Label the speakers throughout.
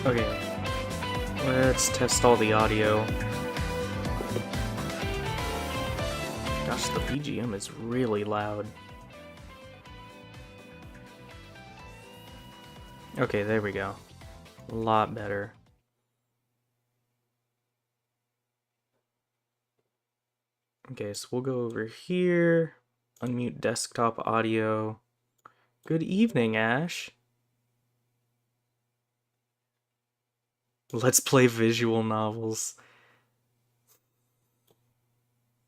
Speaker 1: Okay, let's test all the audio. Gosh, the BGM is really loud. Okay, there we go. A lot better. Okay, so we'll go over here, unmute desktop audio. Good evening, Ash. Let's play visual novels.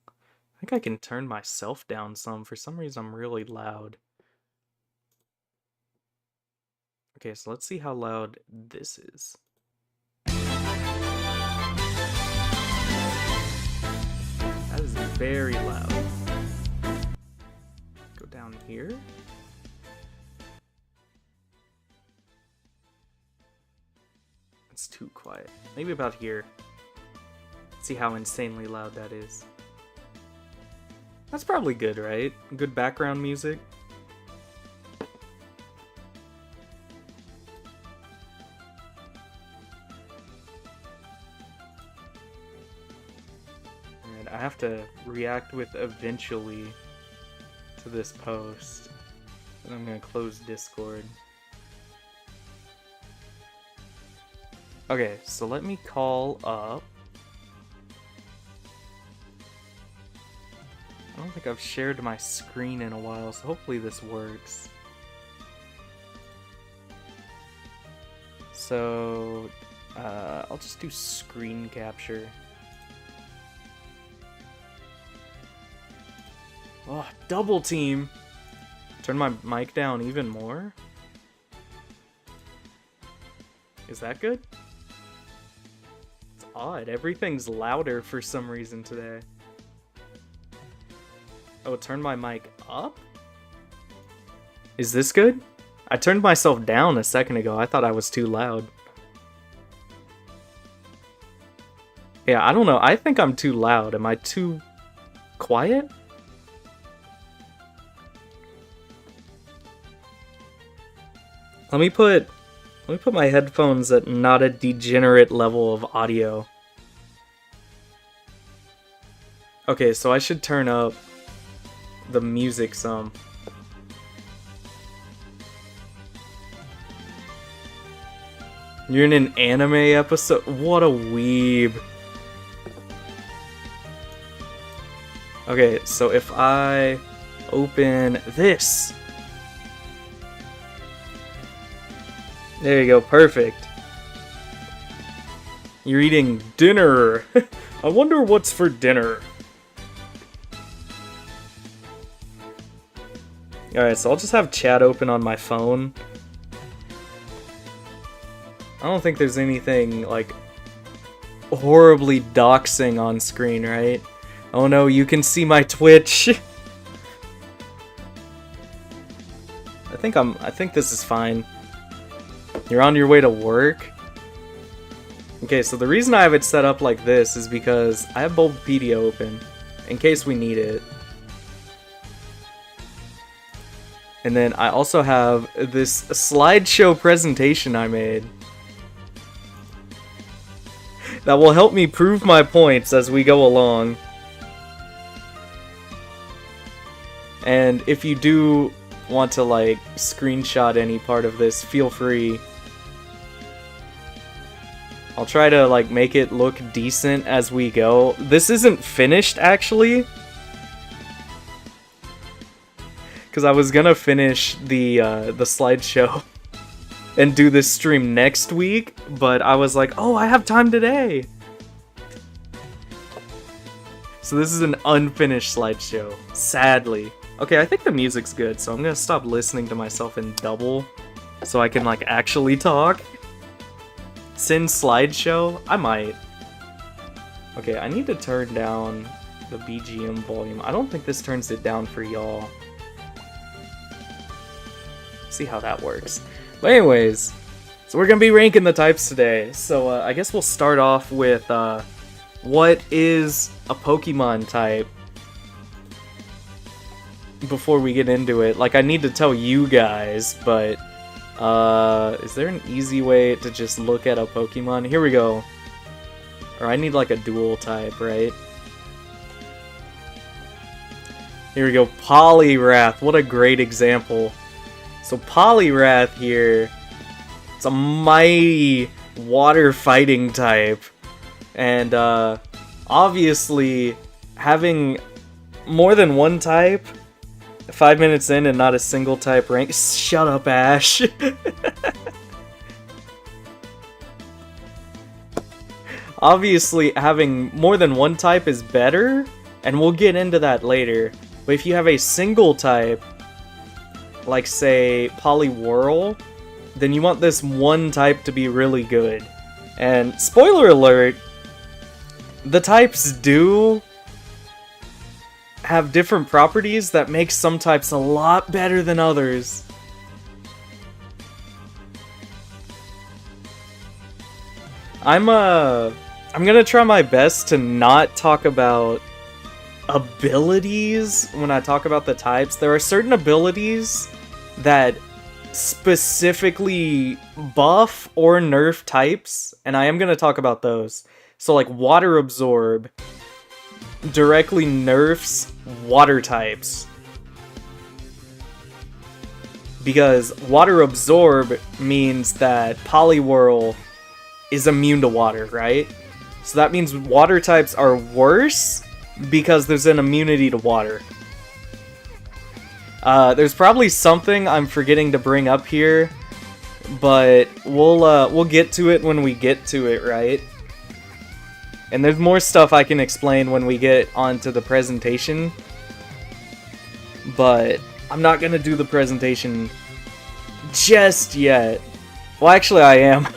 Speaker 1: I think I can turn myself down some. For some reason, I'm really loud. Okay, so let's see how loud this is. That is very loud. Go down here. It's too quiet. Maybe about here. See how insanely loud that is. That's probably good, right? Good background music. Alright, I have to react with eventually to this post. And I'm gonna close Discord. Okay, so let me call up. I don't think I've shared my screen in a while, so hopefully this works. So, I'll just do screen capture. Oh, double team! Turn my mic down even more? Is that good? It's odd, everything's louder for some reason today. Oh, turn my mic up? Is this good? I turned myself down a second ago. I thought I was too loud. Yeah, I don't know. I think I'm too loud. Am I too quiet? Let me put my headphones at not a degenerate level of audio. Okay, so I should turn up the music some. You're in an anime episode? What a weeb. Okay, so if I open this. There you go, perfect. You're eating dinner. I wonder what's for dinner. Alright, so I'll just have chat open on my phone. I don't think there's anything, like, horribly doxing on screen, right? Oh no, you can see my Twitch. I think this is fine. You're on your way to work? Okay, so the reason I have it set up like this is because I have Bulbapedia open, in case we need it. And then I also have this slideshow presentation I made that will help me prove my points as we go along. And if you do want to, like, screenshot any part of this, feel free. I'll try to, like, make it look decent as we go. This isn't finished, actually. Because I was gonna finish the slideshow and do this stream next week, but I was like, oh, I have time today. So this is an unfinished slideshow, sadly. Okay, I think the music's good, so I'm gonna stop listening to myself in double so I can, like, actually talk. Send slideshow? I might. Okay, I need to turn down the BGM volume. I don't think this turns it down for y'all. See how that works. But anyways, so we're gonna be ranking the types today. So I guess we'll start off with what is a Pokemon type before we get into it. Like, I need to tell you guys, but Is there an easy way to just look at a Pokemon? Here we go. Or I need like a dual type, right? Here we go, Poliwrath. What a great example. So Poliwrath here, it's a mighty water fighting type. And obviously having more than one type 5 minutes in and not a single type rank. Shut up, Ash. Obviously, having more than one type is better, and we'll get into that later. But if you have a single type, like say Poliwhirl, then you want this one type to be really good. And spoiler alert, the types do have different properties that make some types a lot better than others. I'm gonna try my best to not talk about abilities when I talk about the types. There are certain abilities that specifically buff or nerf types, and I am gonna talk about those. So like Water Absorb directly nerfs water types. Because Water Absorb means that Poliwhirl is immune to water, right? So that means water types are worse because there's an immunity to water. There's probably something I'm forgetting to bring up here, but we'll get to it when we get to it, right? And there's more stuff I can explain when we get onto the presentation, but I'm not gonna do the presentation just yet. Well, actually I am.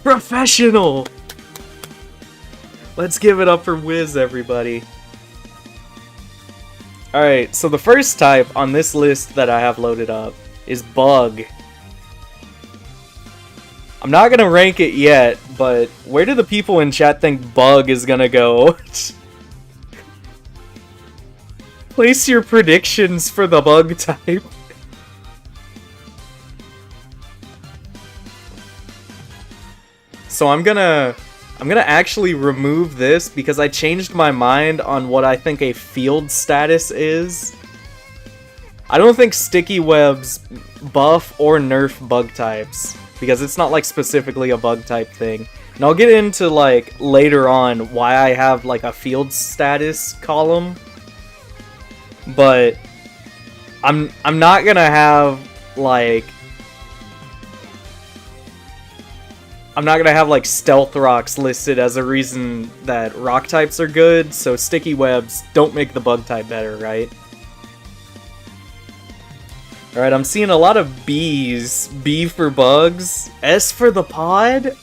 Speaker 1: Professional! Let's give it up for Wiz, everybody. Alright, so the first type on this list that I have loaded up is Bug. I'm not gonna rank it yet, but where do the people in chat think Bug is gonna go? Place your predictions for the Bug type. So I'm gonna actually remove this because I changed my mind on what I think a field status is. I don't think Sticky Webs buff or nerf bug types, because it's not like specifically a bug type thing. And I'll get into like later on why I have like a field status column. But I'm not gonna have like Stealth Rocks listed as a reason that rock types are good, so Sticky Webs don't make the bug type better, right? Alright, I'm seeing a lot of B's. B for bugs. S for the pod?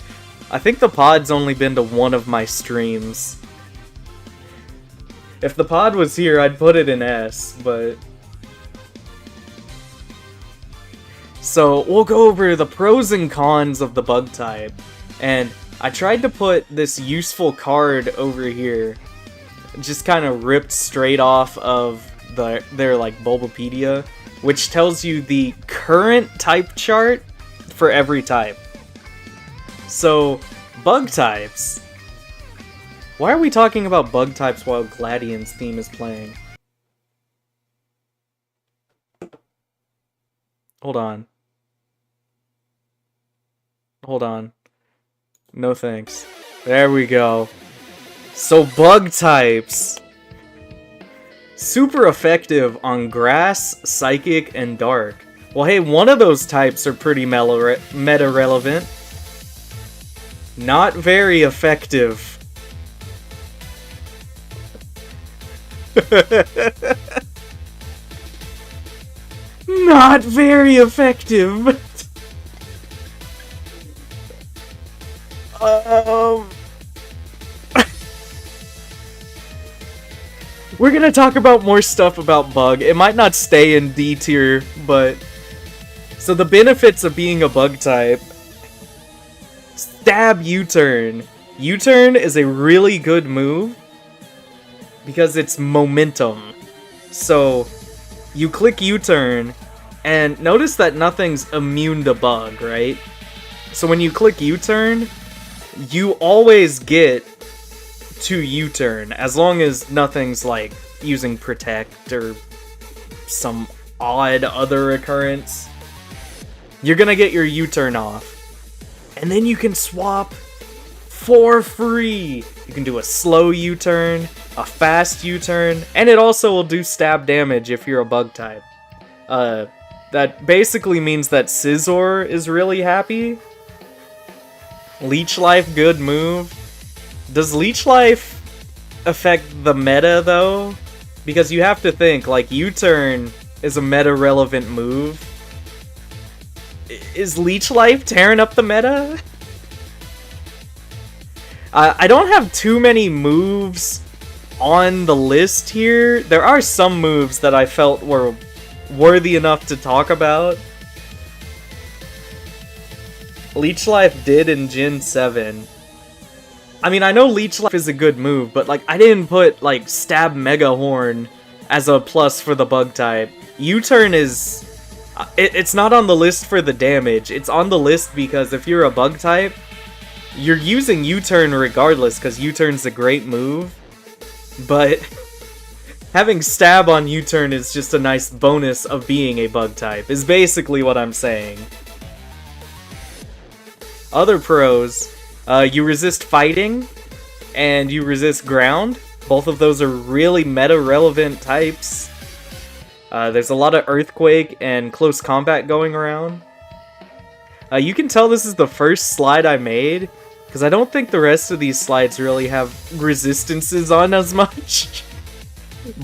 Speaker 1: I think the pod's only been to one of my streams. If the pod was here, I'd put it in S, but... So, we'll go over the pros and cons of the bug type. And I tried to put this useful card over here. Just kind of ripped straight off of their like Bulbapedia, which tells you the current type chart for every type. So, bug types. Why are we talking about bug types while Gladian's theme is playing? Hold on. Hold on. No thanks. There we go. So bug types. Super effective on Grass, Psychic, and Dark. Well, hey, one of those types are pretty meta-relevant. Not very effective. Not very effective. We're gonna talk about more stuff about Bug. It might not stay in D tier, but... So the benefits of being a Bug type... Stab U-turn. U-turn is a really good move because it's momentum. So, you click U-turn, And notice that nothing's immune to bug, right? So when you click U-turn, you always get to U-turn, as long as nothing's like using protect or some odd other occurrence. You're gonna get your U-turn off. And then you can swap for free. You can do a slow U-turn, a fast U-turn, and it also will do stab damage if you're a bug type. That basically means that Scizor is really happy. Leech Life, good move. Does Leech Life affect the meta, though? Because you have to think, like, U-turn is a meta-relevant move. Is Leech Life tearing up the meta? I don't have too many moves on the list here. There are some moves that I felt were worthy enough to talk about. Leech Life did in Gen 7. I mean, I know Leech Life is a good move, but like, I didn't put like Stab Mega Horn as a plus for the bug type. U-turn is... It's not on the list for the damage. It's on the list because if you're a bug type, you're using U-turn regardless, because U-turn's a great move. But having stab on U-turn is just a nice bonus of being a bug type, is basically what I'm saying. Other pros, you resist fighting, and you resist ground. Both of those are really meta-relevant types. There's a lot of Earthquake and Close Combat going around. You can tell this is the first slide I made, because I don't think the rest of these slides really have resistances on as much.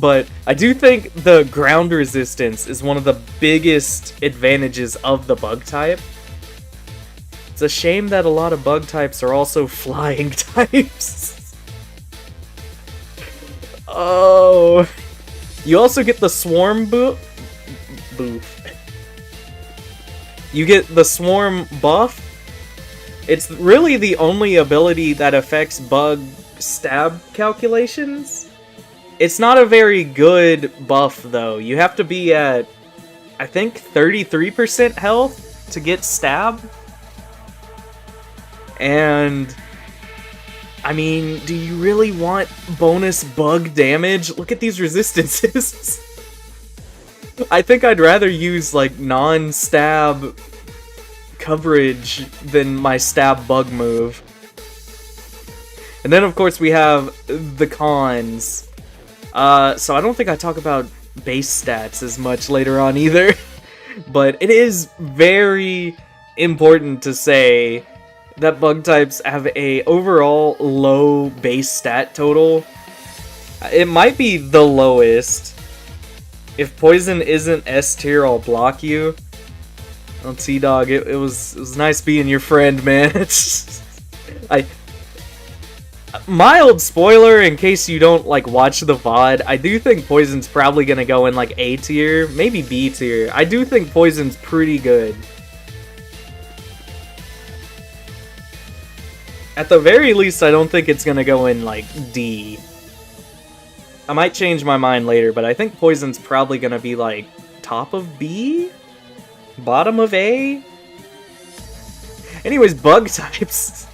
Speaker 1: But I do think the ground resistance is one of the biggest advantages of the bug type. It's a shame that a lot of bug types are also flying types. Oh... You also get the Swarm boof. You get the Swarm buff. It's really the only ability that affects bug stab calculations. It's not a very good buff, though. You have to be at, I think, 33% health to get stab. And... I mean, do you really want bonus bug damage? Look at these resistances. I think I'd rather use, like, non-stab coverage than my stab bug move. And then, of course, we have the cons. So I don't think I talk about base stats as much later on either. But it is very important to say that bug types have a overall low base stat total. It might be the lowest. If poison isn't S tier, I'll block you. Well, T-Dog, it was nice being your friend, man. Mild spoiler in case you don't like watch the VOD. I do think poison's probably gonna go in like A tier, maybe B tier. I do think poison's pretty good. At the very least, I don't think it's gonna go in, like, D. I might change my mind later, but I think Poison's probably gonna be, like, top of B? Bottom of A? Anyways, bug types.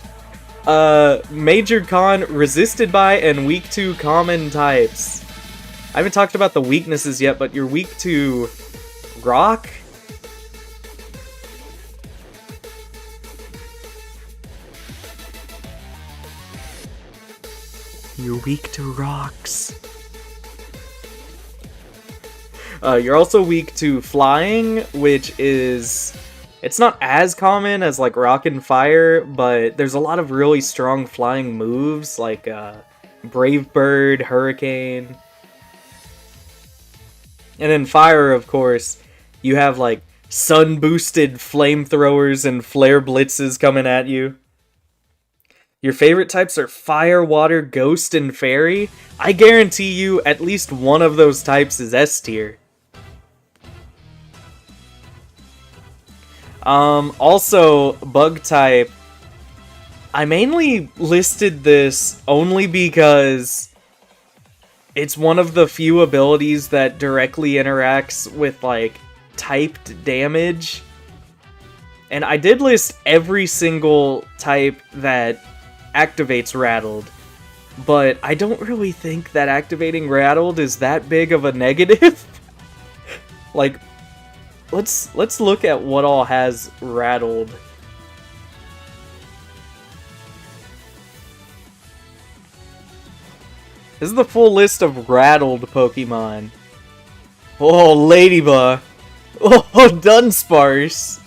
Speaker 1: Major con, resisted by, and weak to common types. I haven't talked about the weaknesses yet, but you're weak to rock? You're weak to rocks. You're also weak to flying, which is... It's not as common as, like, rock and fire, but there's a lot of really strong flying moves, like, Brave Bird, Hurricane. And then fire, of course, you have, like, sun-boosted flamethrowers and flare blitzes coming at you. Your favorite types are Fire, Water, Ghost, and Fairy. I guarantee you at least one of those types is S tier. Also, Bug type. I mainly listed this only because it's one of the few abilities that directly interacts with, like, typed damage. And I did list every single type that activates Rattled. But I don't really think that activating Rattled is that big of a negative. Like, let's look at what all has Rattled. This is the full list of Rattled Pokemon. Oh, Ladybug. Oh, Dunsparce.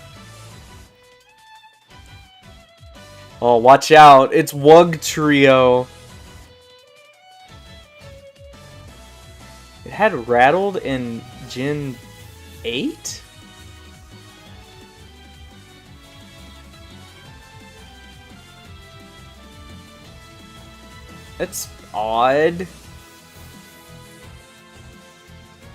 Speaker 1: Oh, watch out. It's Wugtrio. It had Rattled in Gen 8? That's odd.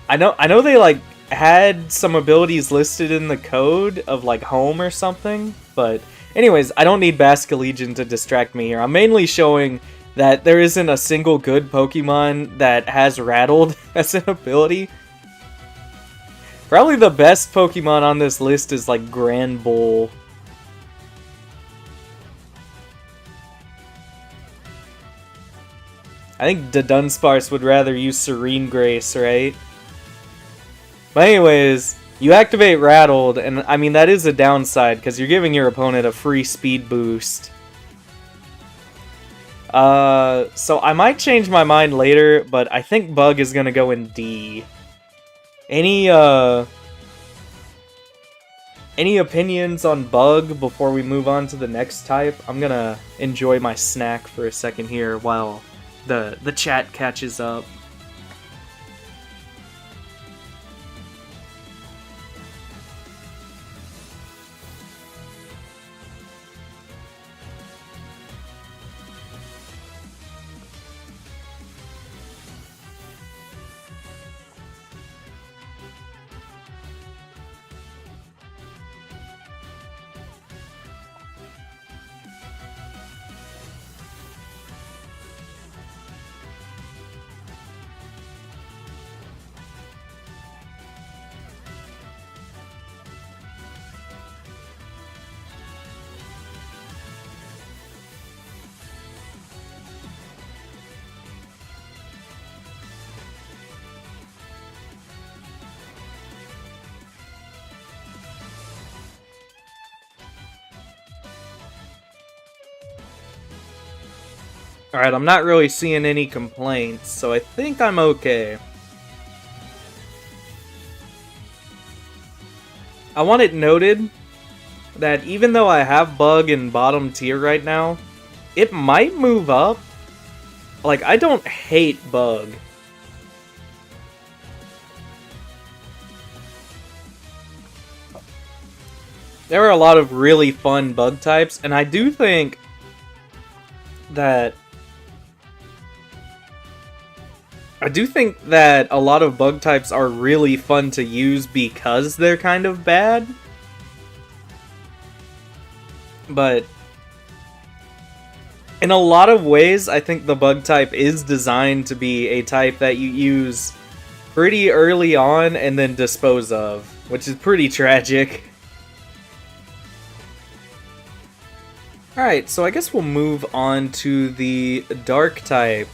Speaker 1: I know they like had some abilities listed in the code of like home or something, but anyways, I don't need Basculegion to distract me here. I'm mainly showing that there isn't a single good Pokemon that has Rattled as an ability. Probably the best Pokemon on this list is like Granbull. I think the Dunsparce would rather use Serene Grace, right? But anyways, you activate Rattled, and I mean that is a downside, because you're giving your opponent a free speed boost. So I might change my mind later, but I think Bug is gonna go in D. Any opinions on Bug before we move on to the next type? I'm gonna enjoy my snack for a second here while the chat catches up. Alright, I'm not really seeing any complaints, so I think I'm okay. I want it noted that even though I have Bug in bottom tier right now, it might move up. Like, I don't hate Bug. There are a lot of really fun Bug types, and I do think that a lot of Bug types are really fun to use because they're kind of bad. But in a lot of ways, I think the Bug type is designed to be a type that you use pretty early on and then dispose of, which is pretty tragic. Alright, so I guess we'll move on to the Dark type.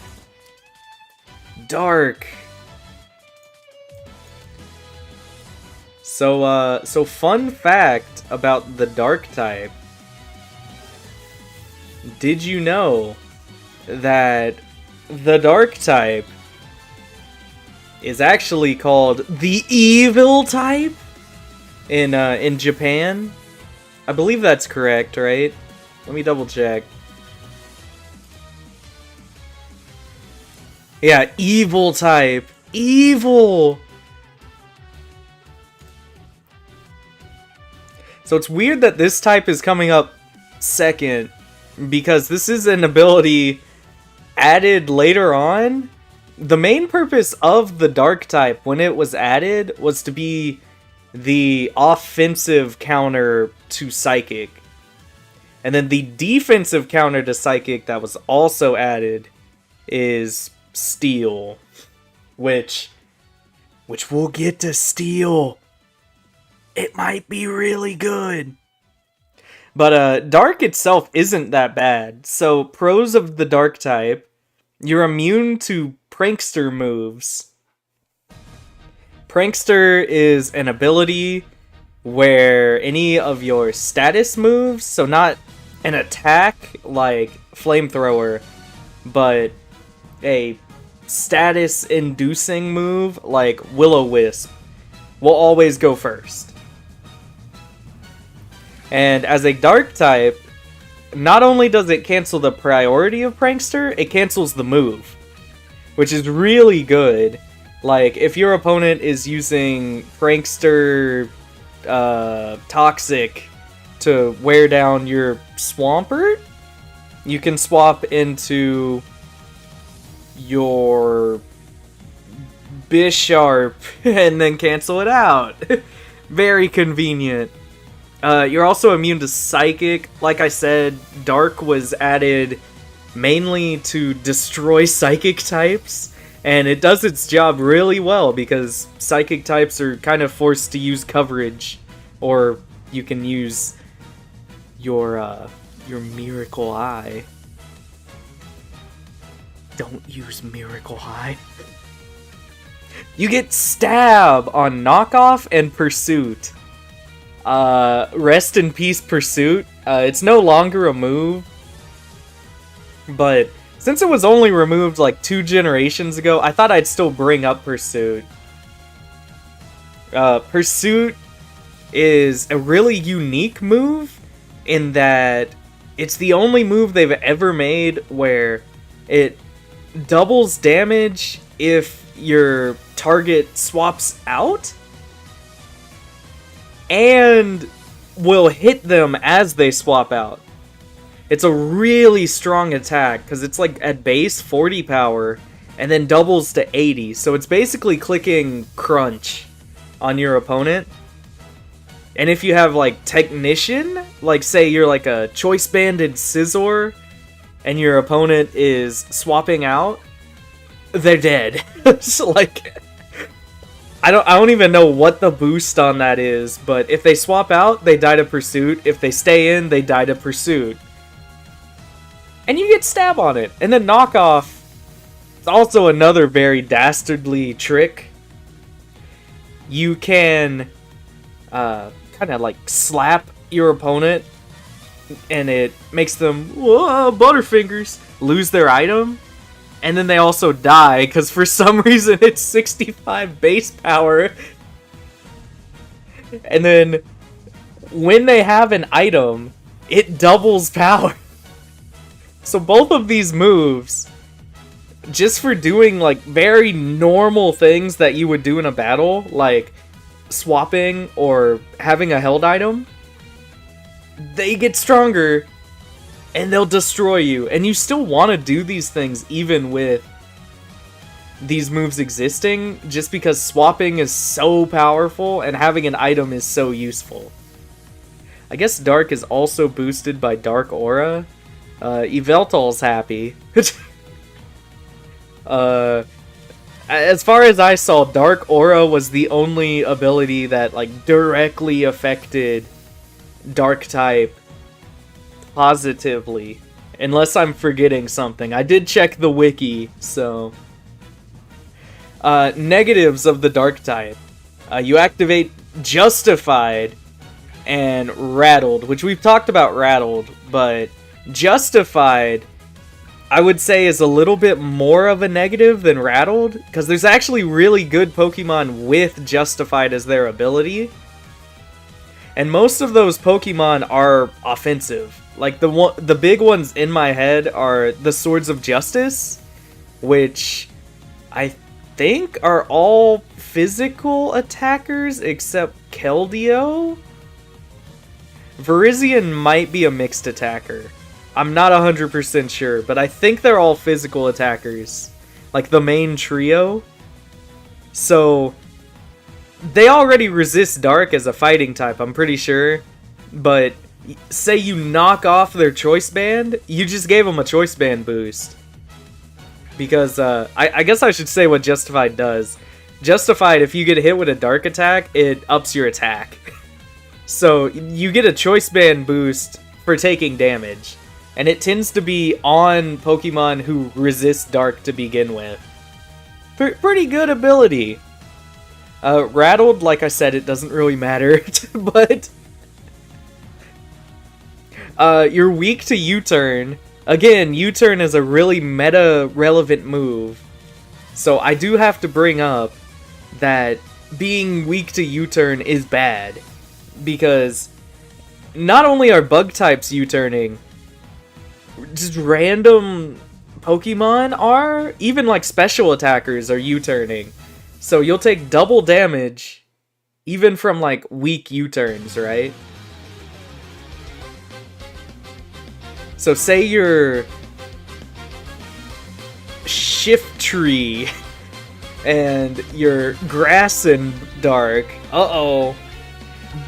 Speaker 1: Dark. So fun fact about the Dark type. Did you know that the Dark type is actually called the Evil type in Japan? I believe that's correct, right? Let me double check. Yeah, Evil type. Evil! So it's weird that this type is coming up second, because this is an ability added later on. The main purpose of the Dark type, when it was added, was to be the offensive counter to Psychic. And then the defensive counter to Psychic that was also added is Steel, which we'll get to Steel. it might be really good. But Dark itself isn't that bad. So pros of the Dark type, you're immune to Prankster moves. Prankster is an ability where any of your status moves, so not an attack like Flamethrower, but a status-inducing move like Will-O-Wisp, will always go first. And as a Dark type, not only does it cancel the priority of Prankster, it cancels the move, which is really good. Like, if your opponent is using Prankster Toxic to wear down your Swampert, you can swap into your Bisharp and then cancel it out. Very convenient. You're also immune to Psychic. Like I said, Dark was added mainly to destroy Psychic types, and it does its job really well because Psychic types are kind of forced to use coverage, or you can use your Miracle Eye. Don't use Miracle Eye. You get Stab on Knockoff and Pursuit. Rest in Peace Pursuit. It's no longer a move, but since it was only removed like 2 generations ago, I thought I'd still bring up Pursuit. Pursuit is a really unique move in that it's the only move they've ever made where it doubles damage if your target swaps out, and will hit them as they swap out. It's a really strong attack, because it's like at base 40 power, and then doubles to 80, so it's basically clicking Crunch on your opponent. And if you have like Technician, like say you're like a Choice Banded Scizor, and your opponent is swapping out, they're dead. So like, I don't even know what the boost on that is, but if they swap out, they die to Pursuit. If they stay in, they die to Pursuit. And you get Stab on it. And then Knockoff is also another very dastardly trick. You can kind of like slap your opponent, and it makes them, whoa, Butterfingers, lose their item. And then they also die, because for some reason it's 65 base power. And then when they have an item, it doubles power. So both of these moves, just for doing like very normal things that you would do in a battle, like swapping or having a held item, they get stronger. And they'll destroy you. And you still want to do these things even with these moves existing, just because swapping is so powerful and having an item is so useful. I guess Dark is also boosted by Dark Aura. Yveltal's happy. As far as I saw, Dark Aura was the only ability that like directly affected Dark type positively, unless I'm forgetting something. I did check the wiki, so negatives of the Dark type. You activate Justified and Rattled, which we've talked about Rattled, but Justified I would say is a little bit more of a negative than Rattled, because there's actually really good Pokemon with Justified as their ability, and most of those Pokemon are offensive. Like, the big ones in my head are the Swords of Justice, which I think are all physical attackers except Keldeo. Virizion might be a mixed attacker. I'm not 100% sure, but I think they're all physical attackers. Like the main trio. So, they already resist Dark as a fighting type, I'm pretty sure. But say you knock off their Choice Band, you just gave them a Choice Band boost. Because, I guess I should say what Justified does. Justified, if you get hit with a Dark attack, it ups your attack. So you get a choice band boost for taking damage, and it tends to be on Pokemon who resist dark to begin with. Pretty good ability. Rattled, like I said, it doesn't really matter, but you're weak to U-turn. Again, U-turn is a really meta-relevant move, so I do have to bring up that being weak to U-turn is bad, because not only are bug types U-turning, just random Pokemon are, even like special attackers are U-turning. So you'll take double damage even from like weak U-turns, right? So say you're Shiftry and you're Grass and Dark. Uh-oh.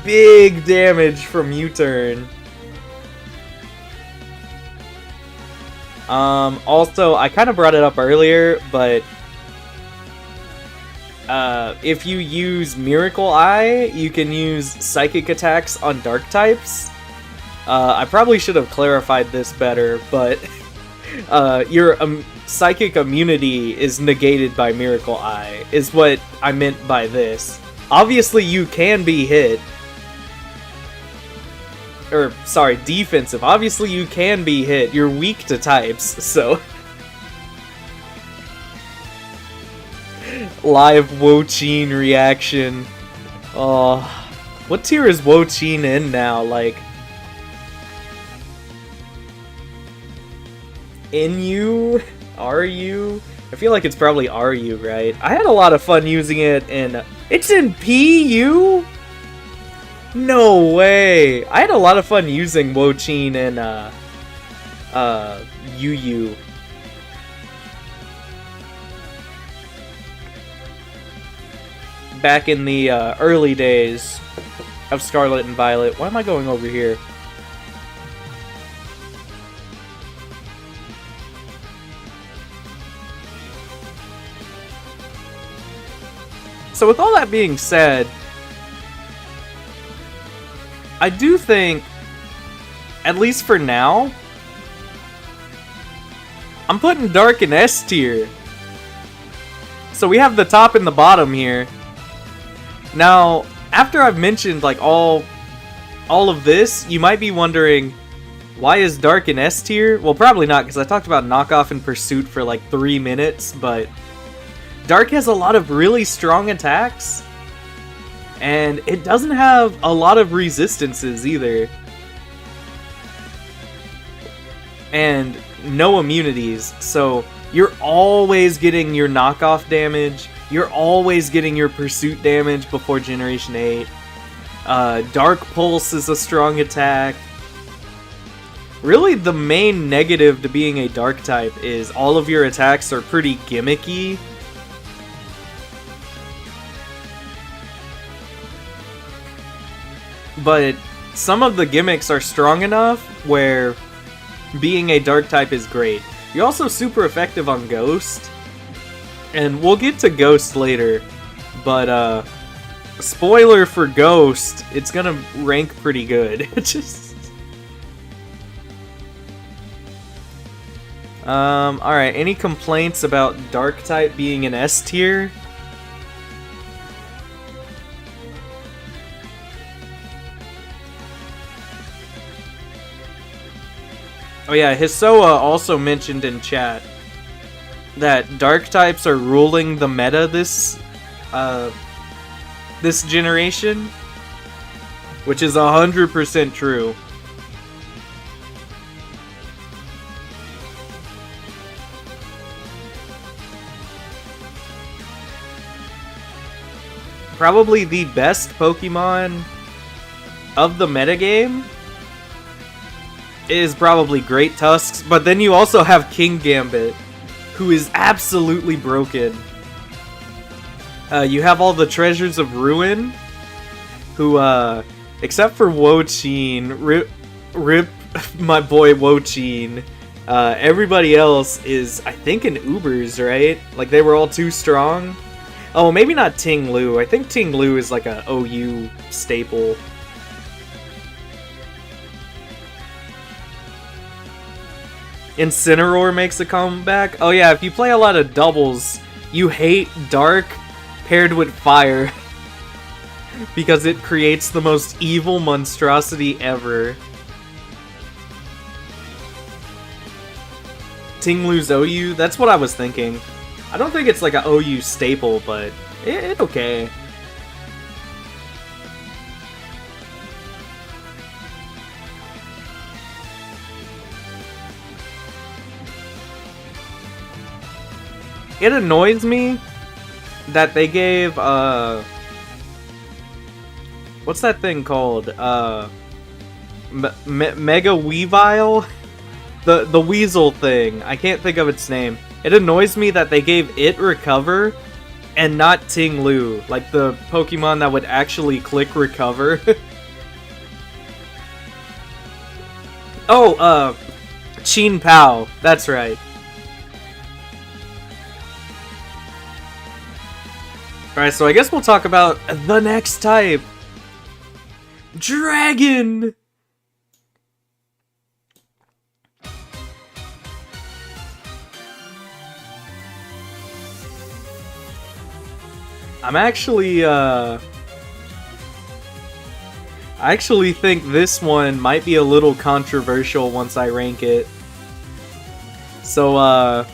Speaker 1: Big damage from U-turn. Also, I kind of brought it up earlier, but if you use Miracle Eye, you can use psychic attacks on dark types. I probably should have clarified this better, but your psychic immunity is negated by Miracle Eye, is what I meant by this. Obviously, you can be hit. Or, sorry, defensive. Obviously, you can be hit. You're weak to types, so... Live Wo-Chien reaction. Oh, what tier is Wo-Chien in now? Like... NU? RU? I feel like it's probably RU, right? I had a lot of fun using it in... It's in PU? No way! I had a lot of fun using Wo-Chien and UU. Back in the early days of Scarlet and Violet. Why am I going over here? So with all that being said, I do think, at least for now, I'm putting Dark in S tier. So we have the top and the bottom here. Now, after I've mentioned like all of this, you might be wondering, why is Dark in S tier? Well, probably not, because I talked about Knockoff and Pursuit for like 3 minutes, but Dark has a lot of really strong attacks. And it doesn't have a lot of resistances either. And no immunities. So you're always getting your knockoff damage. You're always getting your pursuit damage before Generation 8. Dark Pulse is a strong attack. Really, the main negative to being a dark type is all of your attacks are pretty gimmicky. But some of the gimmicks are strong enough where being a dark type is great. You're also super effective on Ghost. And we'll get to Ghost later. But, spoiler for Ghost, it's gonna rank pretty good. Alright, any complaints about dark type being an S tier? Oh yeah, Hisoa also mentioned in chat that dark types are ruling the meta this generation, which is 100% true. Probably the best Pokemon of the metagame is probably Great Tusks, but then you also have King Gambit, who is absolutely broken. You have all the Treasures of Ruin, who, except for Wo-Chien, rip my boy Wo-Chien, everybody else is, I think, in Ubers, right? Like, they were all too strong. Oh, maybe not Ting Lu. I think Ting Lu is like a OU staple. Incineroar makes a comeback. Oh yeah, if you play a lot of doubles, you hate Dark paired with Fire. Because it creates the most evil monstrosity ever. Tinglu's OU? That's what I was thinking. I don't think it's like an OU staple, but it's okay. It annoys me that they gave, what's that thing called? Mega Weavile? The weasel thing. I can't think of its name. It annoys me that they gave it Recover and not Tinglu, like the Pokemon that would actually click Recover. Oh, Chin Pao. That's right. Alright, so I guess we'll talk about the next type. Dragon! I'm actually, I actually think this one might be a little controversial once I rank it. So,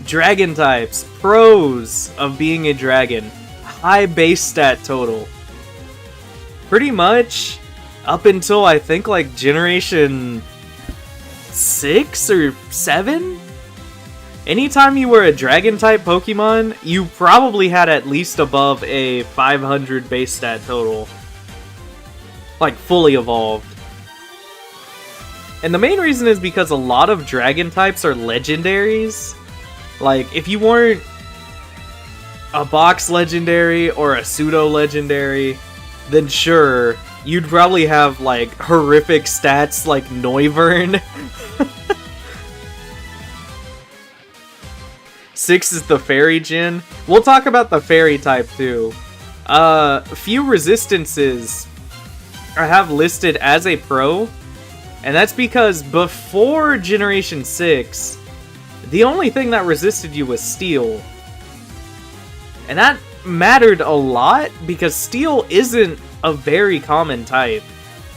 Speaker 1: dragon types. Pros of being a dragon. High base stat total. Pretty much up until I think like generation 6 or 7? Anytime you were a dragon type Pokemon, you probably had at least above a 500 base stat total. Like fully evolved. And the main reason is because a lot of dragon types are legendaries. Like, if you weren't a box legendary or a pseudo legendary, then sure, you'd probably have like horrific stats like Noivern. 6 is the fairy gen. We'll talk about the fairy type too. Few resistances I have listed as a pro, and that's because before Generation 6, the only thing that resisted you was Steel. And that mattered a lot because Steel isn't a very common type.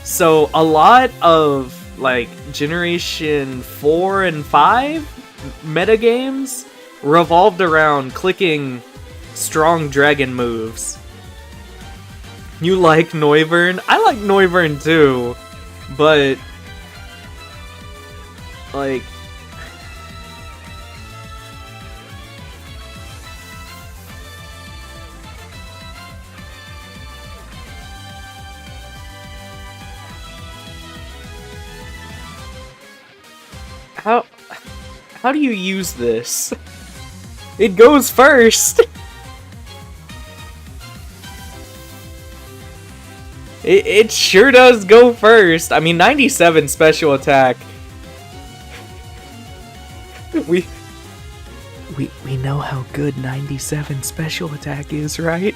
Speaker 1: So a lot of like Generation 4 and 5 metagames revolved around clicking strong dragon moves. You like Noivern? I like Noivern too, but like how do you use this? It goes first. It sure does go first. I mean, 97 special attack. We know how good 97 special attack is, right?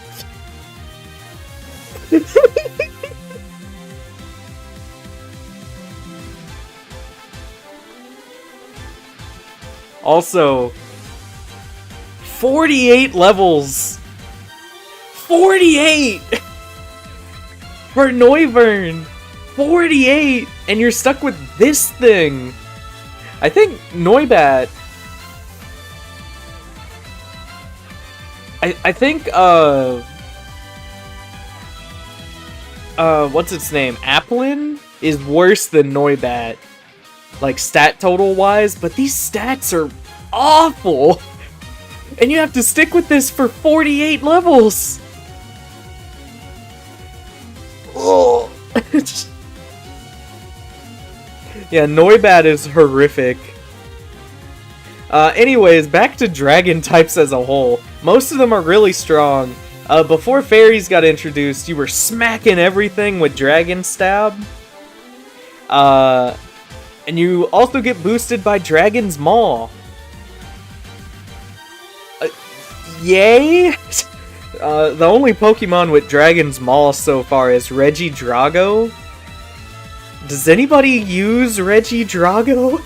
Speaker 1: Also, 48 levels. 48 for Noivern. 48, and you're stuck with this thing. I think Noibat. I think what's its name? Applin is worse than Noibat, like stat total wise, but these stats are awful. And you have to stick with this for 48 levels. Oh. Yeah, Noibat is horrific. Anyways, back to dragon types as a whole. Most of them are really strong. Before fairies got introduced, you were smacking everything with Dragon Stab. And you also get boosted by Dragon's Maw. Yay! The only Pokemon with Dragon's Maw so far is Regidrago. Does anybody use Regidrago?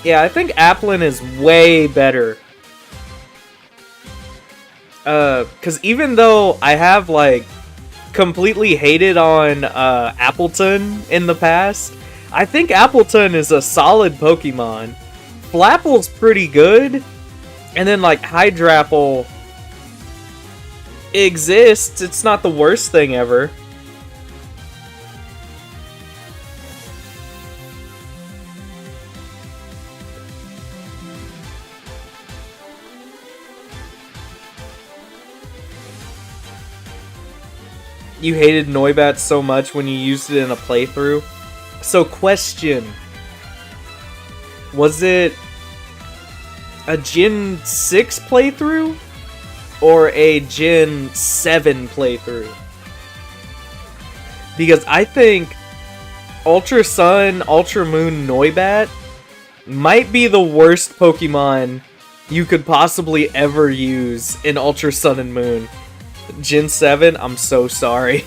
Speaker 1: Yeah, I think Applin is way better. Because even though I have, like, completely hated on Appleton in the past, I think Appleton is a solid Pokemon. Flapple's pretty good, and then, like, Hydrapple exists. It's not the worst thing ever. You hated Noibat so much when you used it in a playthrough. So, question. Was it a Gen 6 playthrough? Or a Gen 7 playthrough? Because I think Ultra Sun, Ultra Moon Noibat might be the worst Pokemon you could possibly ever use in Ultra Sun and Moon. Gen 7, I'm so sorry.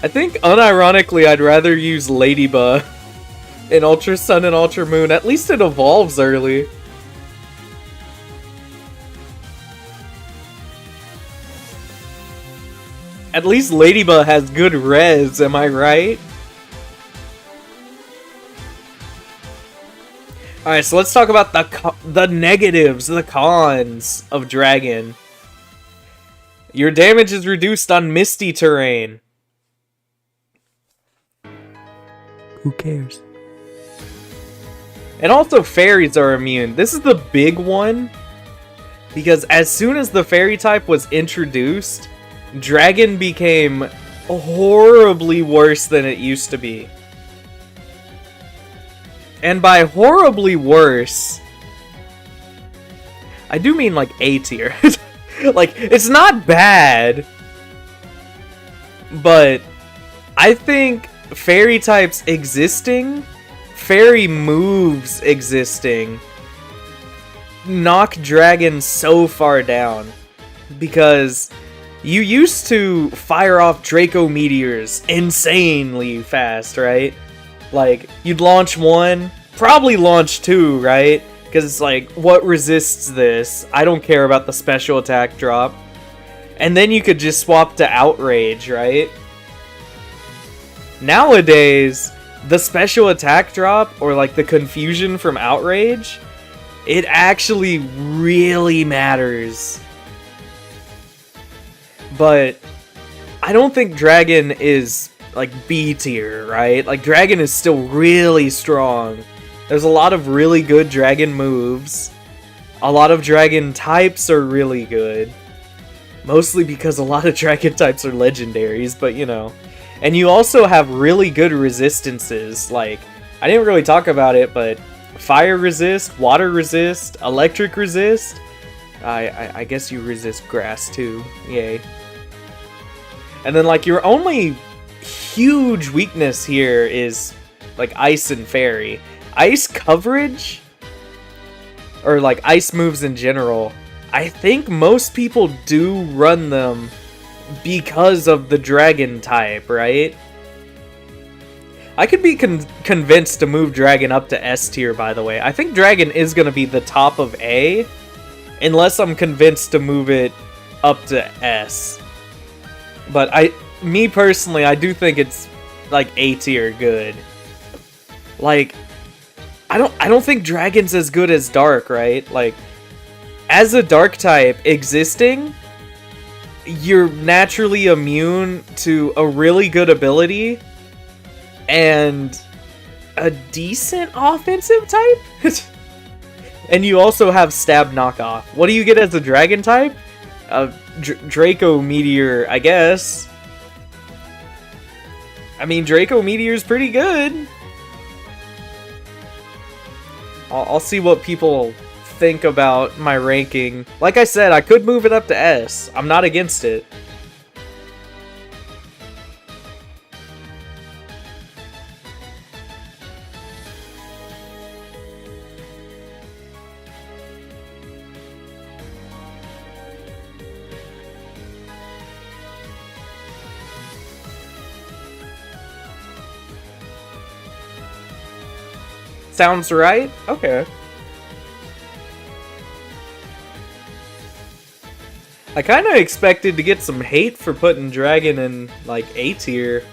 Speaker 1: I think, unironically, I'd rather use Ladybug in Ultra Sun and Ultra Moon. At least it evolves early. At least Ladybug has good res, am I right? Alright, so let's talk about the negatives, the cons of Dragon. Your damage is reduced on misty terrain. Who cares? And also fairies are immune. This is the big one, because as soon as the fairy type was introduced, Dragon became horribly worse than it used to be. And by horribly worse, I do mean like A tier. Like, it's not bad, but I think fairy types existing, fairy moves existing, knock Dragon so far down. Because you used to fire off Draco Meteors insanely fast, right? Like, you'd launch one, probably launch two, right? Because it's like, what resists this? I don't care about the special attack drop. And then you could just swap to Outrage, right? Nowadays, the special attack drop, or like the confusion from Outrage, it actually really matters. But I don't think Dragon is like B tier, right? Like, Dragon is still really strong. There's a lot of really good Dragon moves. A lot of Dragon types are really good. Mostly because a lot of Dragon types are legendaries, but you know. And you also have really good resistances. Like, I didn't really talk about it, but fire resist, water resist, electric resist. I guess you resist grass too. Yay. And then, like, your only huge weakness here is like ice and fairy. Ice coverage, or like ice moves in general, I think most people do run them because of the Dragon type, right? I could be convinced to move Dragon up to S tier, by the way. I think Dragon is going to be the top of A, unless I'm convinced to move it up to S. But me personally, I do think it's like A tier good. Like, I don't think Dragon's as good as Dark, right? Like, as a Dark type existing, you're naturally immune to a really good ability and a decent offensive type. And you also have Stab Knockoff. What do you get as a Dragon type? Draco Meteor, I guess. I mean, Draco Meteor's pretty good. I'll see what people think about my ranking. Like I said, I could move it up to S. I'm not against it. Sounds right? Okay. I kind of expected to get some hate for putting Dragon in, like, A tier.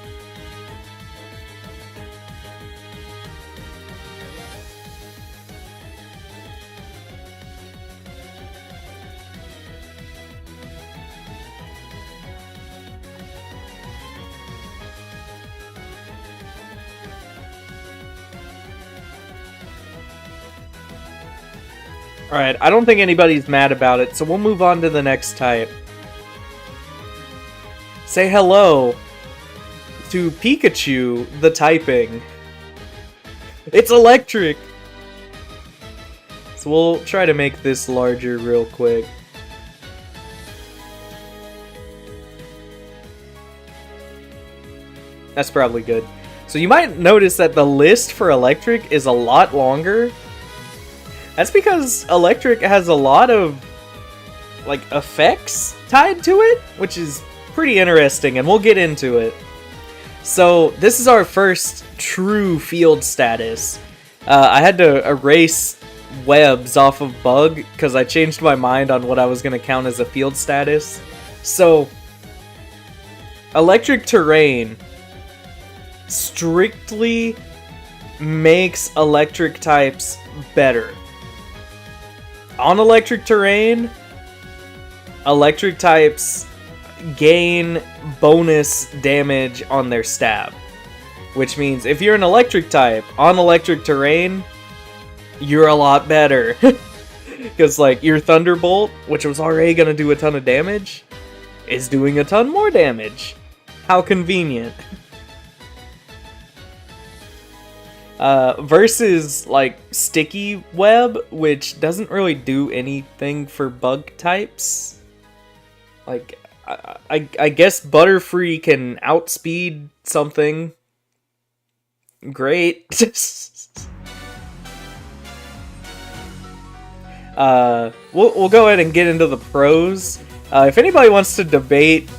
Speaker 1: Alright, I don't think anybody's mad about it, so we'll move on to the next type. Say hello to Pikachu, the typing. It's electric! So we'll try to make this larger real quick. That's probably good. So you might notice that the list for electric is a lot longer. That's because electric has a lot of, like, effects tied to it, which is pretty interesting, and we'll get into it. So, this is our first true field status. I had to erase webs off of bug, because I changed my mind on what I was going to count as a field status. So, electric terrain strictly makes electric types better. On electric terrain, electric types gain bonus damage on their stab. Which means if you're an electric type on electric terrain, you're a lot better. Because, like, your Thunderbolt, which was already going to do a ton of damage, is doing a ton more damage. How convenient. Versus, like, Sticky Web, which doesn't really do anything for bug types. Like, I guess Butterfree can outspeed something. Great. We'll go ahead and get into the pros. If anybody wants to debate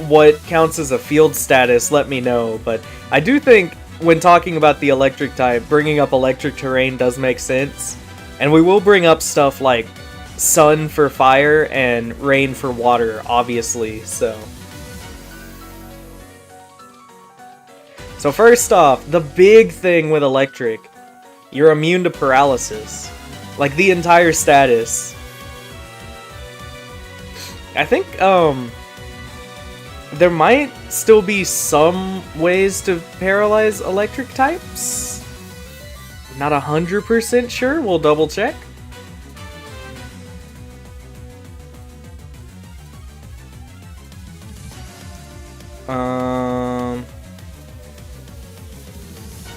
Speaker 1: what counts as a field status, let me know. But I do think, when talking about the electric type, bringing up electric terrain does make sense. And we will bring up stuff like sun for fire and rain for water, obviously, so. So first off, the big thing with electric, you're immune to paralysis. Like, the entire status. I think, there might still be some ways to paralyze electric types. Not 100% sure, we'll double check.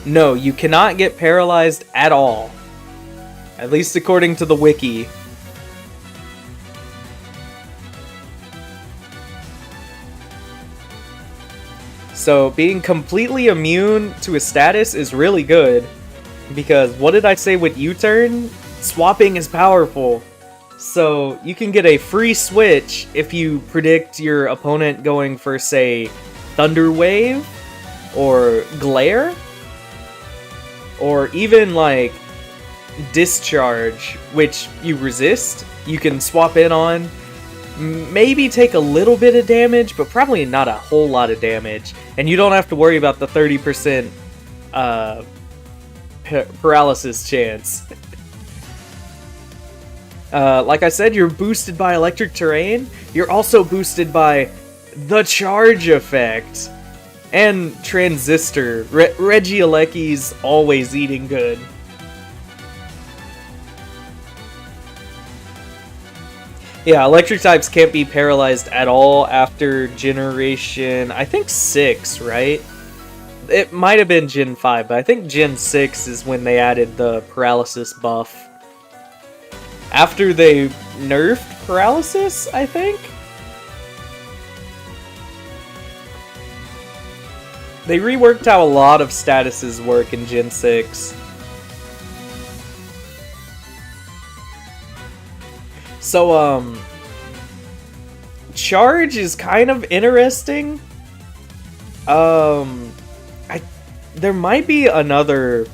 Speaker 1: No, you cannot get paralyzed at all. At least according to the wiki. So, being completely immune to a status is really good. Because, what did I say with U-turn? Swapping is powerful. So, you can get a free switch if you predict your opponent going for, say, Thunder Wave, or Glare, or even, like, Discharge, which you resist. You can swap in on. Maybe take a little bit of damage, but probably not a whole lot of damage. And you don't have to worry about the 30% paralysis chance. Like I said, you're boosted by electric terrain. You're also boosted by the charge effect. And Transistor. Regieleki's always eating good. Yeah, electric types can't be paralyzed at all after generation, I think 6, right? It might have been Gen 5, but I think Gen 6 is when they added the paralysis buff. After they nerfed paralysis, I think? They reworked how a lot of statuses work in Gen 6. So, charge is kind of interesting. There might be another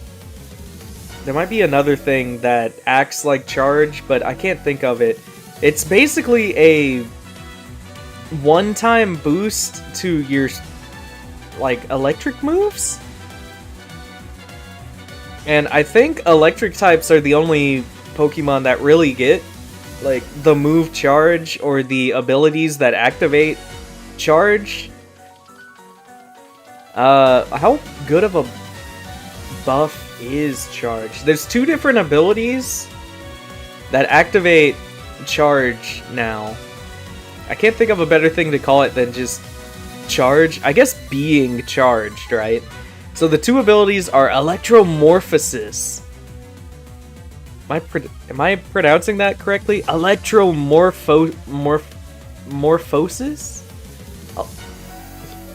Speaker 1: There might be another thing that acts like charge, but I can't think of it. It's basically a one-time boost to your, like, electric moves? And I think electric types are the only Pokemon that really get, like, the move charge or the abilities that activate charge. How good of a buff is charge? There's two different abilities that activate charge now. I can't think of a better thing to call it than just charge. I guess being charged, right? So the two abilities are Electromorphosis. Am I pronouncing that correctly? Morphosis? Oh.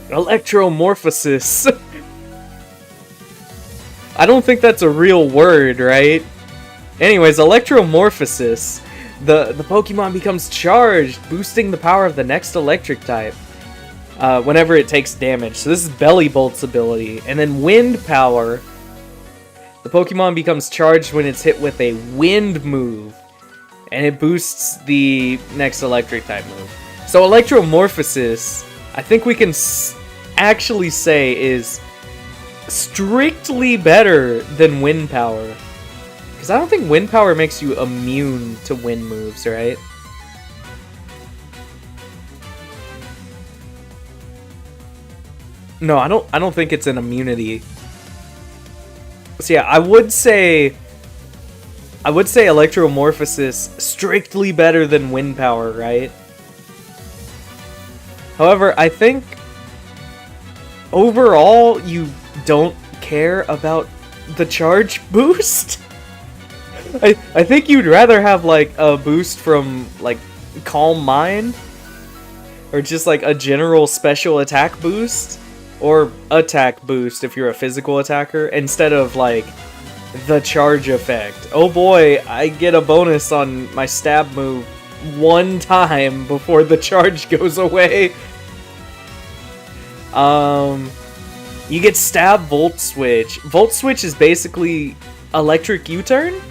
Speaker 1: Electromorphosis. I don't think that's a real word, right? Anyways, Electromorphosis. The Pokemon becomes charged, boosting the power of the next electric type whenever it takes damage. So this is Belly Bolt's ability. And then Wind Power. The Pokemon becomes charged when it's hit with a Wind move. And it boosts the next electric type move. So Electromorphosis, I think we can actually say is strictly better than Wind Power. Because I don't think Wind Power makes you immune to wind moves, right? No, I don't think it's an immunity. So yeah, I would say Electromorphosis strictly better than Wind Power, right? However, I think overall you don't care about the charge boost. I think you'd rather have like a boost from like Calm Mind or just like a general special attack boost or attack boost if you're a physical attacker instead of like the charge effect. Oh boy, I get a bonus on my stab move one time before the charge goes away. You get Stab Volt Switch. Volt Switch is basically Electric U-Turn.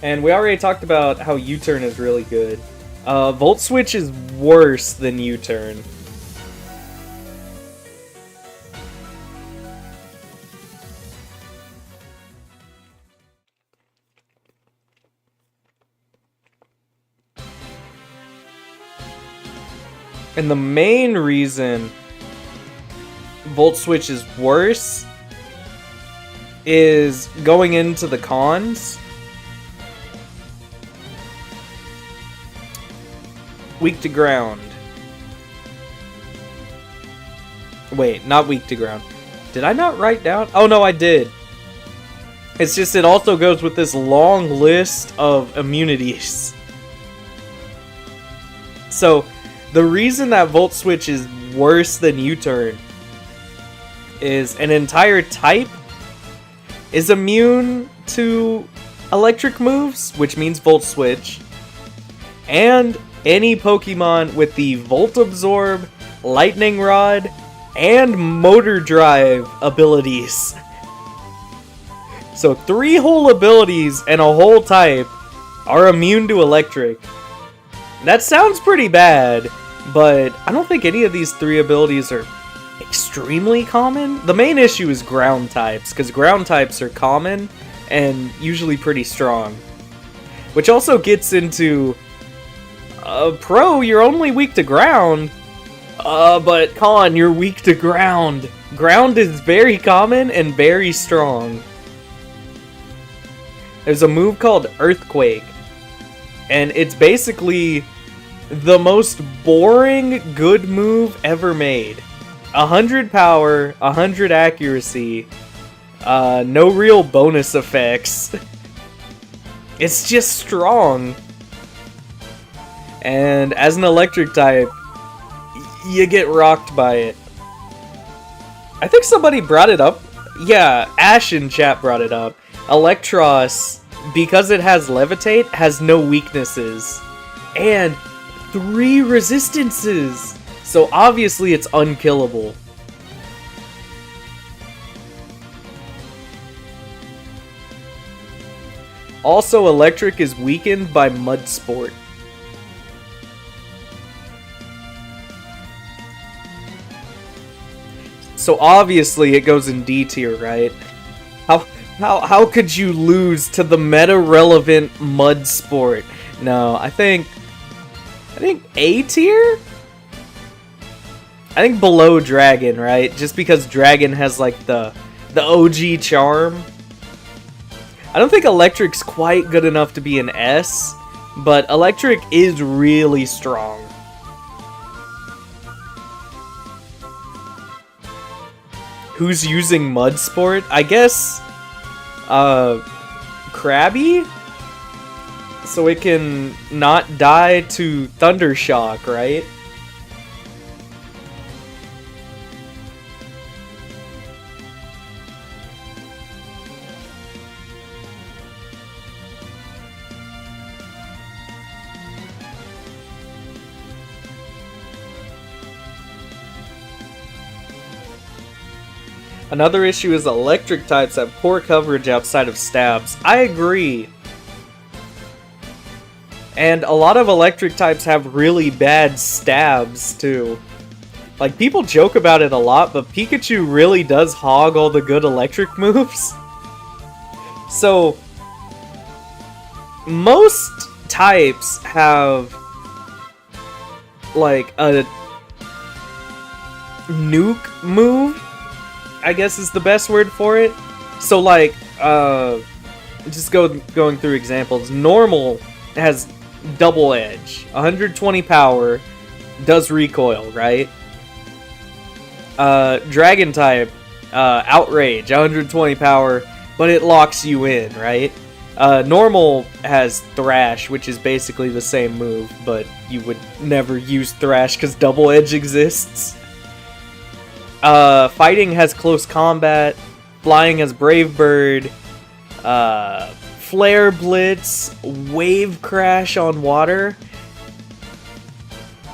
Speaker 1: And we already talked about how U-Turn is really good. Volt Switch is worse than U-Turn. And the main reason Volt Switch is worse is going into the cons. Weak to ground. Wait, not weak to ground. Did I not write down? Oh no, I did. It's just it also goes with this long list of immunities. So, the reason that Volt Switch is worse than U-Turn is an entire type is immune to electric moves, which means Volt Switch, and any Pokemon with the Volt Absorb, Lightning Rod, and Motor Drive abilities. So 3 whole abilities and a whole type are immune to electric. That sounds pretty bad, but I don't think any of these 3 abilities are extremely common. The main issue is ground types, because ground types are common and usually pretty strong. Which also gets into, Pro, you're only weak to ground. But Con, you're weak to ground. Ground is very common and very strong. There's a move called Earthquake, and it's basically the most boring good move ever made. 100 power, 100 accuracy, no real bonus effects. It's just strong. And as an electric type, you get rocked by it. I think somebody brought it up. Yeah, Ash in chat brought it up. Electros, because it has Levitate, has no weaknesses. And 3 resistances! So obviously it's unkillable. Also, electric is weakened by mud sport. So obviously it goes in D tier, right? How could you lose to the meta-relevant mud sport? No, I think A tier? I think below Dragon, right? Just because Dragon has like the OG charm. I don't think Electric's quite good enough to be an S, but Electric is really strong. Who's using Mud Sport? I guess, Krabby? So it can not die to Thunder Shock, right? Another issue is electric types have poor coverage outside of stabs. I agree. And a lot of electric types have really bad stabs, too. Like, people joke about it a lot, but Pikachu really does hog all the good electric moves. So, most types have, like, a nuke move, I guess is the best word for it. So, like, just going through examples. Normal has double edge, 120 power, does recoil, right? Dragon type, outrage, 120 power, but it locks you in, right? Normal has thrash, which is basically the same move, but you would never use thrash because double edge exists. Fighting has close combat, flying has brave bird, flare blitz, wave crash on water.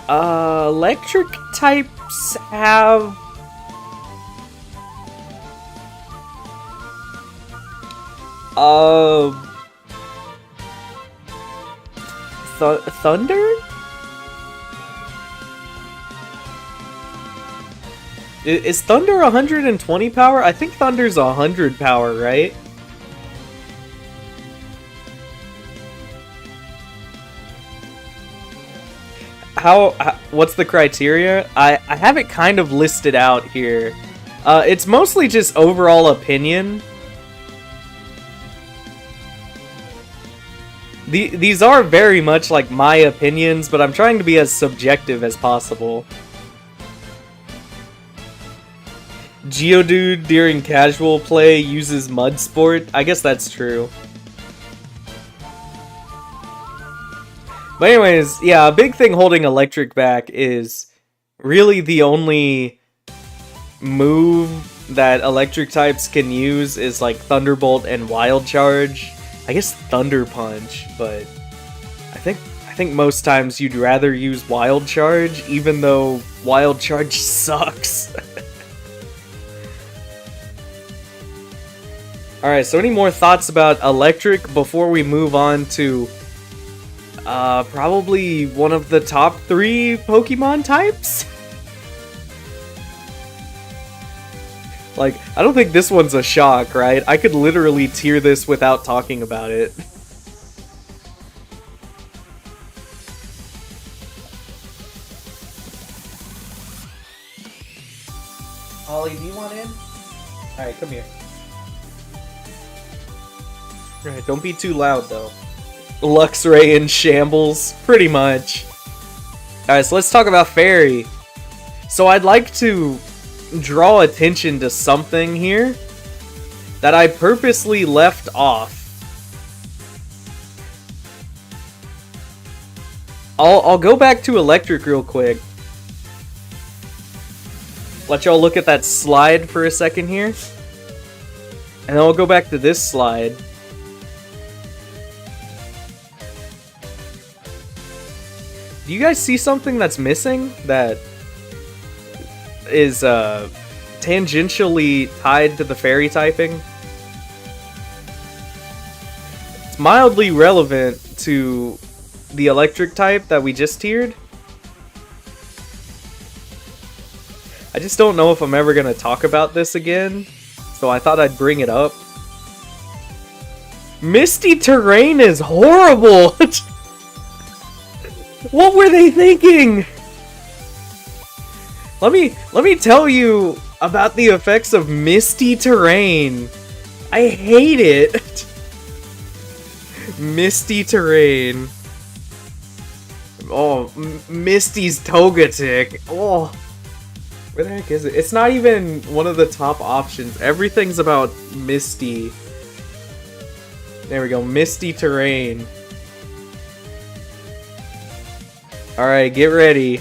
Speaker 1: Electric types have thunder? Is Thunder 120 power? I think Thunder's 100 power, right? What's the criteria? I have it kind of listed out here. It's mostly just overall opinion. These are very much like my opinions, but I'm trying to be as subjective as possible. Geodude during casual play uses Mud Sport. I guess that's true. But anyways, yeah, a big thing holding Electric back is really the only move that Electric types can use is like Thunderbolt and Wild Charge. I guess Thunder Punch, but I think most times you'd rather use Wild Charge, even though Wild Charge sucks. Alright, so any more thoughts about Electric before we move on to probably one of the top 3 Pokemon types? Like, I don't think this one's a shock, right? I could literally tier this without talking about it. Ollie, do you want in? Alright, come here. Alright, don't be too loud, though. Luxray in shambles, pretty much. Alright, so let's talk about Fairy. So I'd like to draw attention to something here that I purposely left off. I'll go back to Electric real quick. Let y'all look at that slide for a second here. And then I'll go back to this slide. Do you guys see something that's missing that is tangentially tied to the fairy typing? It's mildly relevant to the electric type that we just tiered. I just don't know if I'm ever gonna talk about this again, so I thought I'd bring it up. Misty Terrain is horrible! What were they thinking? Let me tell you about the effects of Misty Terrain. I hate it. Misty Terrain. Oh, Misty's Togetic. Oh, where the heck is it? It's not even one of the top options. Everything's about Misty. There we go, Misty Terrain. Alright, get ready.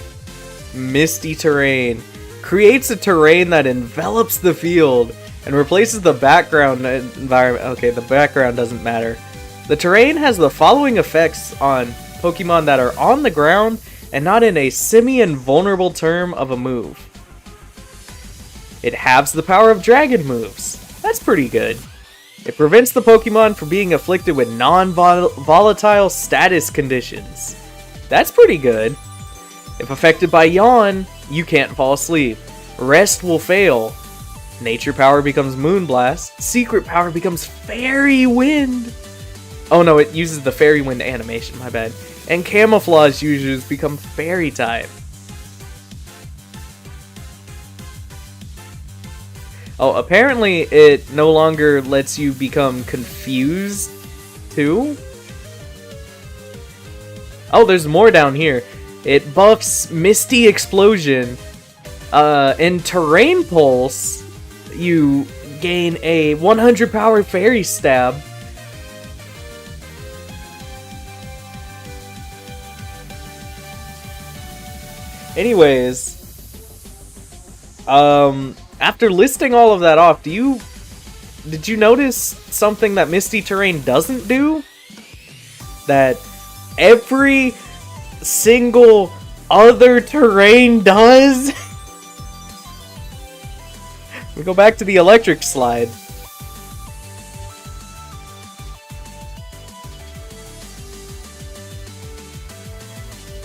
Speaker 1: Misty Terrain. Creates a terrain that envelops the field and replaces the background environment. Okay, the background doesn't matter. The terrain has the following effects on Pokemon that are on the ground and not in a semi-invulnerable term of a move. It halves the power of dragon moves. That's pretty good. It prevents the Pokemon from being afflicted with non-volatile status conditions. That's pretty good. If affected by yawn, you can't fall asleep. Rest will fail. Nature power becomes Moonblast. Secret power becomes Fairy Wind. Oh no, it uses the Fairy Wind animation, my bad. And Camouflage users become Fairy type. Oh, apparently it no longer lets you become confused, too? Oh, there's more down here. It buffs Misty Explosion. In Terrain Pulse, you gain a 100 power Fairy Stab. Anyways, after listing all of that off, did you notice something that Misty Terrain doesn't do? That every single other terrain does? We go back to the electric slide.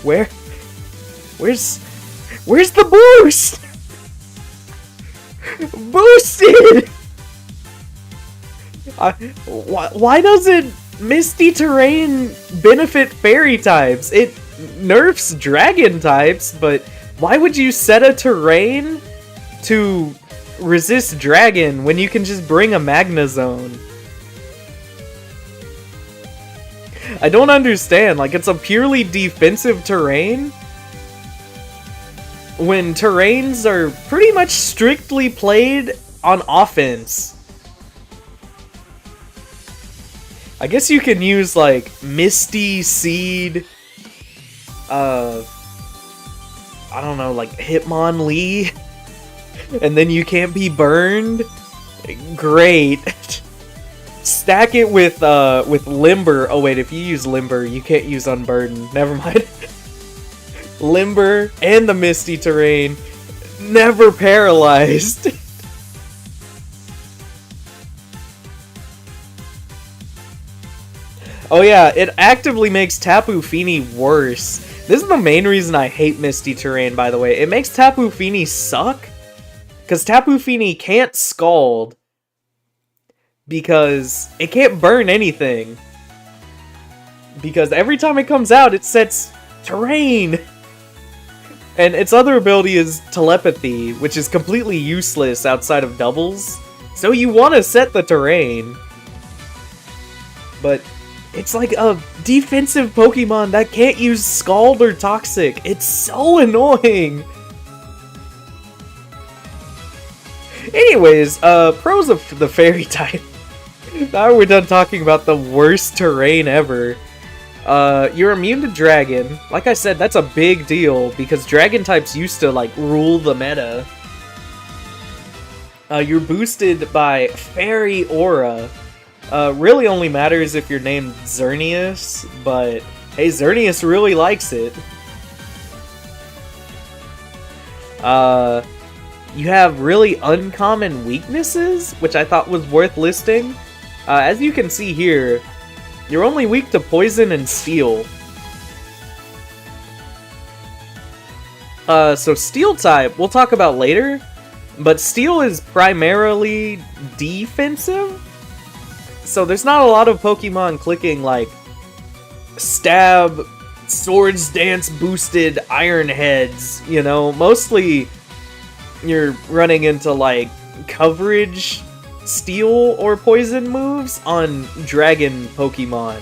Speaker 1: Where's the boost? Boosted! Why doesn't Misty Terrain benefit Fairy types? It nerfs Dragon types, but why would you set a terrain to resist Dragon when you can just bring a Magnezone? I don't understand. Like, it's a purely defensive terrain when terrains are pretty much strictly played on offense. I guess you can use, like, Misty Seed, I don't know, like, Hitmonlee, and then you can't be burned? Great. Stack it with Limber. Oh wait, if you use Limber, you can't use Unburden. Never mind. Limber and the Misty Terrain. Never paralyzed. Oh yeah, it actively makes Tapu Fini worse. This is the main reason I hate Misty Terrain, by the way. It makes Tapu Fini suck, because Tapu Fini can't Scald, because it can't burn anything. Because every time it comes out, it sets Terrain. And its other ability is Telepathy, which is completely useless outside of doubles. So you want to set the Terrain. But it's like a defensive Pokemon that can't use Scald or Toxic. It's so annoying. Anyways, pros of the Fairy type. Now we're done talking about the worst terrain ever. You're immune to Dragon. Like I said, that's a big deal because Dragon types used to, like, rule the meta. You're boosted by Fairy Aura. Really only matters if you're named Xerneas, but hey, Xerneas really likes it. You have really uncommon weaknesses, which I thought was worth listing. As you can see here, You're only weak to poison and steel. So steel type, we'll talk about later, but steel is primarily defensive. So there's not a lot of Pokemon clicking like stab, swords dance boosted iron heads, you know? Mostly you're running into like coverage steel or poison moves on dragon Pokemon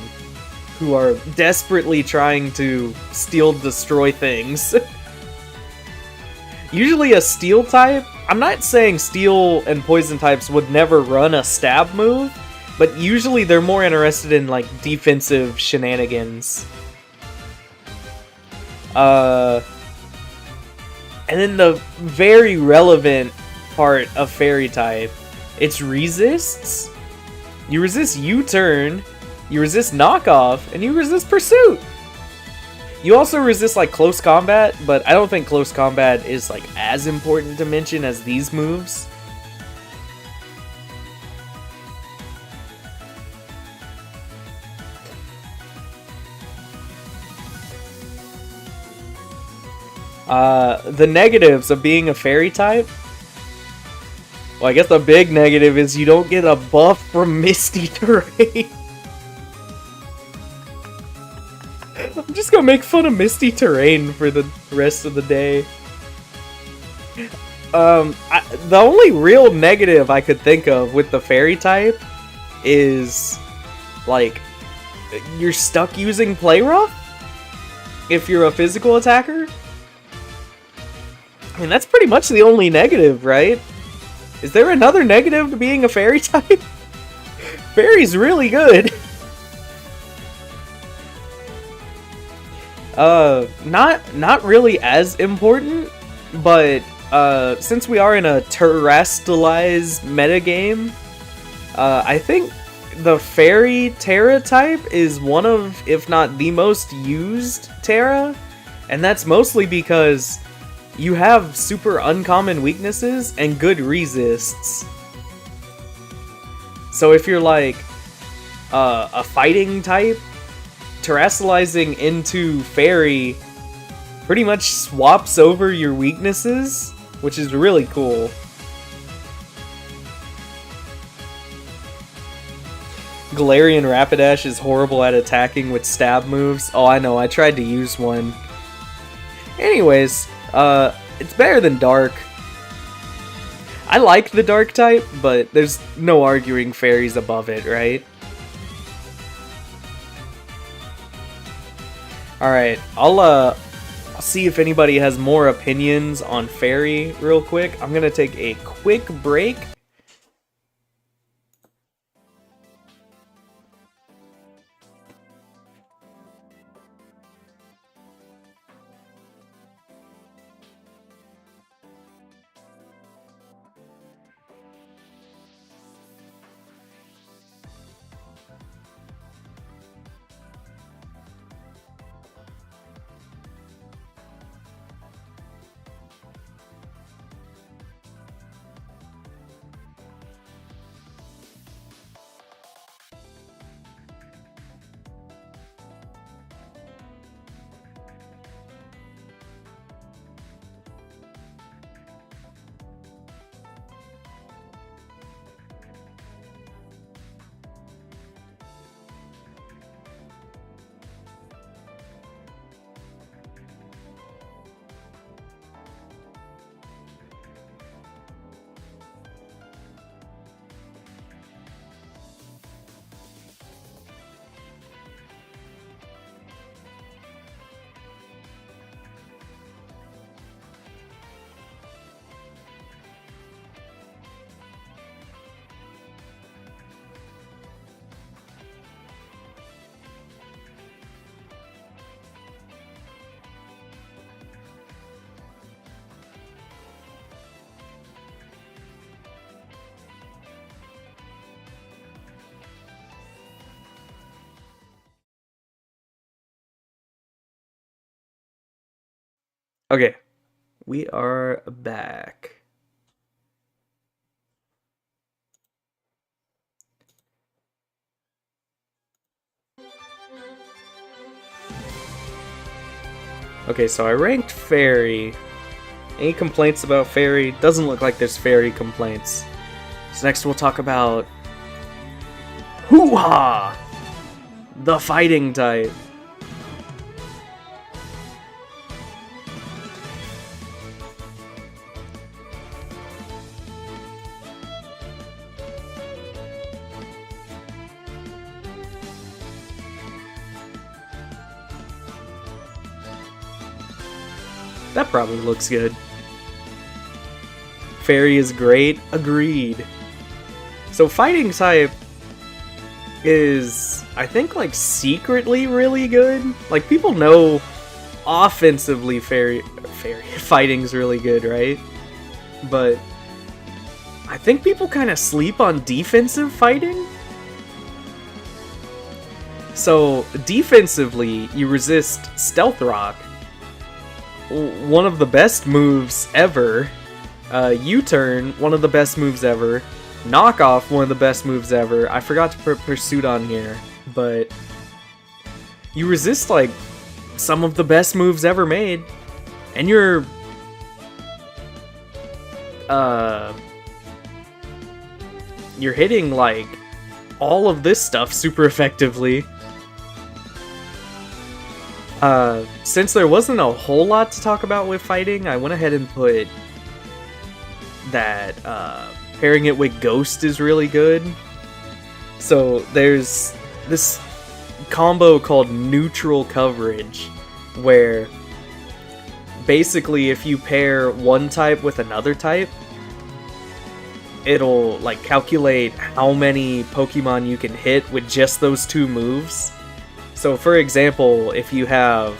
Speaker 1: who are desperately trying to steal destroy things. Usually a steel type, I'm not saying steel and poison types would never run a stab move, but usually they're more interested in like defensive shenanigans. And then the very relevant part of fairy type, it's resists. You resist U-turn, you resist knockoff, and you resist pursuit. You also resist like close combat, but I don't think close combat is like as important to mention as these moves. The negatives of being a fairy type. Well, I guess the big negative is you don't get a buff from Misty Terrain. I'm just gonna make fun of Misty Terrain for the rest of the day. The only real negative I could think of with the fairy type is, like, you're stuck using Play Rough if you're a physical attacker. And that's pretty much the only negative, right? Is there another negative to being a fairy type? Fairy's really good. Not really as important, but since we are in a terrestrialized metagame, I think the fairy Terra type is one of, if not the most used Terra, and that's mostly because you have super uncommon weaknesses and good resists. So if you're like a fighting type, terrestrializing into fairy pretty much swaps over your weaknesses, which is really cool. Galarian Rapidash is horrible at attacking with stab moves. Oh, I know, I tried to use one. Anyways, it's better than Dark. I like the Dark type, but there's no arguing Fairy's above it, right? Alright, I'll see if anybody has more opinions on Fairy real quick. I'm gonna take a quick break. Okay, we are back. Okay, so I ranked Fairy. Any complaints about Fairy? Doesn't look like there's Fairy complaints. So next we'll talk about Hoo-Ha! The fighting type. That probably looks good. Fairy is great. Agreed. So fighting type is, I think, like, secretly really good. Like, people know offensively fairy fighting's really good, right? But I think people kind of sleep on defensive fighting. So defensively, you resist Stealth Rock, one of the best moves ever. U-turn, one of the best moves ever. Knockoff, one of the best moves ever. I forgot to put Pursuit on here, but you resist, like, some of the best moves ever made, and you're hitting, like, all of this stuff super effectively. Since there wasn't a whole lot to talk about with fighting, I went ahead and put that pairing it with Ghost is really good. So there's this combo called Neutral Coverage, where basically if you pair one type with another type, it'll, like, calculate how many Pokemon you can hit with just those two moves. So for example, if you have,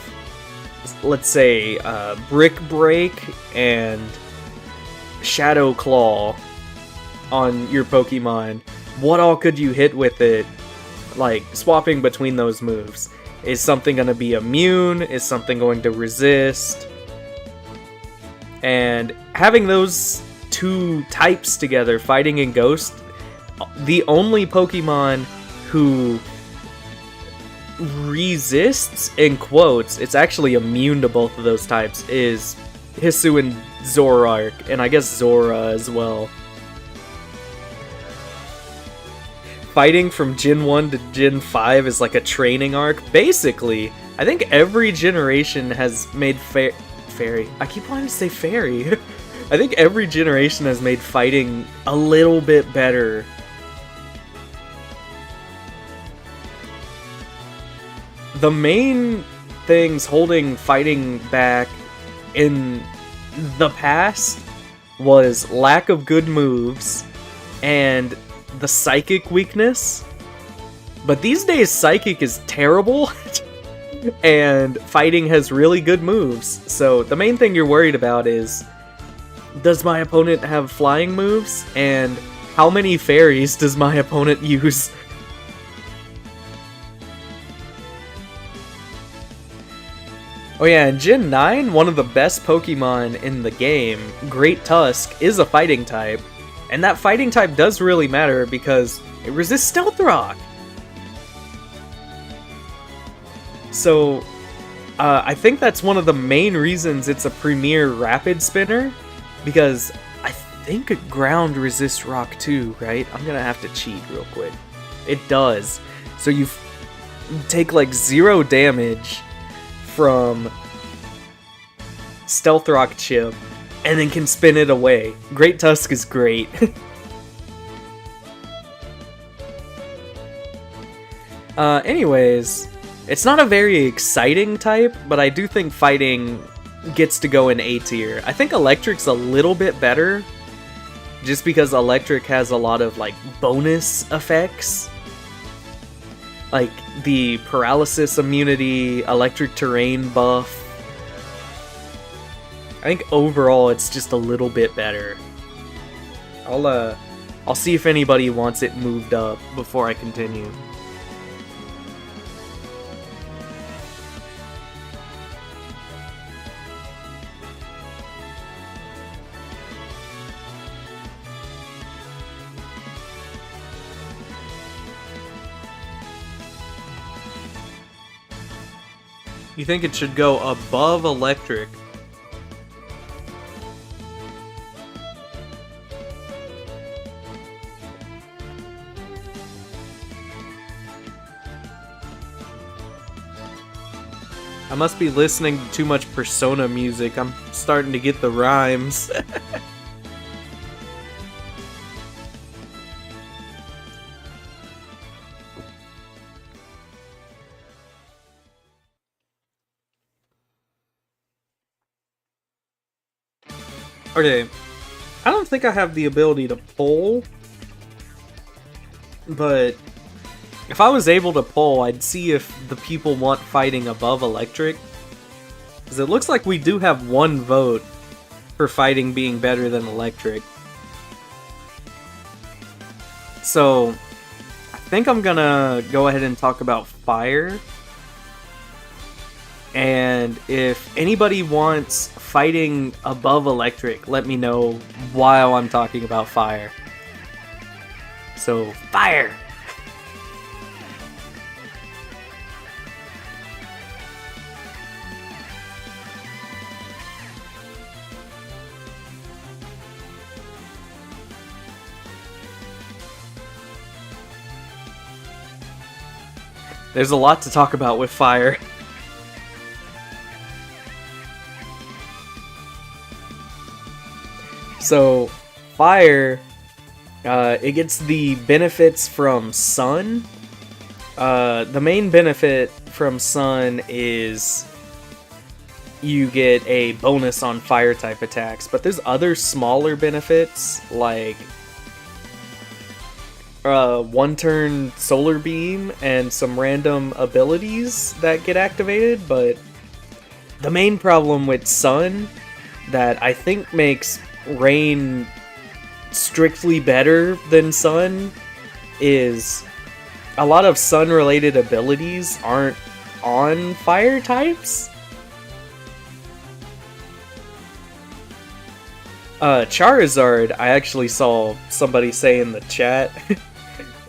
Speaker 1: let's say, Brick Break and Shadow Claw on your Pokemon, what all could you hit with it, like, swapping between those moves? Is something going to be immune? Is something going to resist? And having those two types together, Fighting and Ghost, the only Pokemon who resists, in quotes, it's actually immune to both of those types, is Hisui and Zoroark, and I guess Zora as well. Fighting from Gen 1 to Gen 5 is like a training arc. Basically, I think every generation has made Fairy. I keep wanting to say Fairy. I think every generation has made fighting a little bit better. The main things holding fighting back in the past was lack of good moves and the psychic weakness. But these days, psychic is terrible, and fighting has really good moves. So the main thing you're worried about is, does my opponent have flying moves? And how many fairies does my opponent use? Oh yeah, in Gen 9, one of the best Pokemon in the game, Great Tusk, is a fighting type. And that fighting type does really matter because it resists Stealth Rock. So, I think that's one of the main reasons it's a premier Rapid Spinner, because I think Ground resists Rock too, right? I'm gonna have to cheat real quick. It does. So you take like 0 damage from Stealth Rock Chip, and then can spin it away. Great Tusk is great. Anyways, it's not a very exciting type, but I do think fighting gets to go in A tier. I think Electric's a little bit better, just because Electric has a lot of, like, bonus effects. Like the paralysis immunity, electric terrain buff. I think overall it's just a little bit better. I'll see if anybody wants it moved up before I continue. You think it should go above electric? I must be listening to too much Persona music. I'm starting to get the rhymes. Okay, I don't think I have the ability to pull, but if I was able to pull, I'd see if the people want fighting above electric. Because it looks like we do have one vote for fighting being better than electric. So, I think I'm gonna go ahead and talk about fire. And if anybody wants fighting above electric, let me know while I'm talking about fire. So, fire! There's a lot to talk about with fire. So, fire, it gets the benefits from sun. The main benefit from sun is you get a bonus on fire type attacks, but there's other smaller benefits like one turn solar beam and some random abilities that get activated, but the main problem with sun that I think makes rain strictly better than sun is a lot of sun related abilities aren't on fire types. Charizard, I actually saw somebody say in the chat,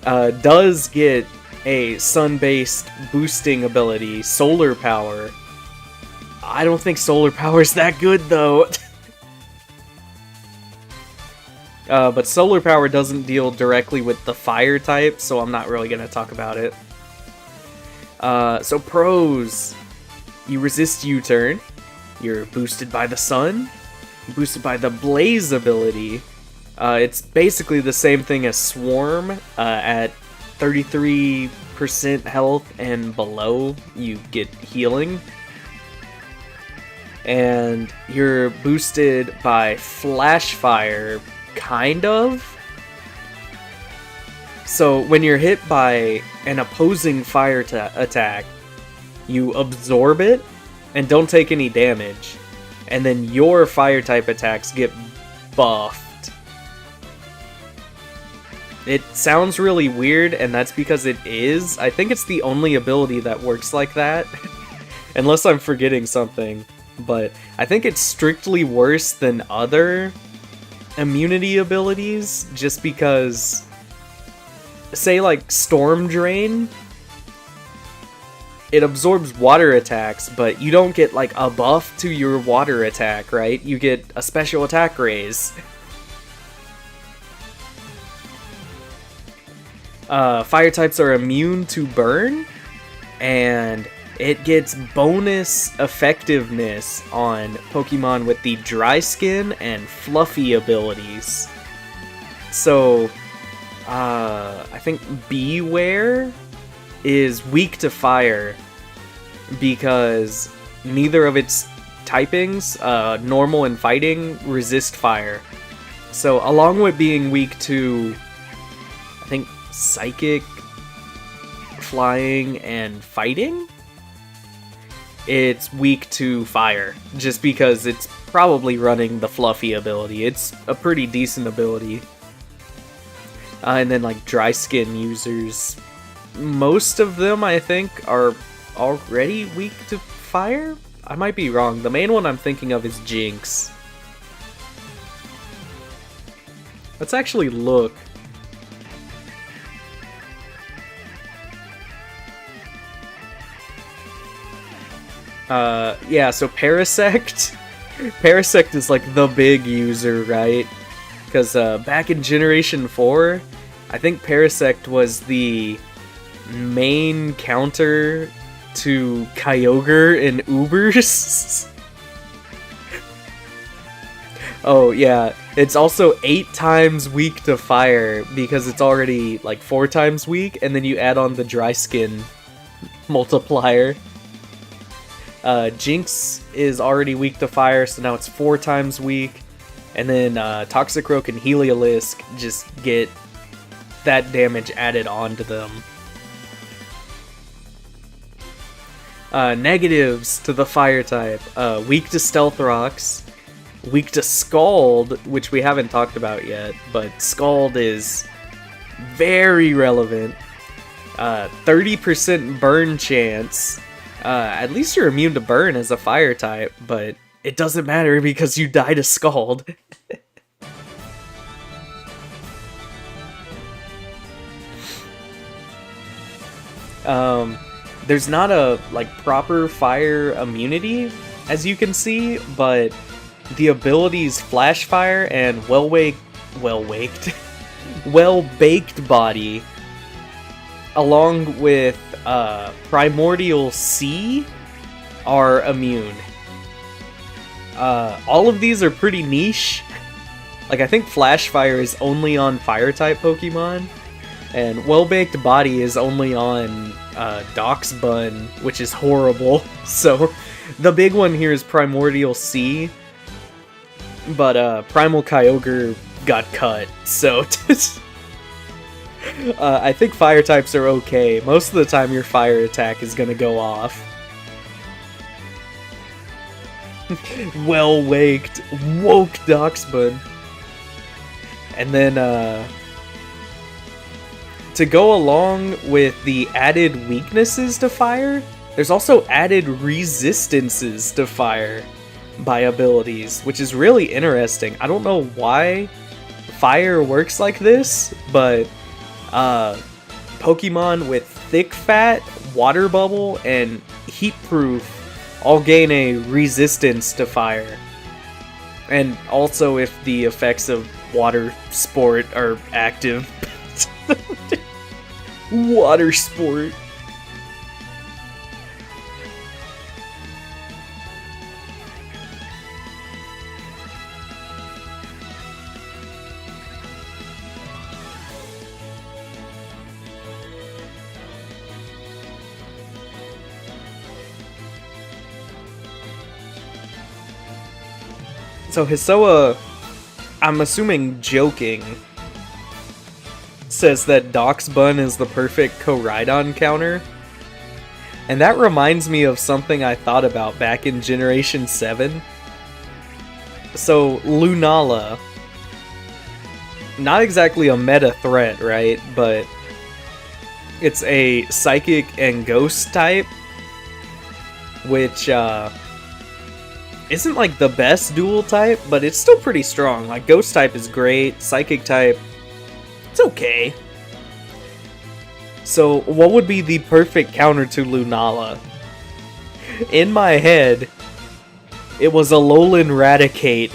Speaker 1: does get a sun-based boosting ability, Solar Power. I don't think Solar Power is that good, though. But Solar Power doesn't deal directly with the fire type, so I'm not really going to talk about it. So pros, you resist U-turn, you're boosted by the sun, boosted by the Blaze ability. It's basically the same thing as Swarm. At 33% health and below, you get healing. And you're boosted by Flash Fire, kind of. So when you're hit by an opposing fire attack, you absorb it and don't take any damage. And then your fire type attacks get buffed. It sounds really weird, and that's because it is. I think it's the only ability that works like that. Unless I'm forgetting something. But I think it's strictly worse than other immunity abilities, just because, say like Storm Drain, it absorbs water attacks, but you don't get like a buff to your water attack, right? You get a special attack raise. Fire types are immune to burn, and it gets bonus effectiveness on Pokemon with the Dry Skin and Fluffy abilities. So, I think Beware is weak to fire because neither of its typings, normal and fighting, resist fire. So, along with being weak to, I think, Psychic, Flying, and Fighting, it's weak to fire, just because it's probably running the Fluffy ability. It's a pretty decent ability. And then like Dry Skin users, most of them I think are already weak to fire? I might be wrong. The main one I'm thinking of is Jinx. Let's actually look. Yeah, so Parasect. Parasect is like the big user, right? Because back in Generation 4, I think Parasect was the main counter to Kyogre and Ubers. Oh yeah, it's also 8 times weak to fire because it's already like 4 times weak, and then you add on the dry skin multiplier. Jinx is already weak to fire, so now it's 4 times weak. And then Toxicroak and Heliolisk just get that damage added onto them. Negatives to the fire type. Weak to Stealth Rocks. Weak to Scald, which we haven't talked about yet, but Scald is very relevant. 30% burn chance. At least you're immune to burn as a fire type, but it doesn't matter because you die to Scald. There's not a like proper fire immunity, as you can see, but the abilities Flash Fire and well-baked body, along with Primordial Sea, are immune. All of these are pretty niche. Like, I think Flash Fire is only on Fire-type Pokemon, and Well-Baked Body is only on Doxbun, which is horrible. So, the big one here is Primordial Sea, but Primal Kyogre got cut, so... I think fire types are okay. Most of the time your fire attack is gonna go off. Well-waked. Woke Doxbun. And then, to go along with the added weaknesses to fire, there's also added resistances to fire by abilities, which is really interesting. I don't know why fire works like this, but Pokemon with Thick Fat, Water Bubble, and Heat Proof all gain a resistance to fire. And also if the effects of Water Sport are active. Water Sport. So Hisoa, I'm assuming joking, says that Doxbun is the perfect Koraidon counter. And that reminds me of something I thought about back in Generation 7. So Lunala, not exactly a meta threat, right? But it's a Psychic and Ghost type, which isn't like the best dual type, but it's still pretty strong. Like, Ghost type is great, Psychic type, it's okay. So, what would be the perfect counter to Lunala? In my head, it was Alolan Raticate.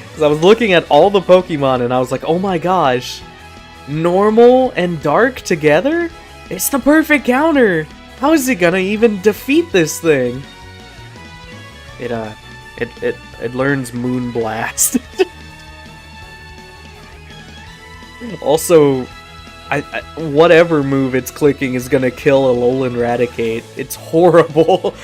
Speaker 1: Because I was looking at all the Pokemon and I was like, oh my gosh, normal and dark together? It's the perfect counter! How is it gonna even defeat this thing? It learns Moonblast. Also, whatever move it's clicking is gonna kill Alolan Raticate. It's horrible.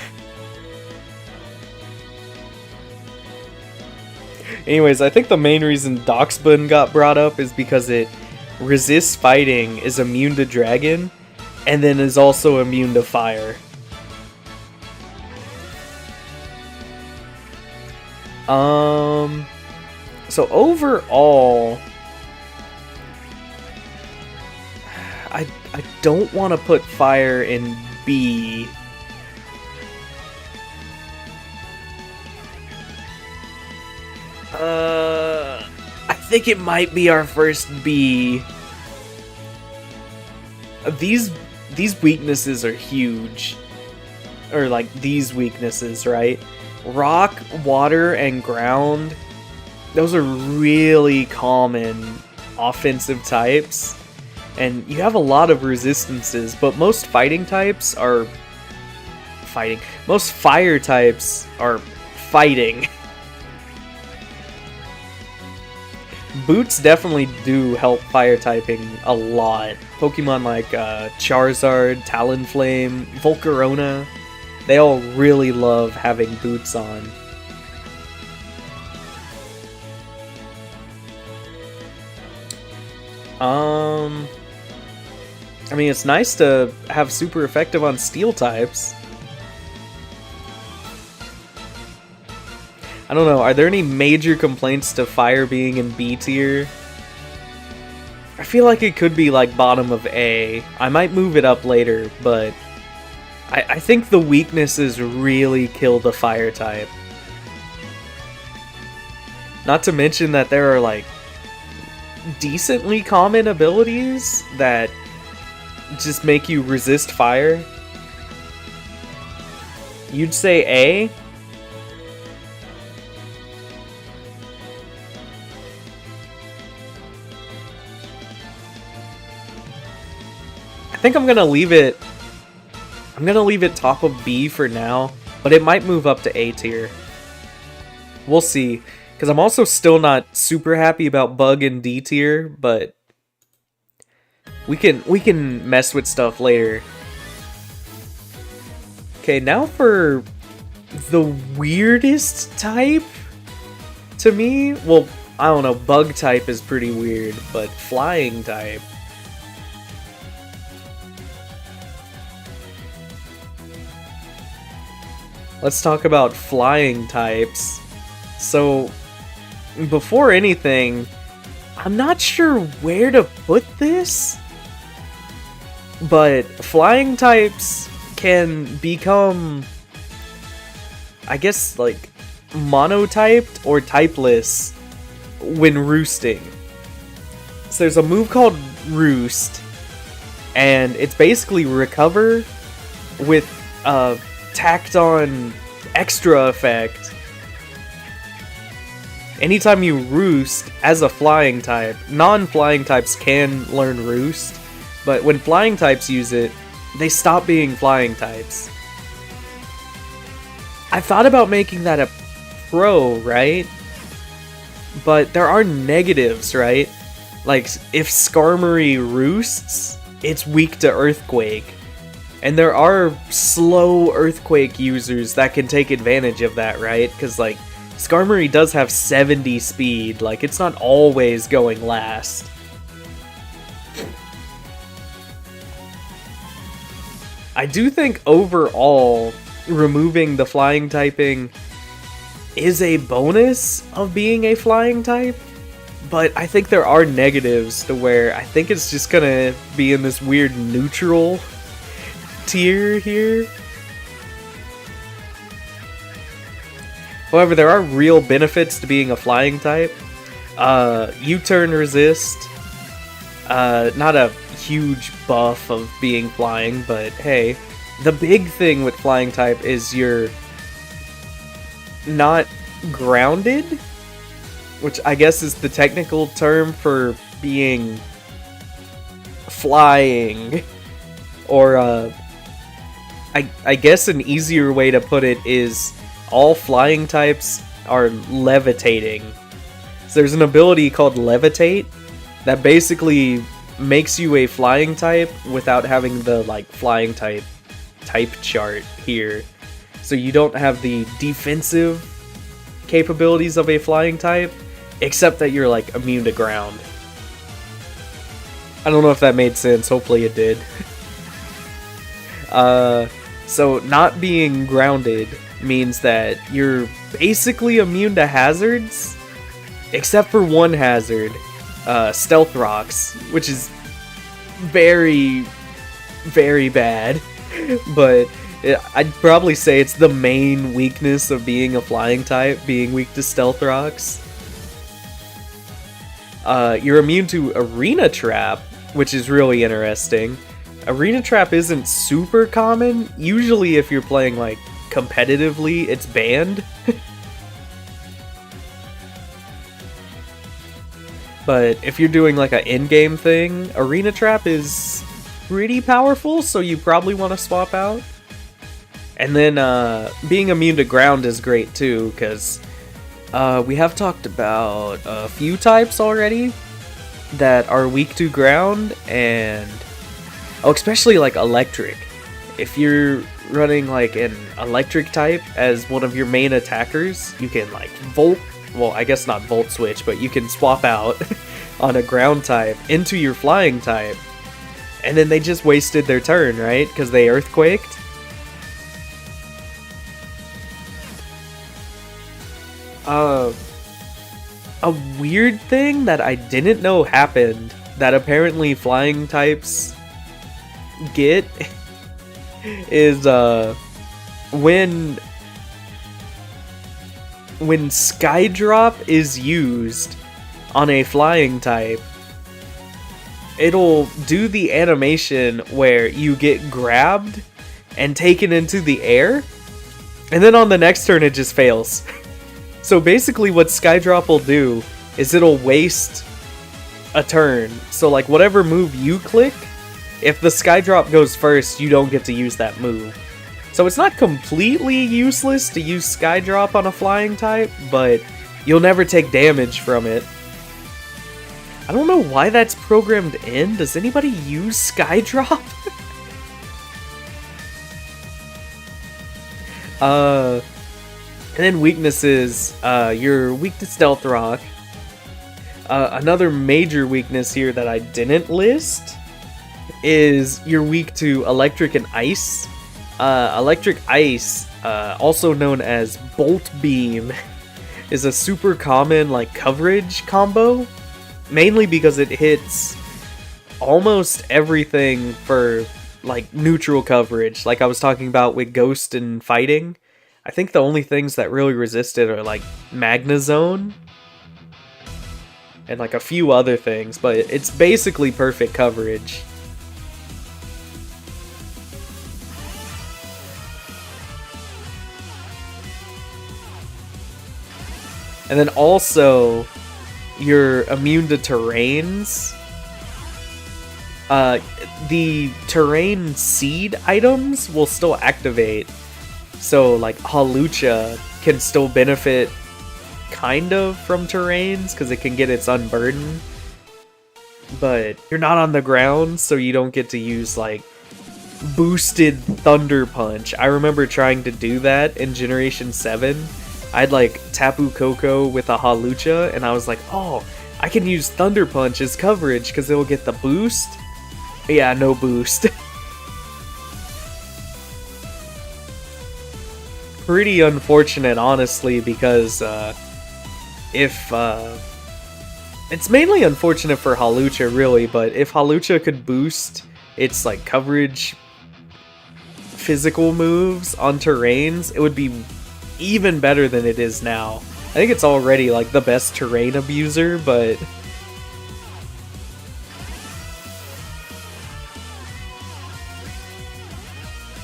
Speaker 1: Anyways, I think the main reason Doxbun got brought up is because it resists fighting, is immune to dragon, and then is also immune to fire. So overall, I don't want to put fire in B. I think it might be our first B. These weaknesses are huge. or like these weaknesses, right? Rock, water, and ground, those are really common offensive types. And you have a lot of resistances, but most fighting types are fighting. Most fire types are fighting. Boots definitely do help fire typing a lot. Pokemon like Charizard, Talonflame, Volcarona, they all really love having boots on. I mean, it's nice to have super effective on steel types. I don't know, are there any major complaints to fire being in B tier? I feel like it could be like bottom of A. I might move it up later, but I think the weaknesses really kill the fire type. Not to mention that there are like decently common abilities that just make you resist fire. You'd say A? I think I'm gonna leave it top of B for now, but it might move up to A tier. We'll see, because I'm also still not super happy about Bug in D tier, but we can mess with stuff later. Okay, now for the weirdest type to me. Well, I don't know, Bug type is pretty weird, but Flying type. Let's talk about flying types. So, before anything, I'm not sure where to put this, but flying types can become, I guess, like, monotyped or typeless when roosting. So there's a move called Roost, and it's basically recover with tacked on extra effect. Anytime you roost as a flying type, non-flying types can learn roost, but when flying types use it, they stop being flying types. I thought about making that a pro, right? But there are negatives, right? Like, if Skarmory roosts, it's weak to Earthquake. And there are slow Earthquake users that can take advantage of that, right? Because, like, Skarmory does have 70 speed, like, it's not always going last. I do think overall, removing the flying typing is a bonus of being a flying type, but I think there are negatives to where I think it's just gonna be in this weird neutral tier here. However, there are real benefits to being a flying type. U-turn resist. Not a huge buff of being flying, but hey. The big thing with flying type is you're not grounded, which I guess is the technical term for being flying. Or, I guess an easier way to put it is all flying types are levitating. So there's an ability called Levitate that basically makes you a flying type without having the, like, flying type chart here. So you don't have the defensive capabilities of a flying type, except that you're, like, immune to ground. I don't know if that made sense, hopefully it did. So not being grounded means that you're basically immune to hazards, except for one hazard, Stealth Rocks, which is very, very bad, but I'd probably say it's the main weakness of being a flying type, being weak to Stealth Rocks. You're immune to Arena Trap, which is really interesting. Arena Trap isn't super common. Usually if you're playing like competitively, it's banned. But if you're doing like an in-game thing, Arena Trap is pretty powerful, so you probably want to swap out. And then being immune to ground is great too, because we have talked about a few types already that are weak to ground, and especially like electric. If you're running like an electric type as one of your main attackers, you can like volt, well I guess not volt switch, but you can swap out on a ground type into your flying type, and then they just wasted their turn, right? Because they earthquaked. A weird thing that I didn't know happened that apparently flying types get is when Skydrop is used on a flying type, it'll do the animation where you get grabbed and taken into the air, and then on the next turn it just fails. So basically what Skydrop will do is it'll waste a turn. So like whatever move you click, if the Skydrop goes first, you don't get to use that move. So it's not completely useless to use Skydrop on a flying type, but you'll never take damage from it. I don't know why that's programmed in. Does anybody use Skydrop? And then weaknesses, you're weak to Stealth Rock. Another major weakness here that I didn't list is you're weak to Electric and Ice. Electric Ice, also known as Bolt Beam, is a super common like coverage combo, mainly because it hits almost everything for like neutral coverage, like I was talking about with Ghost and Fighting. I think the only things that really resist it are like Magnazone and like a few other things, but it's basically perfect coverage. And then also, you're immune to terrains. The terrain seed items will still activate. So, like, Hawlucha can still benefit, kind of, from terrains, because it can get its Unburden. But you're not on the ground, so you don't get to use, like, boosted Thunder Punch. I remember trying to do that in Generation 7. I had, like, Tapu Koko with a Hawlucha, and I was like, oh, I can use Thunder Punch as coverage, because it'll get the boost. Yeah, no boost. Pretty unfortunate, honestly, because if it's mainly unfortunate for Hawlucha, really, but if Hawlucha could boost its like coverage physical moves on terrains, it would be even better than it is now. I think it's already like the best terrain abuser, but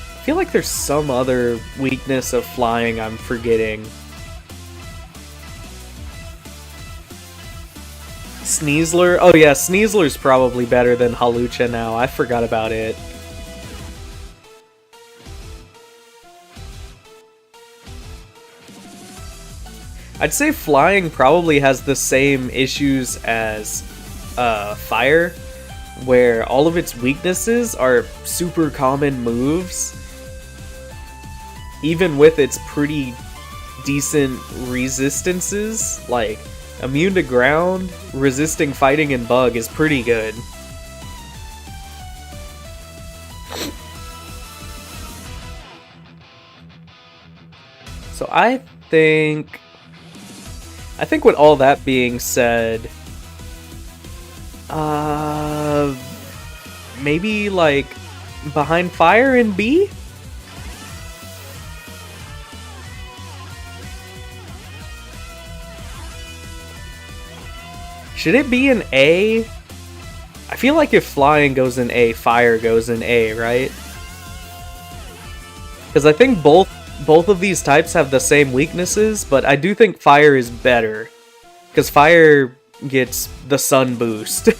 Speaker 1: I feel like there's some other weakness of flying I'm forgetting. Sneasler? Oh yeah, Sneasler's probably better than Hawlucha now. I forgot about it. I'd say flying probably has the same issues as fire, where all of its weaknesses are super common moves, even with its pretty decent resistances. Like, immune to ground, resisting fighting and bug is pretty good. So I think with all that being said, maybe like behind fire in B? Should it be an A? I I feel like if flying goes in A, fire goes in A, right? Because I think both of these types have the same weaknesses, but I do think fire is better. Because fire gets the sun boost.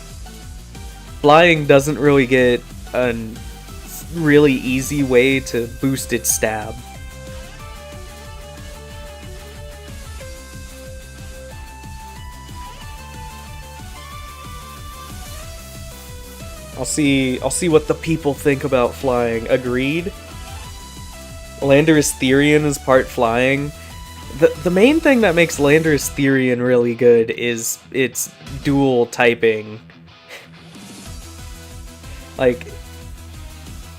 Speaker 1: Flying doesn't really get a really easy way to boost its stab. I'll see what the people think about flying. Agreed. Landorus Therian is part flying. The main thing that makes Landorus Therian really good is its dual typing. Like,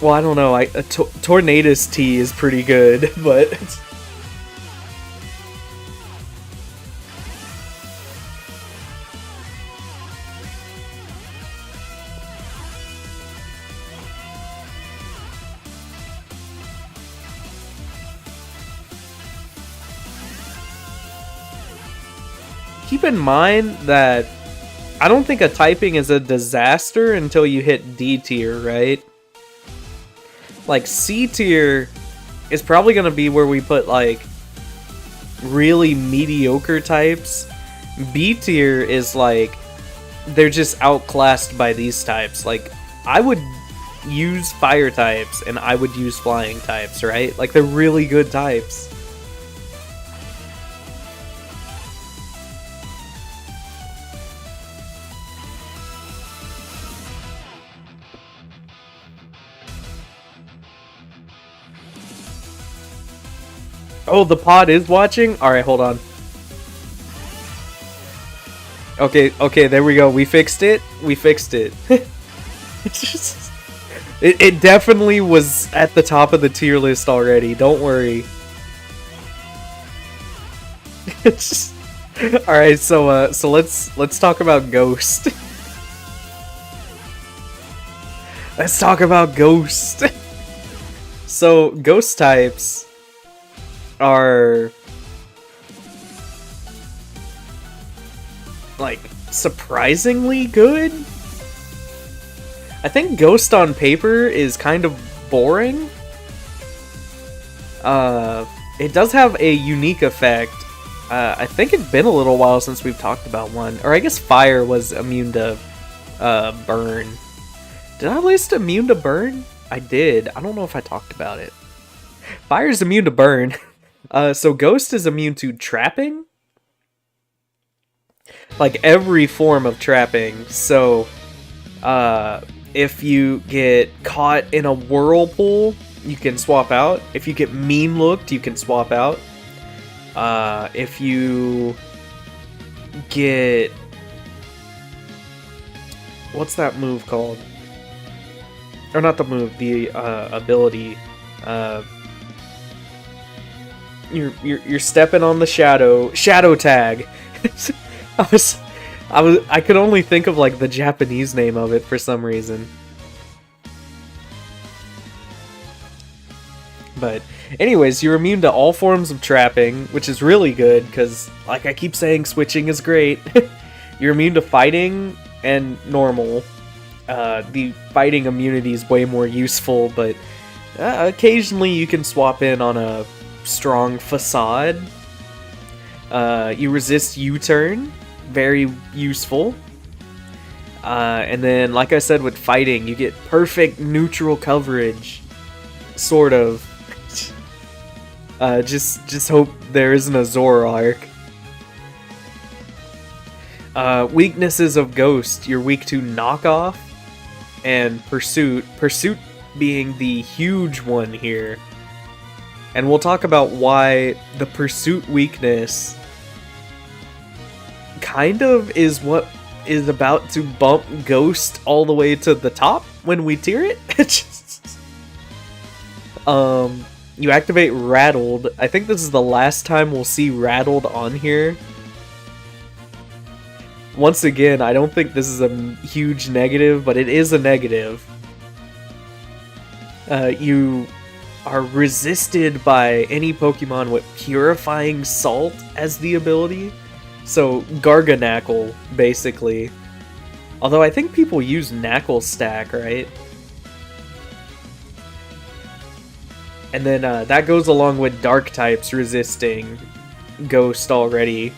Speaker 1: well, I don't know. Tornadus T is pretty good, but keep in mind that I don't think a typing is a disaster until you hit D tier, right? Like, C tier is probably going to be where we put, like, really mediocre types. B tier is, like, they're just outclassed by these types. Like, I would use fire types, and I would use flying types, right? Like, they're really good types. Oh, the pod is watching? Alright, hold on. Okay, there we go. We fixed it. It definitely was at the top of the tier list already. Don't worry. Alright, so let's talk about Ghost. Let's talk about Ghost. So, Ghost types are like surprisingly good. I think Ghost on paper is kind of boring. It does have a unique effect. I think it's been a little while since we've talked about one. Or I guess Fire was immune to burn. Did I list immune to burn? I did. I don't know if I talked about it. Fire's immune to burn. So Ghost is immune to trapping? Like every form of trapping. So, if you get caught in a whirlpool, you can swap out. If you get mean looked, you can swap out. If you get... What's that move called? Or not the move, the ability. You're stepping on the shadow tag. I could only think of like the Japanese name of it for some reason. But anyways, you're immune to all forms of trapping, which is really good because, like I keep saying, switching is great. You're immune to fighting and normal. The fighting immunity is way more useful, but occasionally you can swap in on a strong facade. You resist U-turn, very useful. And then, like I said, with fighting, you get perfect neutral coverage, sort of. Just hope there isn't a Zoroark. Weaknesses of Ghost: you're weak to knockoff and pursuit. Pursuit being the huge one here. And we'll talk about why the pursuit weakness kind of is what is about to bump Ghost all the way to the top when we tier it. You activate Rattled. I think this is the last time we'll see Rattled on here. Once again, I don't think this is a huge negative, but it is a negative. You are resisted by any Pokemon with Purifying Salt as the ability. So, Garganackle, basically. Although I think people use Knuckle Stack, right? And then that goes along with dark types resisting Ghost already.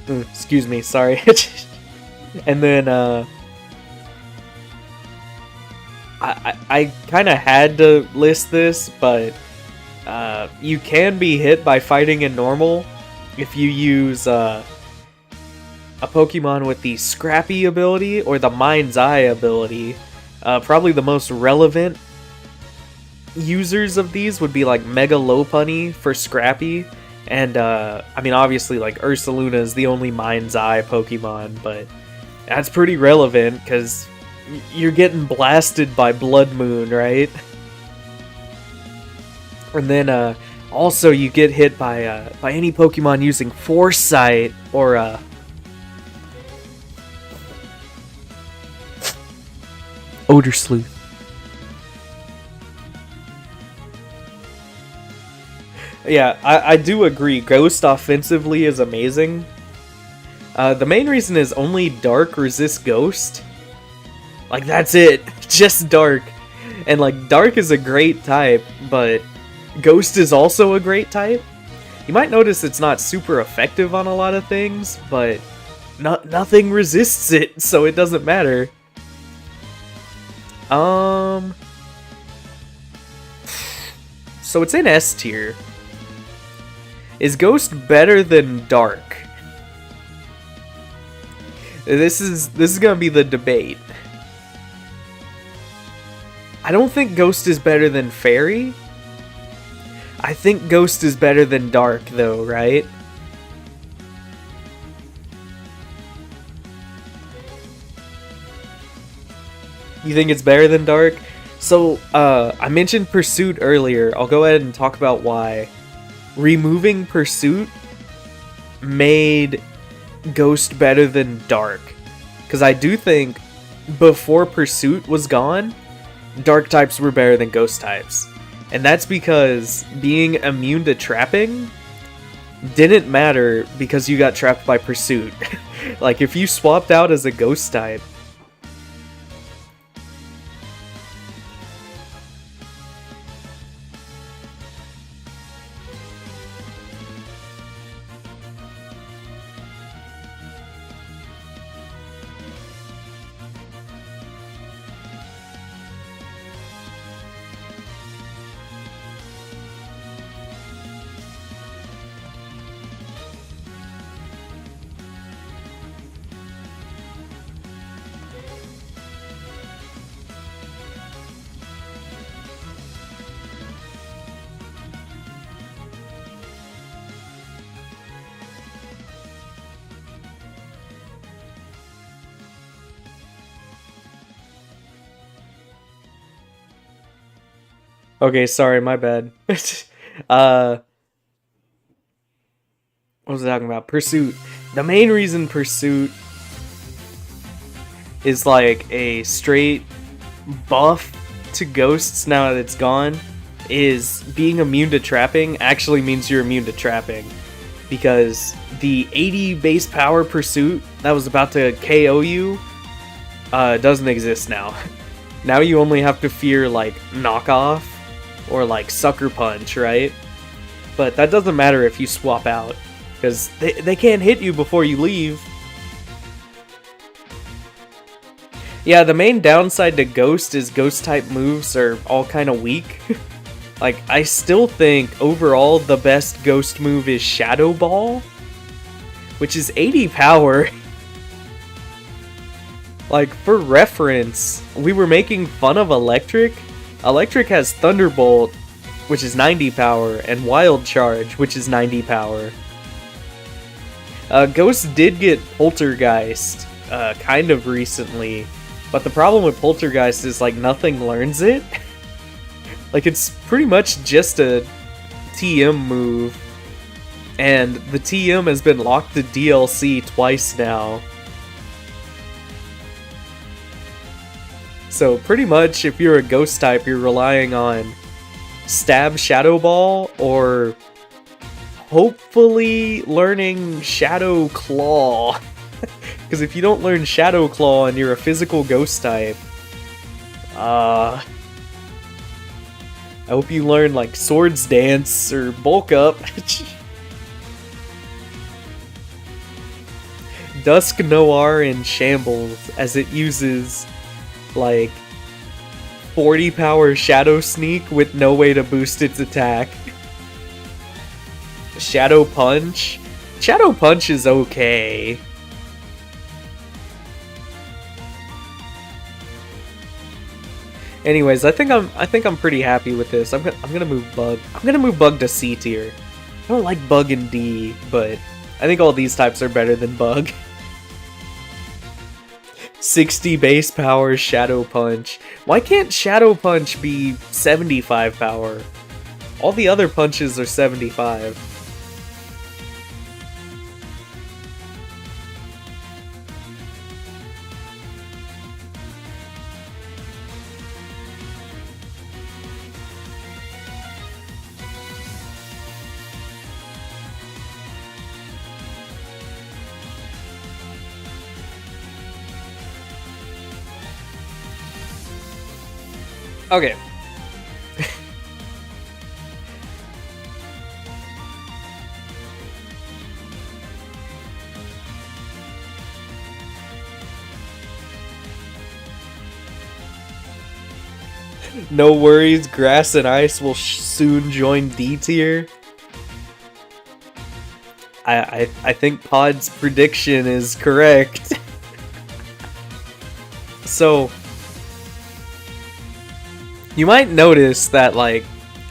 Speaker 1: Excuse me, sorry. And then I kind of had to list this, but you can be hit by fighting in normal if you use a Pokemon with the Scrappy ability or the Mind's Eye ability. Probably the most relevant users of these would be like Mega Lopunny for Scrappy, and I mean obviously like Ursaluna is the only Mind's Eye Pokemon, but that's pretty relevant because you're getting blasted by Blood Moon, right? And then also you get hit by any Pokemon using Foresight or Odor Sleuth. Yeah, I do agree. Ghost offensively is amazing. The main reason is only Dark resists Ghost. Like, that's it. Just Dark. And, like, Dark is a great type, but Ghost is also a great type. You might notice it's not super effective on a lot of things, but nothing resists it, so it doesn't matter. So it's in S tier. Is Ghost better than Dark? This is gonna be the debate. I don't think Ghost is better than Fairy. I think Ghost is better than Dark, though, right? You think it's better than Dark? So, I mentioned Pursuit earlier. I'll go ahead and talk about why. Removing Pursuit made Ghost better than Dark. Because I do think before Pursuit was gone, Dark types were better than Ghost types. And that's because being immune to trapping didn't matter because you got trapped by Pursuit. Like, if you swapped out as a Ghost type, okay, sorry, my bad. What was I talking about? Pursuit. The main reason Pursuit is like a straight buff to Ghosts now that it's gone is being immune to trapping actually means you're immune to trapping. Because the 80 base power Pursuit that was about to KO you doesn't exist now. Now you only have to fear like Knockoff or like Sucker Punch, right? But that doesn't matter if you swap out, because they can't hit you before you leave. Yeah, the main downside to Ghost is Ghost type moves are all kind of weak. Like, I still think overall the best Ghost move is Shadow Ball, which is 80 power. Like, for reference, we were making fun of Electric. Electric has Thunderbolt, which is 90 power, and Wild Charge, which is 90 power. Ghost did get Poltergeist, kind of recently, but the problem with Poltergeist is, like, nothing learns it. Like, it's pretty much just a TM move, and the TM has been locked to DLC twice now. So pretty much, if you're a Ghost type, you're relying on Stab Shadow Ball or hopefully learning Shadow Claw. Because if you don't learn Shadow Claw and you're a physical ghost type, I hope you learn like Swords Dance or Bulk Up. Dusk Noir in Shambles, as it uses like 40 power Shadow Sneak with no way to boost its attack. Shadow Punch. Shadow Punch is okay. Anyways, I think I'm pretty happy with this. I'm gonna move Bug. I'm gonna move Bug to C tier. I don't like Bug in D, but I think all these types are better than Bug. 60 base power Shadow Punch. Why can't Shadow Punch be 75 power? All the other punches are 75. Okay. No worries, Grass and Ice will soon join D tier. I think Pod's prediction is correct. So you might notice that like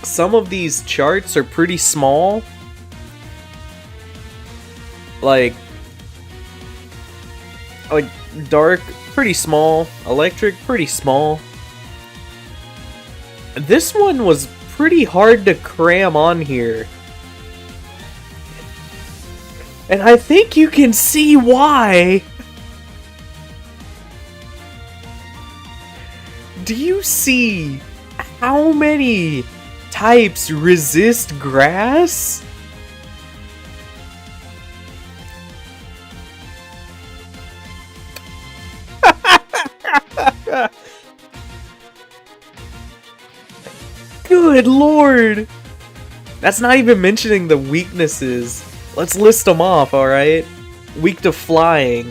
Speaker 1: some of these charts are pretty small. Like Dark, pretty small. Electric, pretty small. This one was pretty hard to cram on here. And I think you can see why. Do you see how many types resist grass? Good lord! That's not even mentioning the weaknesses. Let's list them off, alright? Weak to flying.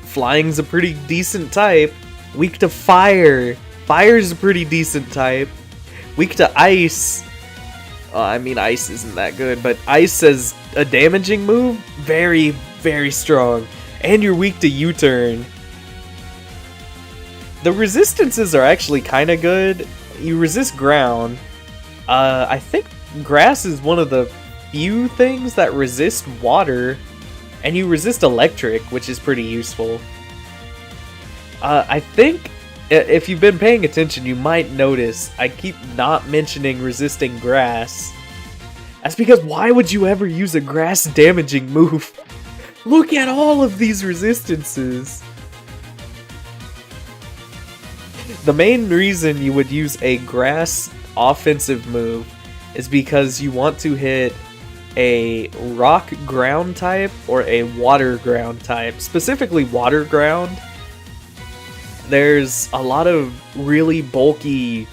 Speaker 1: Flying's a pretty decent type. Weak to fire. Fire's a pretty decent type. Weak to ice. I mean, ice isn't that good, but ice as a damaging move, very, very strong. And you're weak to U-turn. The resistances are actually kind of good. You resist ground. I think grass is one of the few things that resist water. And you resist electric, which is pretty useful. I think if you've been paying attention, you might notice I keep not mentioning resisting grass. That's because why would you ever use a grass damaging move? Look at all of these resistances. The main reason you would use a grass offensive move is because you want to hit a rock ground type or a water ground type. Specifically water ground. There's a lot of really bulky,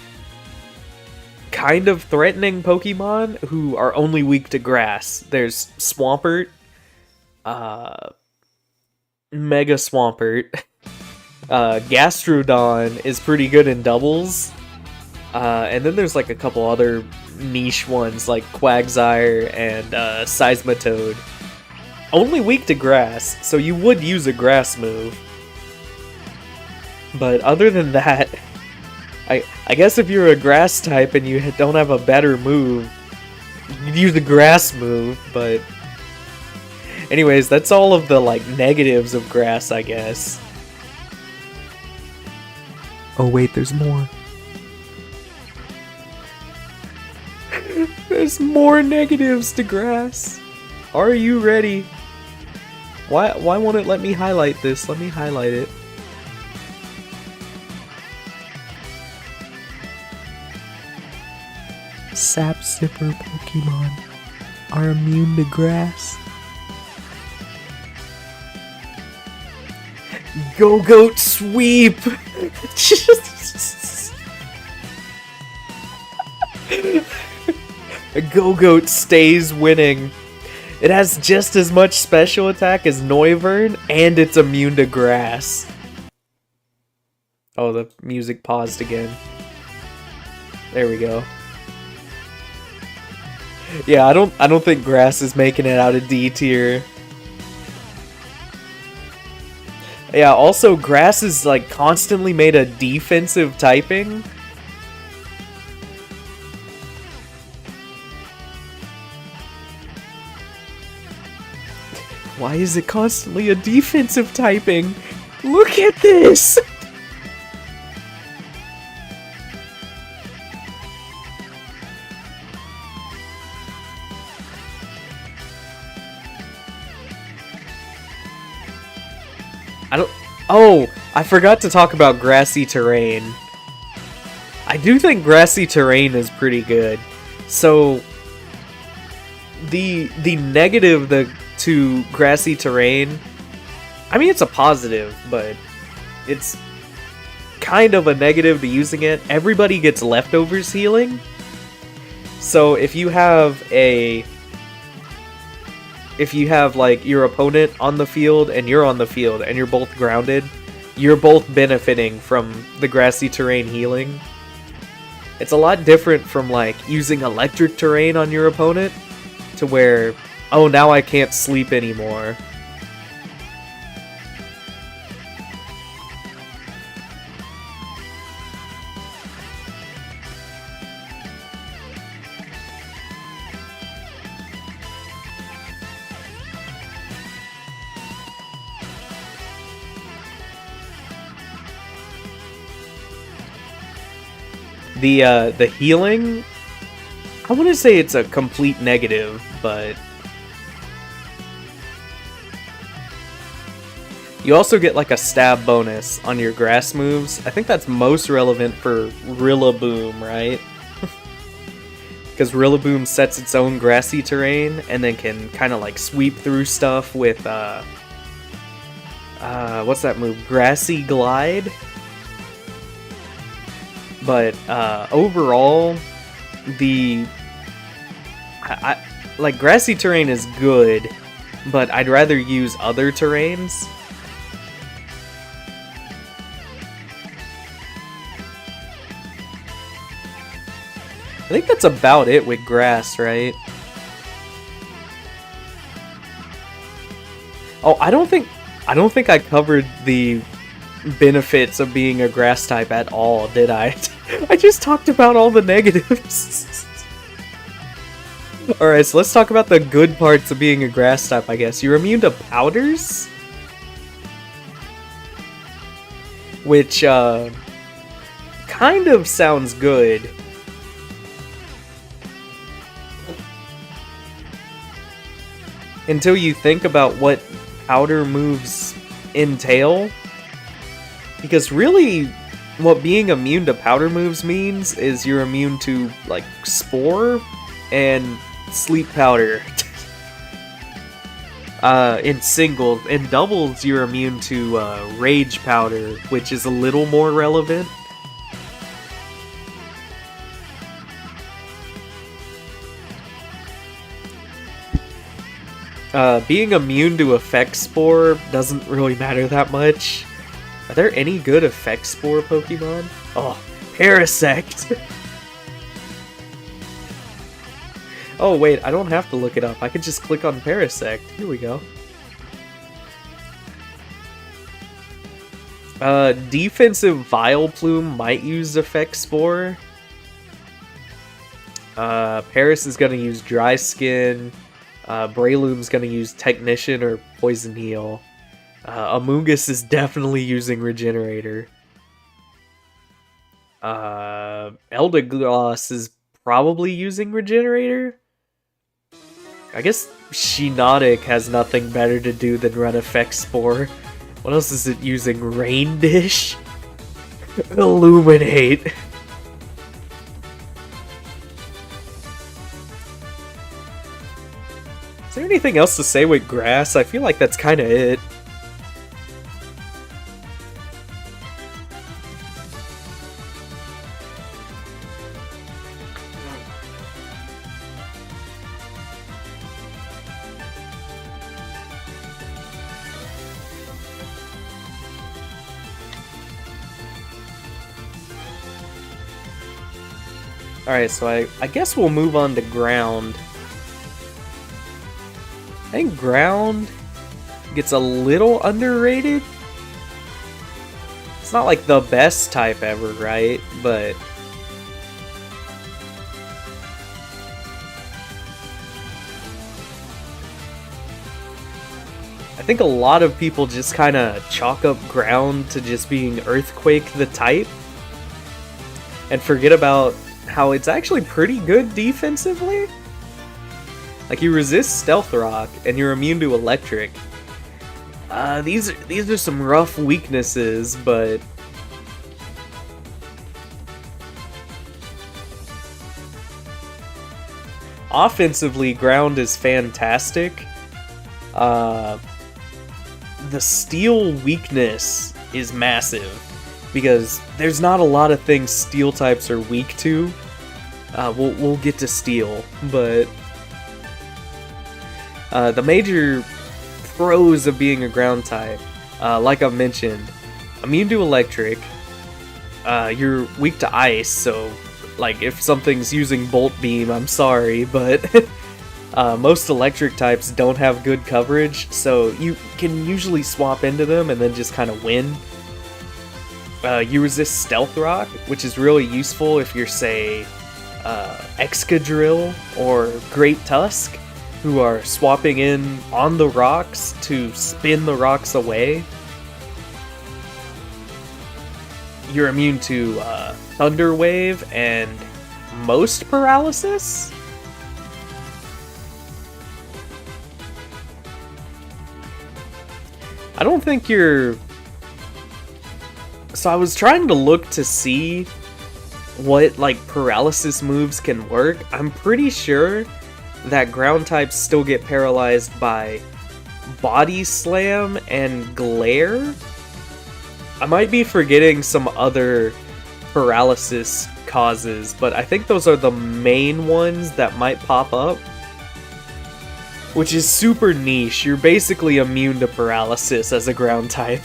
Speaker 1: kind of threatening Pokemon who are only weak to grass. There's Swampert, Mega Swampert. Gastrodon is pretty good in doubles. And then there's like a couple other niche ones like Quagsire and Seismitoad. Only weak to grass, so you would use a grass move. But other than that, I guess if you're a grass type and you don't have a better move, you'd use the grass move, but... Anyways, that's all of the like negatives of grass, I guess. Oh wait, there's more. There's more negatives to grass. Are you ready? Why won't it let me highlight this? Let me highlight it. Sap Sipper Pokemon. are immune to grass. Go Goat Sweep! Go Goat stays winning. It has just as much special attack as Noivern, and it's immune to grass. Oh, the music paused again. There we go. Yeah, I don't think grass is making it out of D tier. Yeah, also grass is like constantly made a defensive typing. Why is it constantly a defensive typing? Look at this! Oh, I forgot to talk about grassy terrain. I do think grassy terrain is pretty good. So, the negative to grassy terrain, I mean it's a positive, but it's kind of a negative to using it. Everybody gets leftovers healing. So if you have like your opponent on the field and you're on the field and you're both grounded, you're both benefiting from the grassy terrain healing. It's a lot different from like using electric terrain on your opponent to where, oh, now I can't sleep anymore. The healing, I wouldn't say it's a complete negative, but you also get like a stab bonus on your grass moves. I think that's most relevant for Rillaboom, right? Because Rillaboom sets its own grassy terrain and then can kind of like sweep through stuff with what's that move? Grassy Glide. But overall, like grassy terrain is good, but I'd rather use other terrains. I think that's about it with grass, right? Oh, I don't think I covered the benefits of being a grass type at all, did I? I just talked about all the negatives. Alright, so let's talk about the good parts of being a grass type, I guess. You're immune to powders, which kind of sounds good. Until you think about what powder moves entail. Because really, what being immune to powder moves means is you're immune to, like, Spore and Sleep Powder. In singles. In doubles, you're immune to Rage Powder, which is a little more relevant. Being immune to Effect Spore doesn't really matter that much. Are there any good Effect Spore Pokemon? Oh, Parasect! Oh wait, I don't have to look it up. I could just click on Parasect. Here we go. Defensive Vileplume might use Effect Spore. Paris is gonna use Dry Skin. Breloom's gonna use Technician or Poison Heal. Amoonguss is definitely using Regenerator. Eldegoss is probably using Regenerator. I guess Shiinotic has nothing better to do than run Effect Spore. What else is it using? Rain Dish? Illuminate. anything else to say with grass? I feel like that's kind of it. Alright, so I guess we'll move on to ground. I think ground gets a little underrated. It's not like the best type ever, right? But I think a lot of people just kind of chalk up ground to just being earthquake the type and forget about how it's actually pretty good defensively. Like, you resist stealth rock and you're immune to electric. These are some rough weaknesses, but offensively, ground is fantastic. The steel weakness is massive, because there's not a lot of things steel types are weak to. We'll get to steel, but the major pros of being a ground type, like I've mentioned, immune to electric. You're weak to ice, so like if something's using bolt beam, I'm sorry, but most electric types don't have good coverage, so you can usually swap into them and then just kind of win. You resist stealth rock, which is really useful if you're, say, Excadrill or Great Tusk, who are swapping in on the rocks to spin the rocks away. You're immune to Thunder Wave and most paralysis. I don't think you're... So I was trying to look to see what, like, paralysis moves can work. I'm pretty sure that ground types still get paralyzed by Body Slam and Glare. I might be forgetting some other paralysis causes, but I think those are the main ones that might pop up. Which is super niche. You're basically immune to paralysis as a ground type.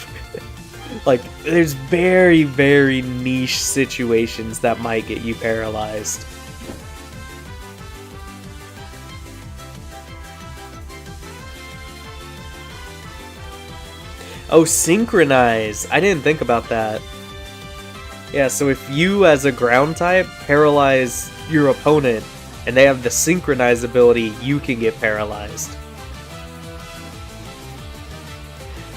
Speaker 1: Like, there's very, very niche situations that might get you paralyzed. Oh, Synchronize! I didn't think about that. Yeah, so if you, as a ground type, paralyze your opponent, and they have the Synchronize ability, you can get paralyzed.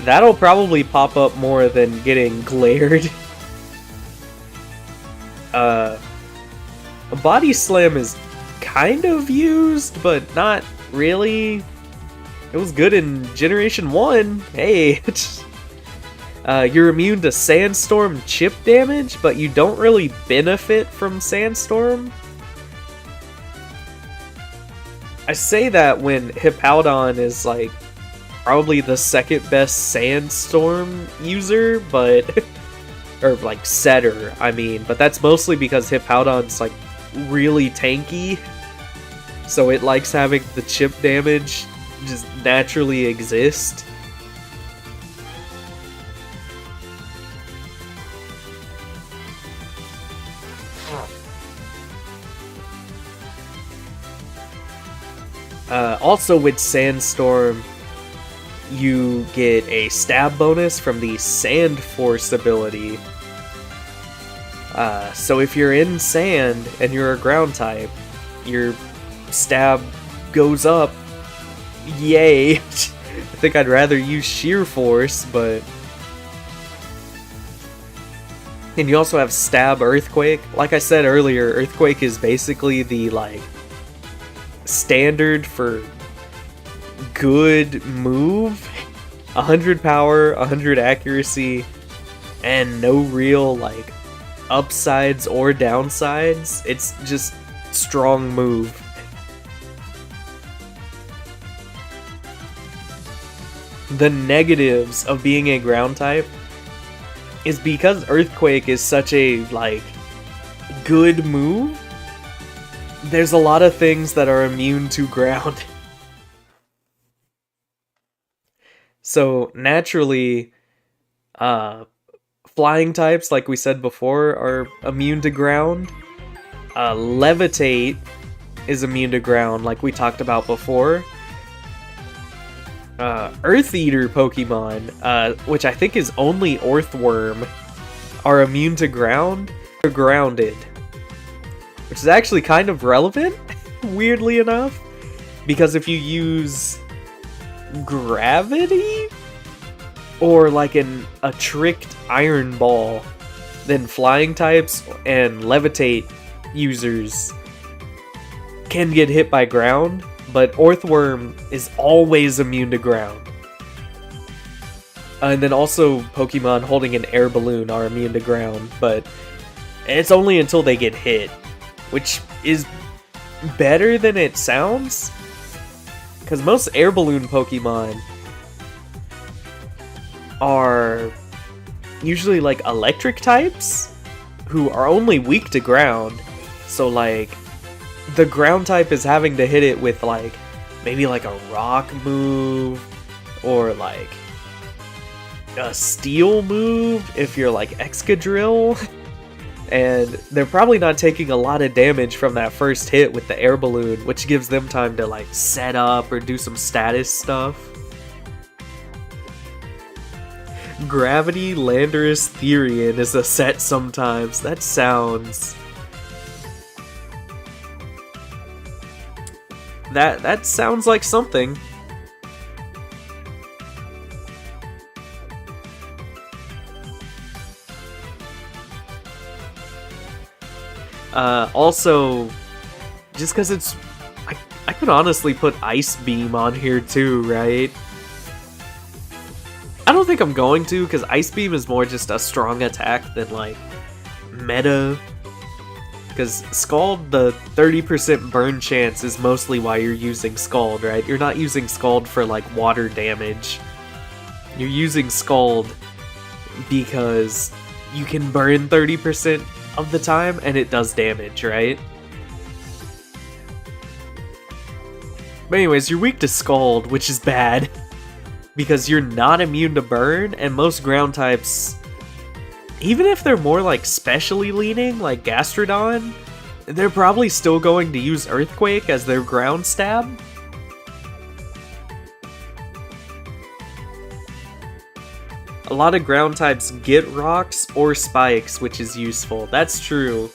Speaker 1: That'll probably pop up more than getting glared. Body Slam is kind of used, but not really. It was good in Generation 1. Hey! You're immune to Sandstorm chip damage, but you don't really benefit from Sandstorm. I say that when Hippowdon is, like, probably the second best Sandstorm user, but... or, like, setter, I mean. But that's mostly because Hippowdon's, like, really tanky. So it likes having the chip damage just naturally exist. Also with Sandstorm, you get a stab bonus from the Sand Force ability. So if you're in sand and you're a ground type, your stab goes up. Yay! I think I'd rather use Sheer Force, but... And you also have Stab Earthquake. Like I said earlier, Earthquake is basically the, like, standard for good move. 100 power, 100 accuracy, and no real, like, upsides or downsides. It's just strong move. the negatives of being a ground type is because Earthquake is such a, like, good move, there's a lot of things that are immune to ground. So, naturally, flying types, like we said before, are immune to ground. Levitate is immune to ground, like we talked about before. Earth Eater Pokemon, which I think is only Earthworm, are immune to ground. They're grounded. Which is actually kind of relevant, weirdly enough. Because if you use Gravity? Or like a tricked Iron Ball, then Flying types and Levitate users can get hit by ground. But Earthworm is always immune to ground. And then also Pokemon holding an air balloon are immune to ground, but it's only until they get hit, which is better than it sounds. Because most air balloon Pokemon are usually like electric types who are only weak to ground. So like the ground type is having to hit it with like maybe like a rock move or like a steel move if you're like Excadrill. And they're probably not taking a lot of damage from that first hit with the air balloon, which gives them time to like set up or do some status stuff. Gravity Landorus Therian is a set sometimes. That sounds... That sounds like something. Also, just because it's... I could honestly put Ice Beam on here too, right? I don't think I'm going to, because Ice Beam is more just a strong attack than, like, meta. Because Scald, the 30% burn chance is mostly why you're using Scald, right? You're not using Scald for, like, water damage. You're using Scald because you can burn 30% of the time, and it does damage, right? But anyways, you're weak to Scald, which is bad. Because you're not immune to burn, and most ground types, even if they're more like specially leaning, like Gastrodon, they're probably still going to use Earthquake as their ground stab. A lot of ground types get rocks or spikes, which is useful. That's true.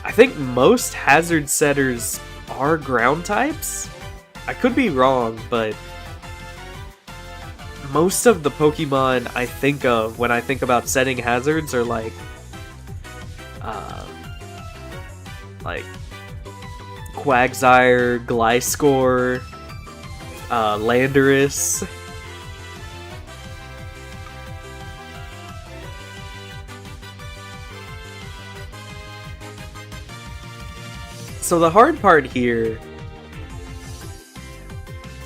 Speaker 1: I think most hazard setters are ground types. I could be wrong, but most of the Pokemon I think of when I think about setting hazards are like Quagsire, Gliscor, Landorus. So the hard part here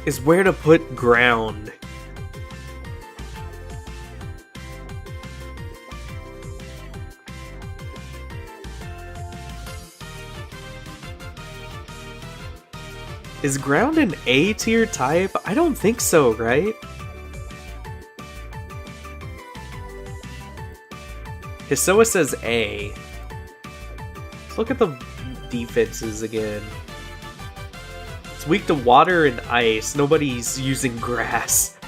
Speaker 1: is where to put ground. Is ground an A tier type? I don't think so, right? Hisoa says A. Let's look at the defenses again. It's weak to water and ice. Nobody's using grass.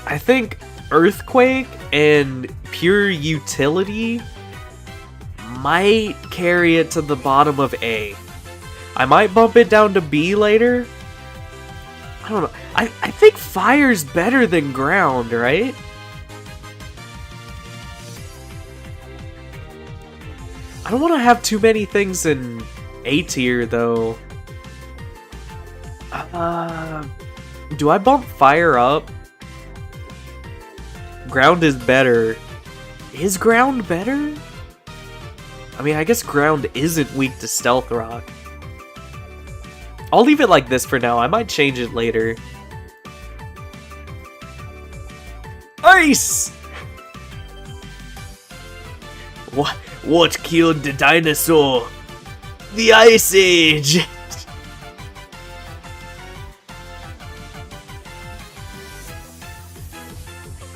Speaker 1: I think Earthquake and pure utility might carry it to the bottom of A. I might bump it down to B later. I don't know. I think fire's better than ground, right? I don't want to have too many things in A tier, though. Do I bump fire up? Ground is better. Is ground better? I mean, I guess ground isn't weak to stealth rock. I'll leave it like this for now. I might change it later. Ice! What killed the dinosaur? The Ice Age!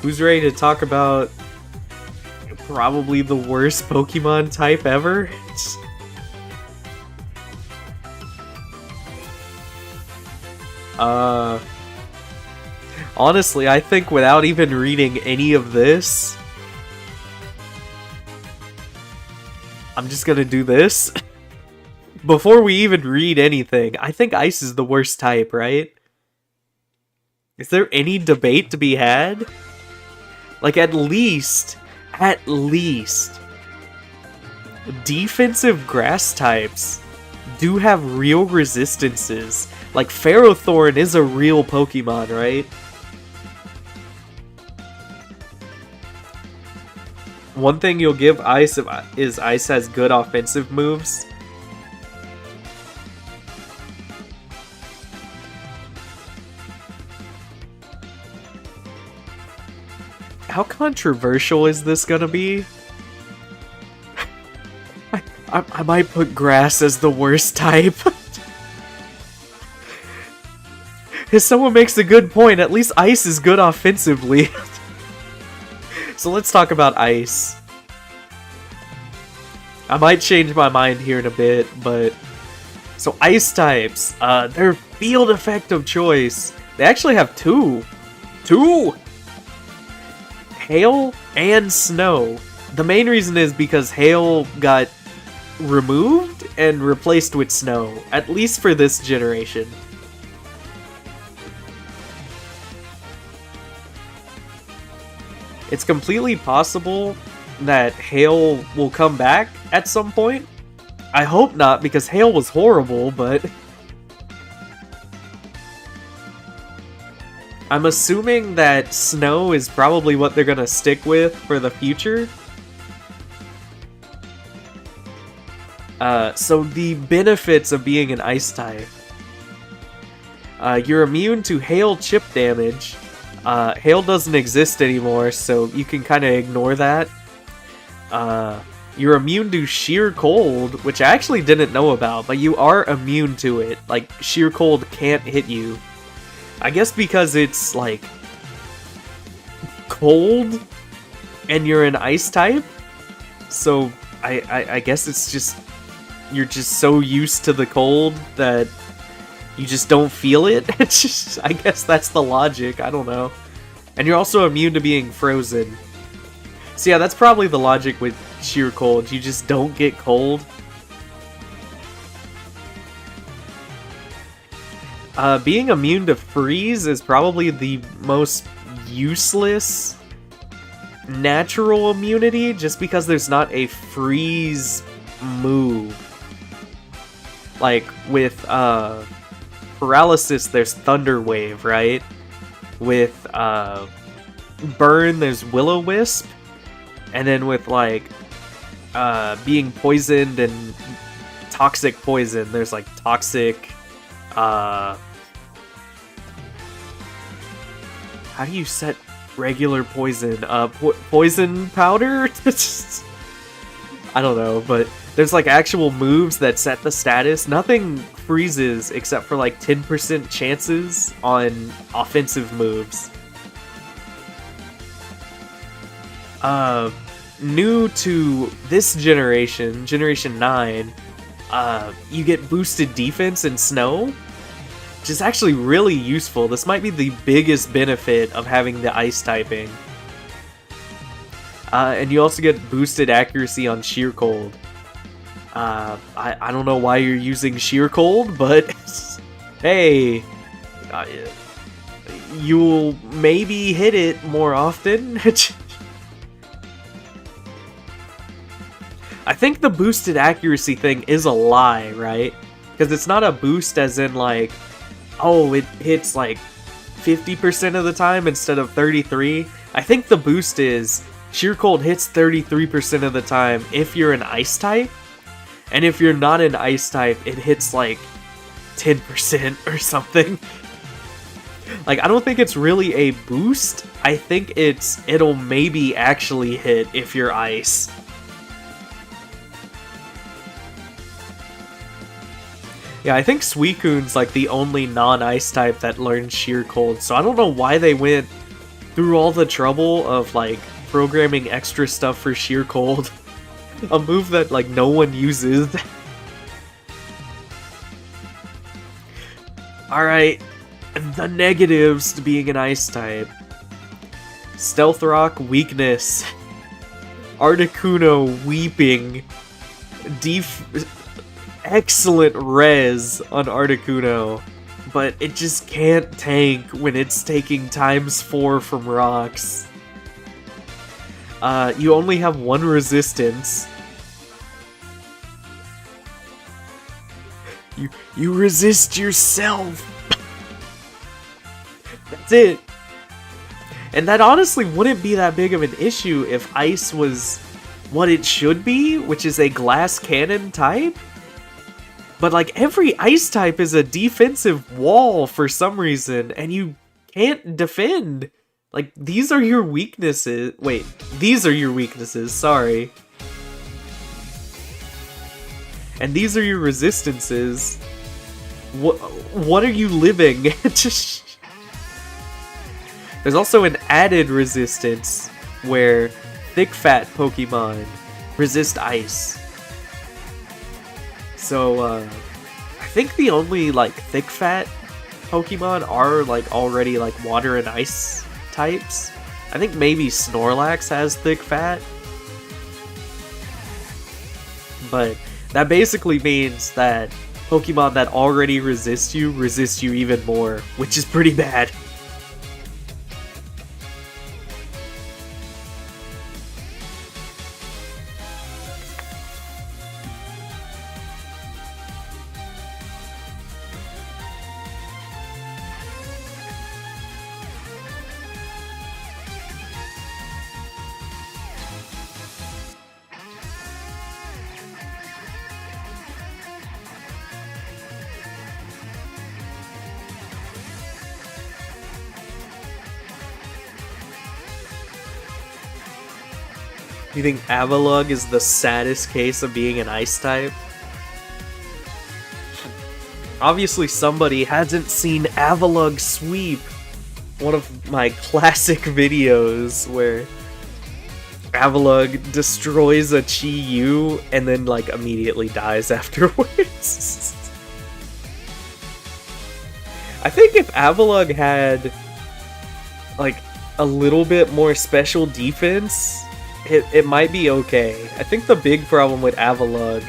Speaker 1: Who's ready to talk about probably the worst Pokemon type ever? Honestly, I think without even reading any of this, I'm just gonna do this. Before we even read anything, I think Ice is the worst type, right? Is there any debate to be had? Like, at least, defensive grass types do have real resistances. Like, Ferrothorn is a real Pokemon, right? One thing you'll give Ice is Ice has good offensive moves. How controversial is this gonna be? I might put grass as the worst type. If someone makes a good point, at least Ice is good offensively. So let's talk about Ice. I might change my mind here in a bit, but... So Ice types, their field effect of choice. They actually have two! Hail and Snow. The main reason is because Hail got removed and replaced with Snow, at least for this generation. It's completely possible that Hail will come back at some point. I hope not, because Hail was horrible, but... I'm assuming that Snow is probably what they're gonna stick with for the future. So the benefits of being an Ice type. You're immune to Hail chip damage. Hail doesn't exist anymore, so you can kind of ignore that. You're immune to Sheer Cold, which I actually didn't know about, but you are immune to it. Like, Sheer Cold can't hit you. I guess because it's, like, cold, and you're an Ice type? So, I guess it's just... You're just so used to the cold that... you just don't feel it? It's just, I guess that's the logic, I don't know. And you're also immune to being frozen. So yeah, that's probably the logic with Sheer Cold. You just don't get cold. Being immune to Freeze is probably the most useless natural immunity, just because there's not a Freeze move. Like, with, Paralysis, there's Thunder Wave, right? With, Burn, there's Will-O-Wisp. And then with, like, being poisoned and Toxic Poison, there's, like, Toxic, how do you set regular poison? Poison Powder? I don't know, but there's, like, actual moves that set the status. Nothing freezes except for, like, 10% chances on offensive moves. New to this generation, Generation 9, you get boosted defense in Snow, which is actually really useful. This might be the biggest benefit of having the Ice typing. And you also get boosted accuracy on Sheer Cold. I don't know why you're using Sheer Cold, but hey, you'll maybe hit it more often. I think the boosted accuracy thing is a lie, right? Because it's not a boost as in like, oh, it hits like 50% of the time instead of 33. I think the boost is Sheer Cold hits 33% of the time if you're an Ice type, and if you're not an Ice type, it hits like 10% or something. Like, I don't think it's really a boost. I think it'll maybe actually hit if you're Ice. Yeah, I think Suicune's like the only non-Ice type that learns Sheer Cold, so I don't know why they went through all the trouble of like programming extra stuff for Sheer Cold. A move that like no one uses. Alright, the negatives to being an Ice type. Stealth Rock weakness. Articuno weeping. Excellent res on Articuno, but it just can't tank when it's taking ×4 from rocks. You only have 1 resistance. You resist yourself. That's it. And that honestly wouldn't be that big of an issue if Ice was what it should be, which is a glass cannon type. But like every Ice type is a defensive wall for some reason, and you can't defend. Like, these are your weaknesses. Wait, these are your weaknesses, sorry. And these are your resistances. What are you living? There's also an added resistance where thick fat Pokemon resist ice. So I think the only like thick fat Pokemon are like already like water and ice types. I think maybe Snorlax has thick fat. But that basically means that Pokemon that already resist you even more, which is pretty bad. You think Avalugg is the saddest case of being an ice type? Obviously somebody hasn't seen Avalugg Sweep, one of my classic videos where Avalugg destroys a Chi-Yu and then like immediately dies afterwards. I think if Avalugg had like a little bit more special defense, it might be okay. I think the big problem with Avalugg,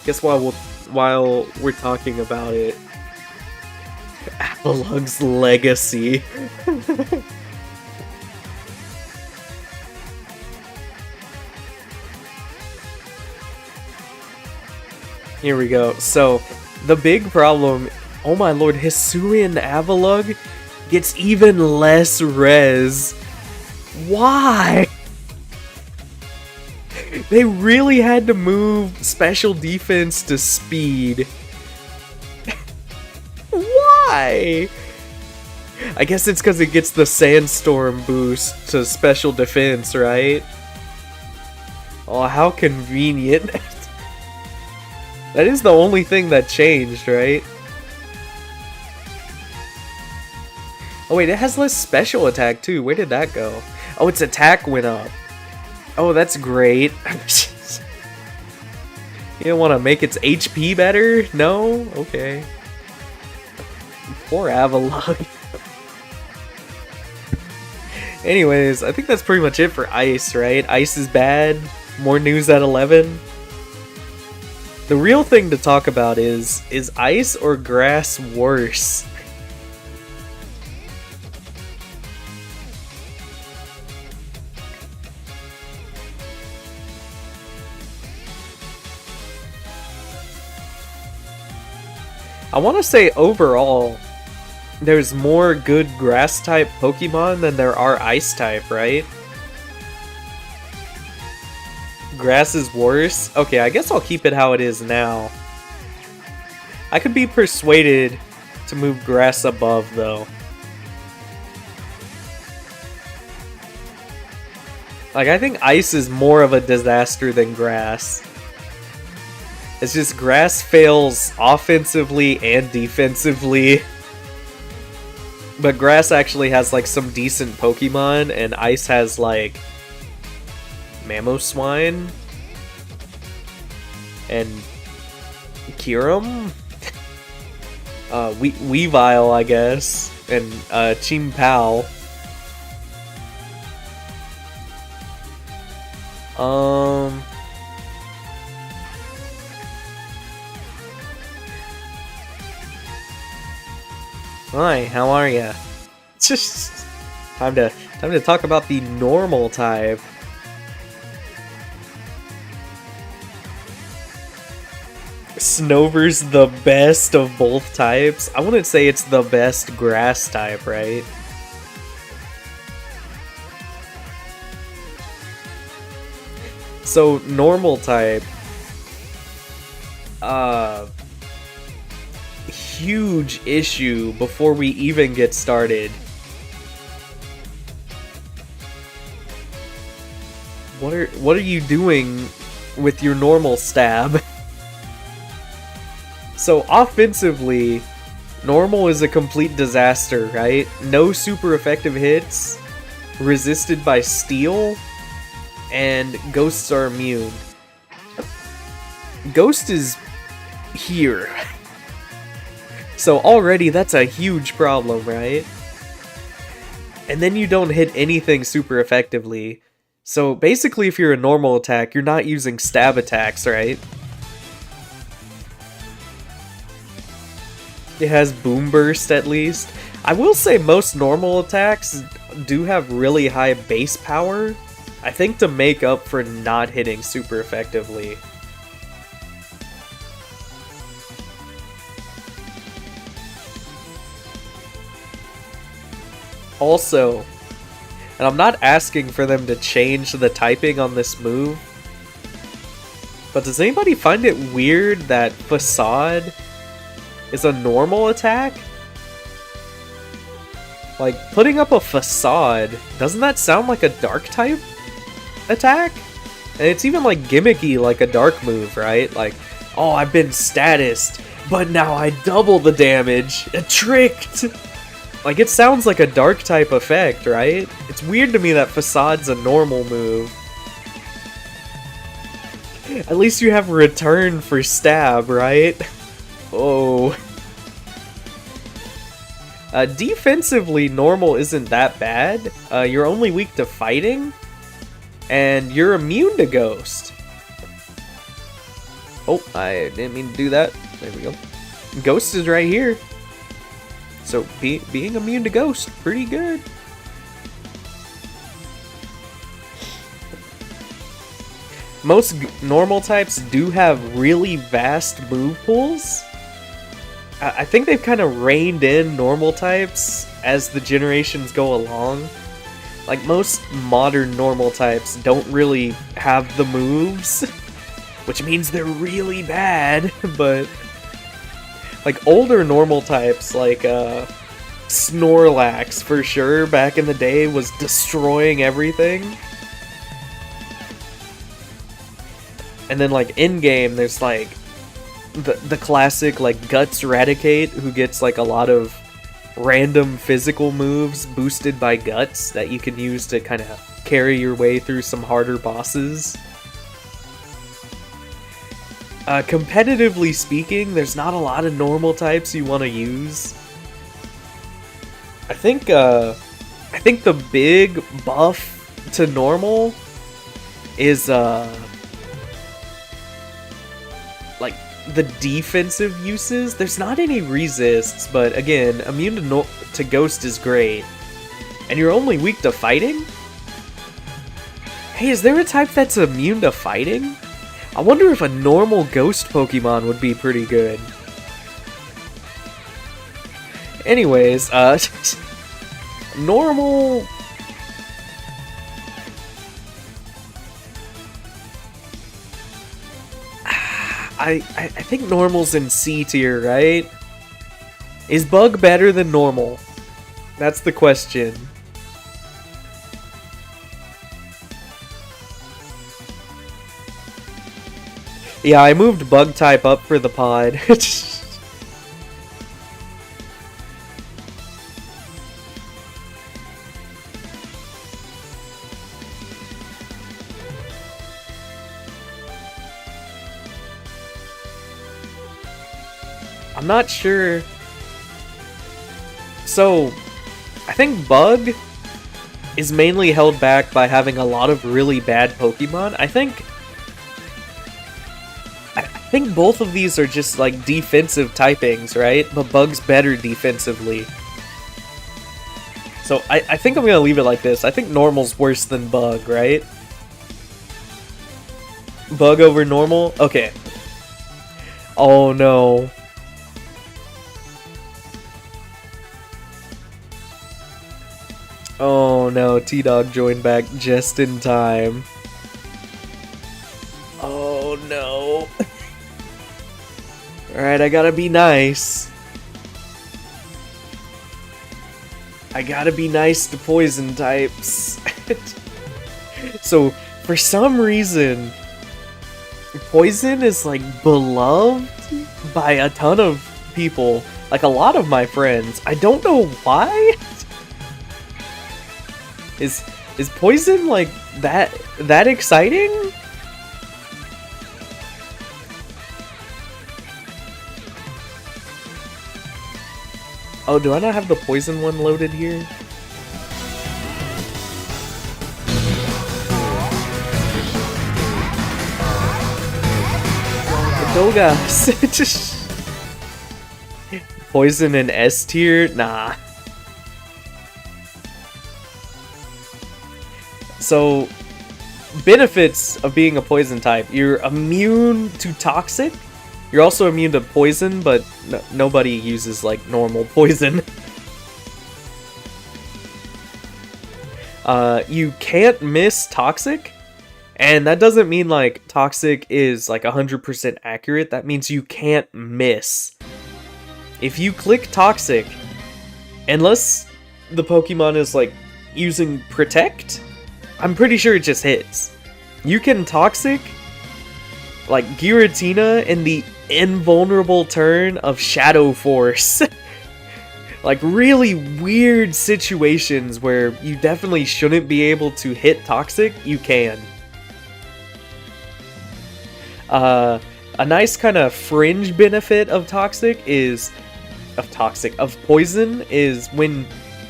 Speaker 1: guess while we're talking about it, Avalugg's legacy. Here we go. So, the big problem, oh my lord, Hisuian Avalugg gets even less res. Why? They really had to move special defense to speed. Why? I guess it's because it gets the sandstorm boost to special defense, right? Oh, how convenient. That is the only thing that changed, right? Oh wait, it has less special attack too. Where did that go? Oh, its attack went up. Oh, that's great. You don't want to make its HP better? No? Okay. Poor Avalugg. Anyways, I think that's pretty much it for Ice, right? Ice is bad. More news at 11. The real thing to talk about is Ice or Grass worse? I want to say overall, there's more good grass-type Pokemon than there are ice-type, right? Grass is worse? Okay, I guess I'll keep it how it is now. I could be persuaded to move grass above, though. Like, I think ice is more of a disaster than grass. It's just grass fails offensively and defensively. But grass actually has, like, some decent Pokemon, and ice has, like, Mamoswine and Kyurem? Weavile, I guess, and Chimpao. Hi, how are ya? Just time to talk about the normal type. Snover's the best of both types. I wouldn't say it's the best grass type, right? So, normal type. Huge issue before we even get started. What are you doing with your normal stab? So, offensively, normal is a complete disaster, right? No super effective hits, resisted by steel, and ghosts are immune. Ghost is here. So already that's a huge problem, right? And then you don't hit anything super effectively. So basically if you're a normal attack, you're not using stab attacks, right? It has Boom Burst at least. I will say most normal attacks do have really high base power, I think to make up for not hitting super effectively. Also, and I'm not asking for them to change the typing on this move, but does anybody find it weird that Facade is a normal attack? Like, putting up a Facade, doesn't that sound like a dark type attack? And it's even like gimmicky like a dark move, right? Like, oh, I've been statused, but now I double the damage. Tricked! Like, it sounds like a dark type effect, right? It's weird to me that Facade's a normal move. At least you have return for stab, right? Oh. Defensively, normal isn't that bad. You're only weak to fighting, and you're immune to ghost. Oh, I didn't mean to do that. There we go. Ghost is right here. So, being immune to ghost, pretty good. Most normal types do have really vast move pools. I think they've kind of reined in normal types as the generations go along. Like, most modern normal types don't really have the moves, which means they're really bad, but like older normal types, like Snorlax for sure back in the day was destroying everything. And then like in game there's like the classic like Guts Raticate, who gets like a lot of random physical moves boosted by Guts that you can use to kind of carry your way through some harder bosses. Competitively speaking, there's not a lot of normal types you want to use. I think the big buff to normal is like the defensive uses. There's not any resists, but again, immune to ghost is great. And you're only weak to fighting? Hey, is there a type that's immune to fighting? I wonder if a normal ghost Pokemon would be pretty good. Anyways, normal. I think normal's in C tier, right? Is bug better than normal? That's the question. Yeah, I moved bug type up for the pod. I'm not sure. So, I think bug is mainly held back by having a lot of really bad Pokemon. I think both of these are just like defensive typings, right? But bug's better defensively. So I think I'm gonna leave it like this. I think normal's worse than bug, right? Bug over normal? Okay. Oh no. Oh no, T-Dog joined back just in time. Oh no. Alright, I gotta be nice. I gotta be nice to poison types. So, for some reason, poison is like beloved by a ton of people. Like a lot of my friends. I don't know why. Is poison like that exciting? Oh, do I not have the poison one loaded here? Dogas. Poison in S tier? Nah. So, benefits of being a poison type. You're immune to toxic. You're also immune to poison, but nobody uses like normal poison. You can't miss toxic. And that doesn't mean like toxic is like 100% accurate. That means you can't miss. If you click toxic, unless the Pokemon is like using protect, I'm pretty sure it just hits. You can toxic like Giratina in the invulnerable turn of Shadow Force. Like really weird situations where you definitely shouldn't be able to hit toxic, you can. A nice kind of fringe benefit of poison is when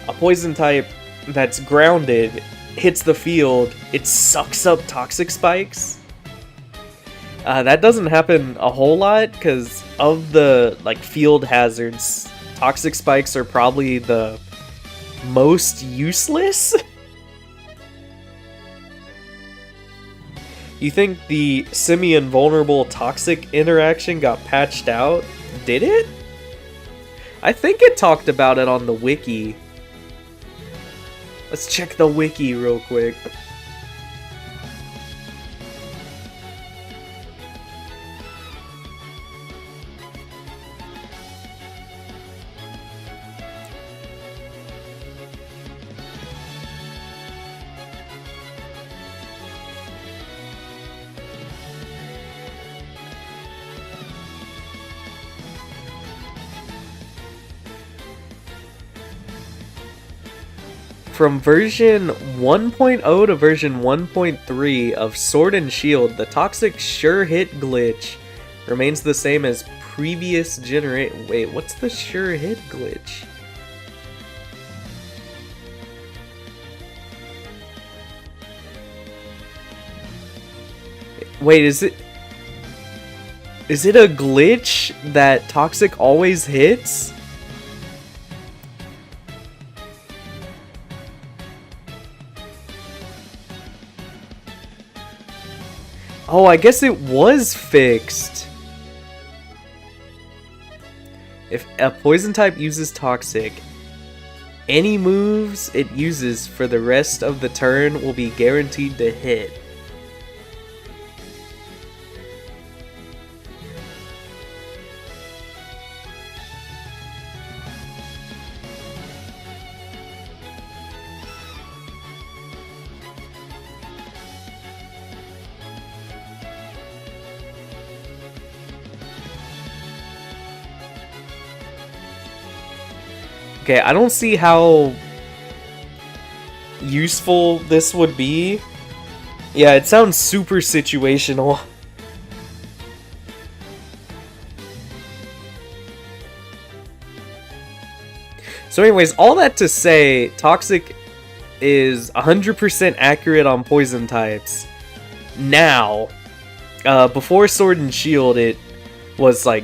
Speaker 1: a poison type that's grounded hits the field, it sucks up toxic spikes. That doesn't happen a whole lot because of the like field hazards. Toxic spikes are probably the most useless. You think the semi-invulnerable toxic interaction got patched out? Did it? I think it talked about it on the wiki. Let's check the wiki real quick. From version 1.0 to version 1.3 of Sword and Shield, the toxic sure hit glitch remains the same as previous generation. Wait, what's the sure hit glitch? Wait, is it a glitch that toxic always hits? Oh, I guess it was fixed. If a poison type uses Toxic, any moves it uses for the rest of the turn will be guaranteed to hit. Okay, I don't see how useful this would be. Yeah, it sounds super situational. So anyways, all that to say, Toxic is 100% accurate on poison types. Now, before Sword and Shield, it was like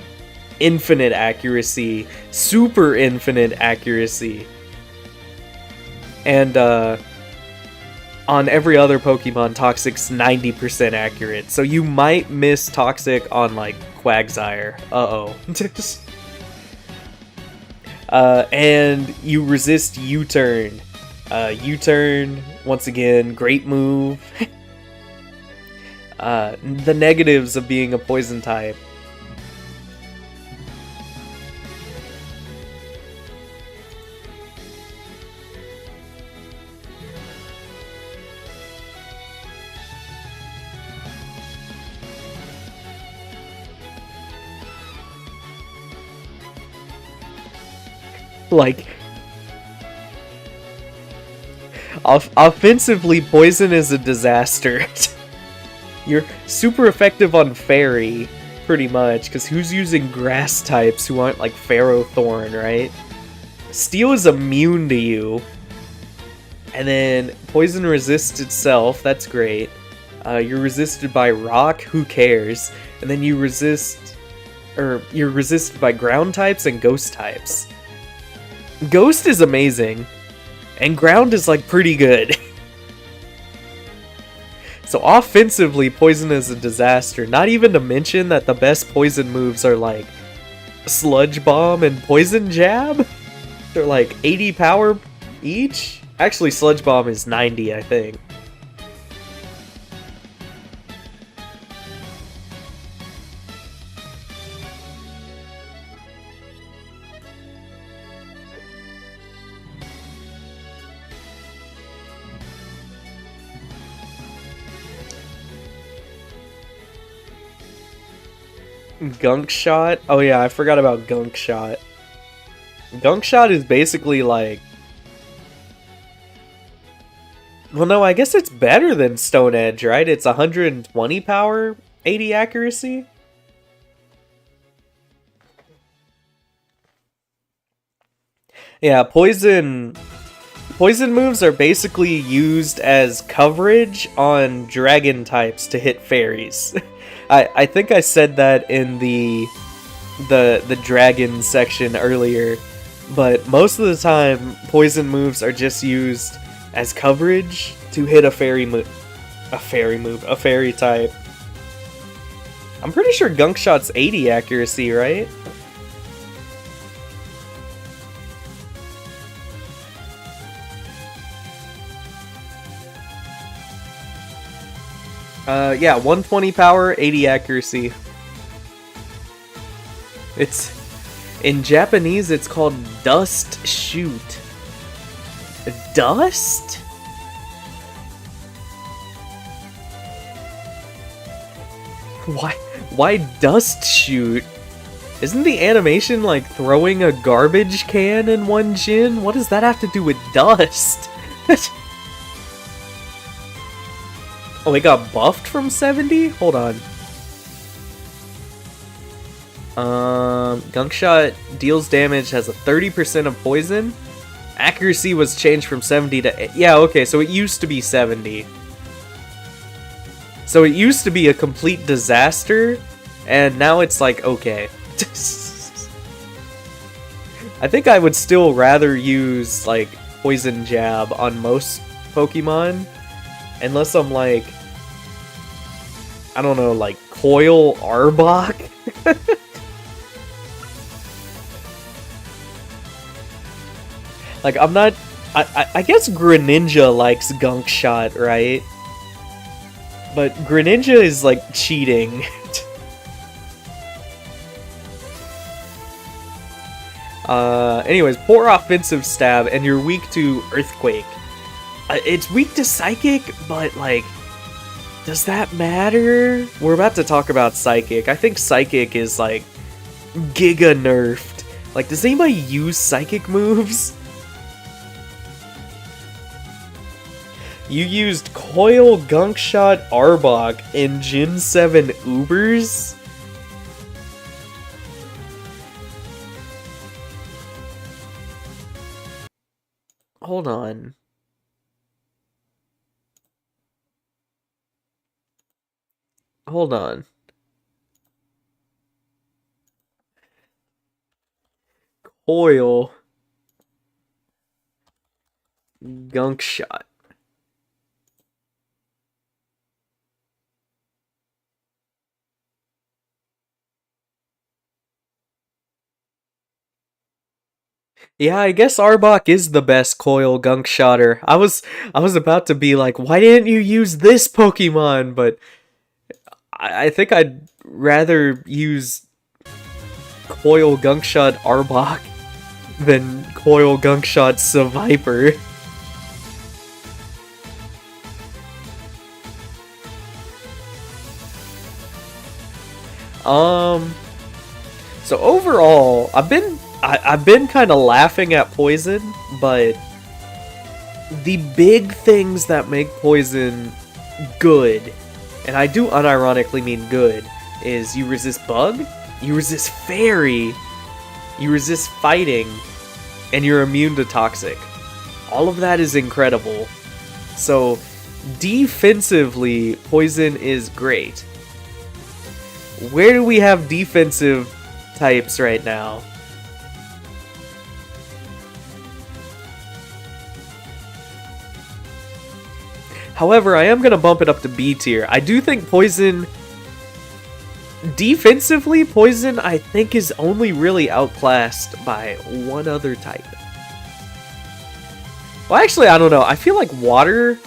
Speaker 1: infinite accuracy, super infinite accuracy. And on every other Pokemon, Toxic's 90% accurate. So you might miss Toxic on like Quagsire. Uh-oh. And you resist U-turn. U-turn, once again, great move. The negatives of being a poison type. Like, offensively, Poison is a disaster. You're super effective on Fairy, pretty much, because who's using grass types who aren't like Ferrothorn, right? Steel is immune to you. And then Poison resists itself, that's great. You're resisted by Rock, who cares? And then you're resisted by Ground types and Ghost types. Ghost is amazing, and Ground is like pretty good. So offensively, Poison is a disaster. Not even to mention that the best Poison moves are like Sludge Bomb and Poison Jab. They're like 80 power each. Actually, Sludge Bomb is 90, I think. Gunk Shot? Oh yeah, I forgot about Gunk Shot. Gunk Shot is basically like... Well, no, I guess it's better than Stone Edge, right? It's 120 power, 80 accuracy? Yeah, Poison moves are basically used as coverage on Dragon types to hit fairies. I think I said that in the Dragon section earlier, but most of the time, Poison moves are just used as coverage to hit a fairy type. I'm pretty sure Gunk Shot's 80 accuracy, right? Yeah, 120 power, 80 accuracy. It's... In Japanese, it's called Dust Shoot. Dust? Why Dust Shoot? Isn't the animation like throwing a garbage can in one chin? What does that have to do with dust? Oh, it got buffed from 70? Hold on. Gunk Shot deals damage, has a 30% of poison. Accuracy was changed from 70 to... Yeah, okay, so it used to be 70. So it used to be a complete disaster, and now it's like, okay. I think I would still rather use, like, Poison Jab on most Pokemon. Unless I'm like... I don't know, like Coil Arbok? Like, I'm not... I guess Greninja likes Gunk Shot, right? But Greninja is, like, cheating. Anyways, poor offensive stab, and you're weak to Earthquake. It's weak to Psychic, but, like... Does that matter? We're about to talk about Psychic. I think Psychic is, like, giga nerfed. Like, does anybody use Psychic moves? You used Coil, Gunk Shot, Arbok, and Gen 7 Ubers? Hold on. Hold on. Coil. Gunk Shot. Yeah, I guess Arbok is the best Coil Gunk Shotter. I was about to be like, why didn't you use this Pokemon? But I think I'd rather use Coil Gunk Shot Arbok than Coil Gunk Shot Seviper. So overall, I've been kind of laughing at Poison, but the big things that make Poison good, and I do unironically mean good, is you resist Bug, you resist Fairy, you resist Fighting, and you're immune to Toxic. All of that is incredible. So, defensively, Poison is great. Where do we have defensive types right now? However, I am going to bump it up to B tier. I do think Poison... Defensively, Poison, I think, is only really outclassed by one other type. Well, actually, I don't know. I feel like Water...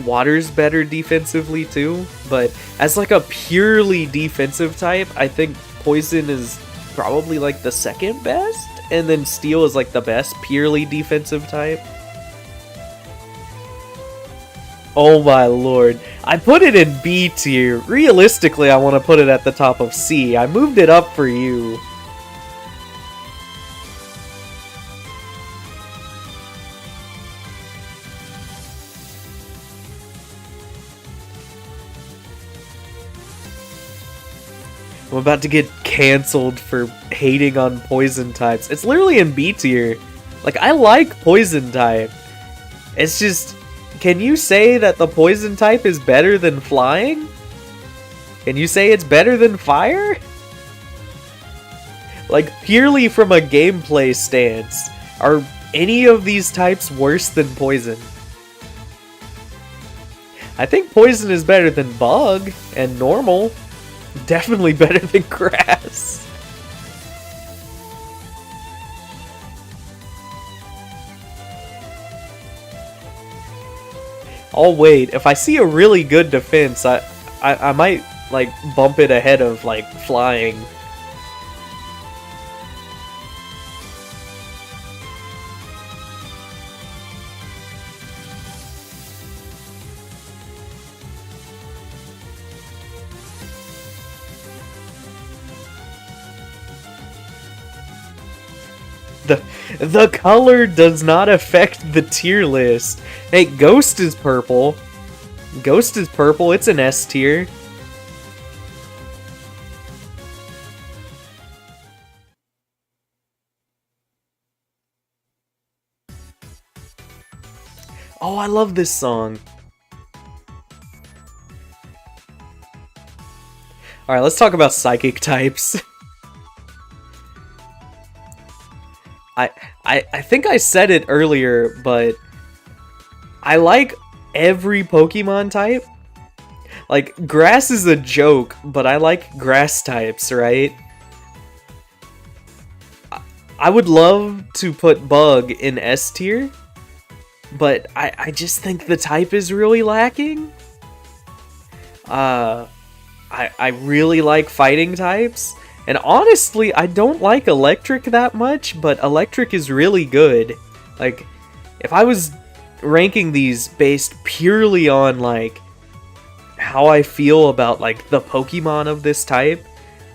Speaker 1: Water's better defensively, too. But as, like, a purely defensive type, I think Poison is probably, like, the second best. And then Steel is, like, the best purely defensive type. Oh my lord. I put it in B tier. Realistically, I want to put it at the top of C. I moved it up for you. I'm about to get cancelled for hating on Poison types. It's literally in B tier. Like, I like Poison type. It's just... Can you say that the Poison type is better than Flying? Can you say it's better than Fire? Like, purely from a gameplay stance, are any of these types worse than Poison? I think Poison is better than Bug and Normal. Definitely better than Grass. Oh wait, if I see a really good defense, I might, like, bump it ahead of, like, Flying. The color does not affect the tier list. Hey, Ghost is purple. Ghost is purple, it's an S tier. Oh, I love this song. Alright, let's talk about psychic types. I think I said it earlier, but I like every Pokemon type. Like, grass is a joke, but I like grass types, right? I would love to put Bug in S tier, but I just think the type is really lacking. I really like fighting types, and honestly, I don't like electric that much, but electric is really good. Like, if I was ranking these based purely on, like, how I feel about, like, the Pokemon of this type,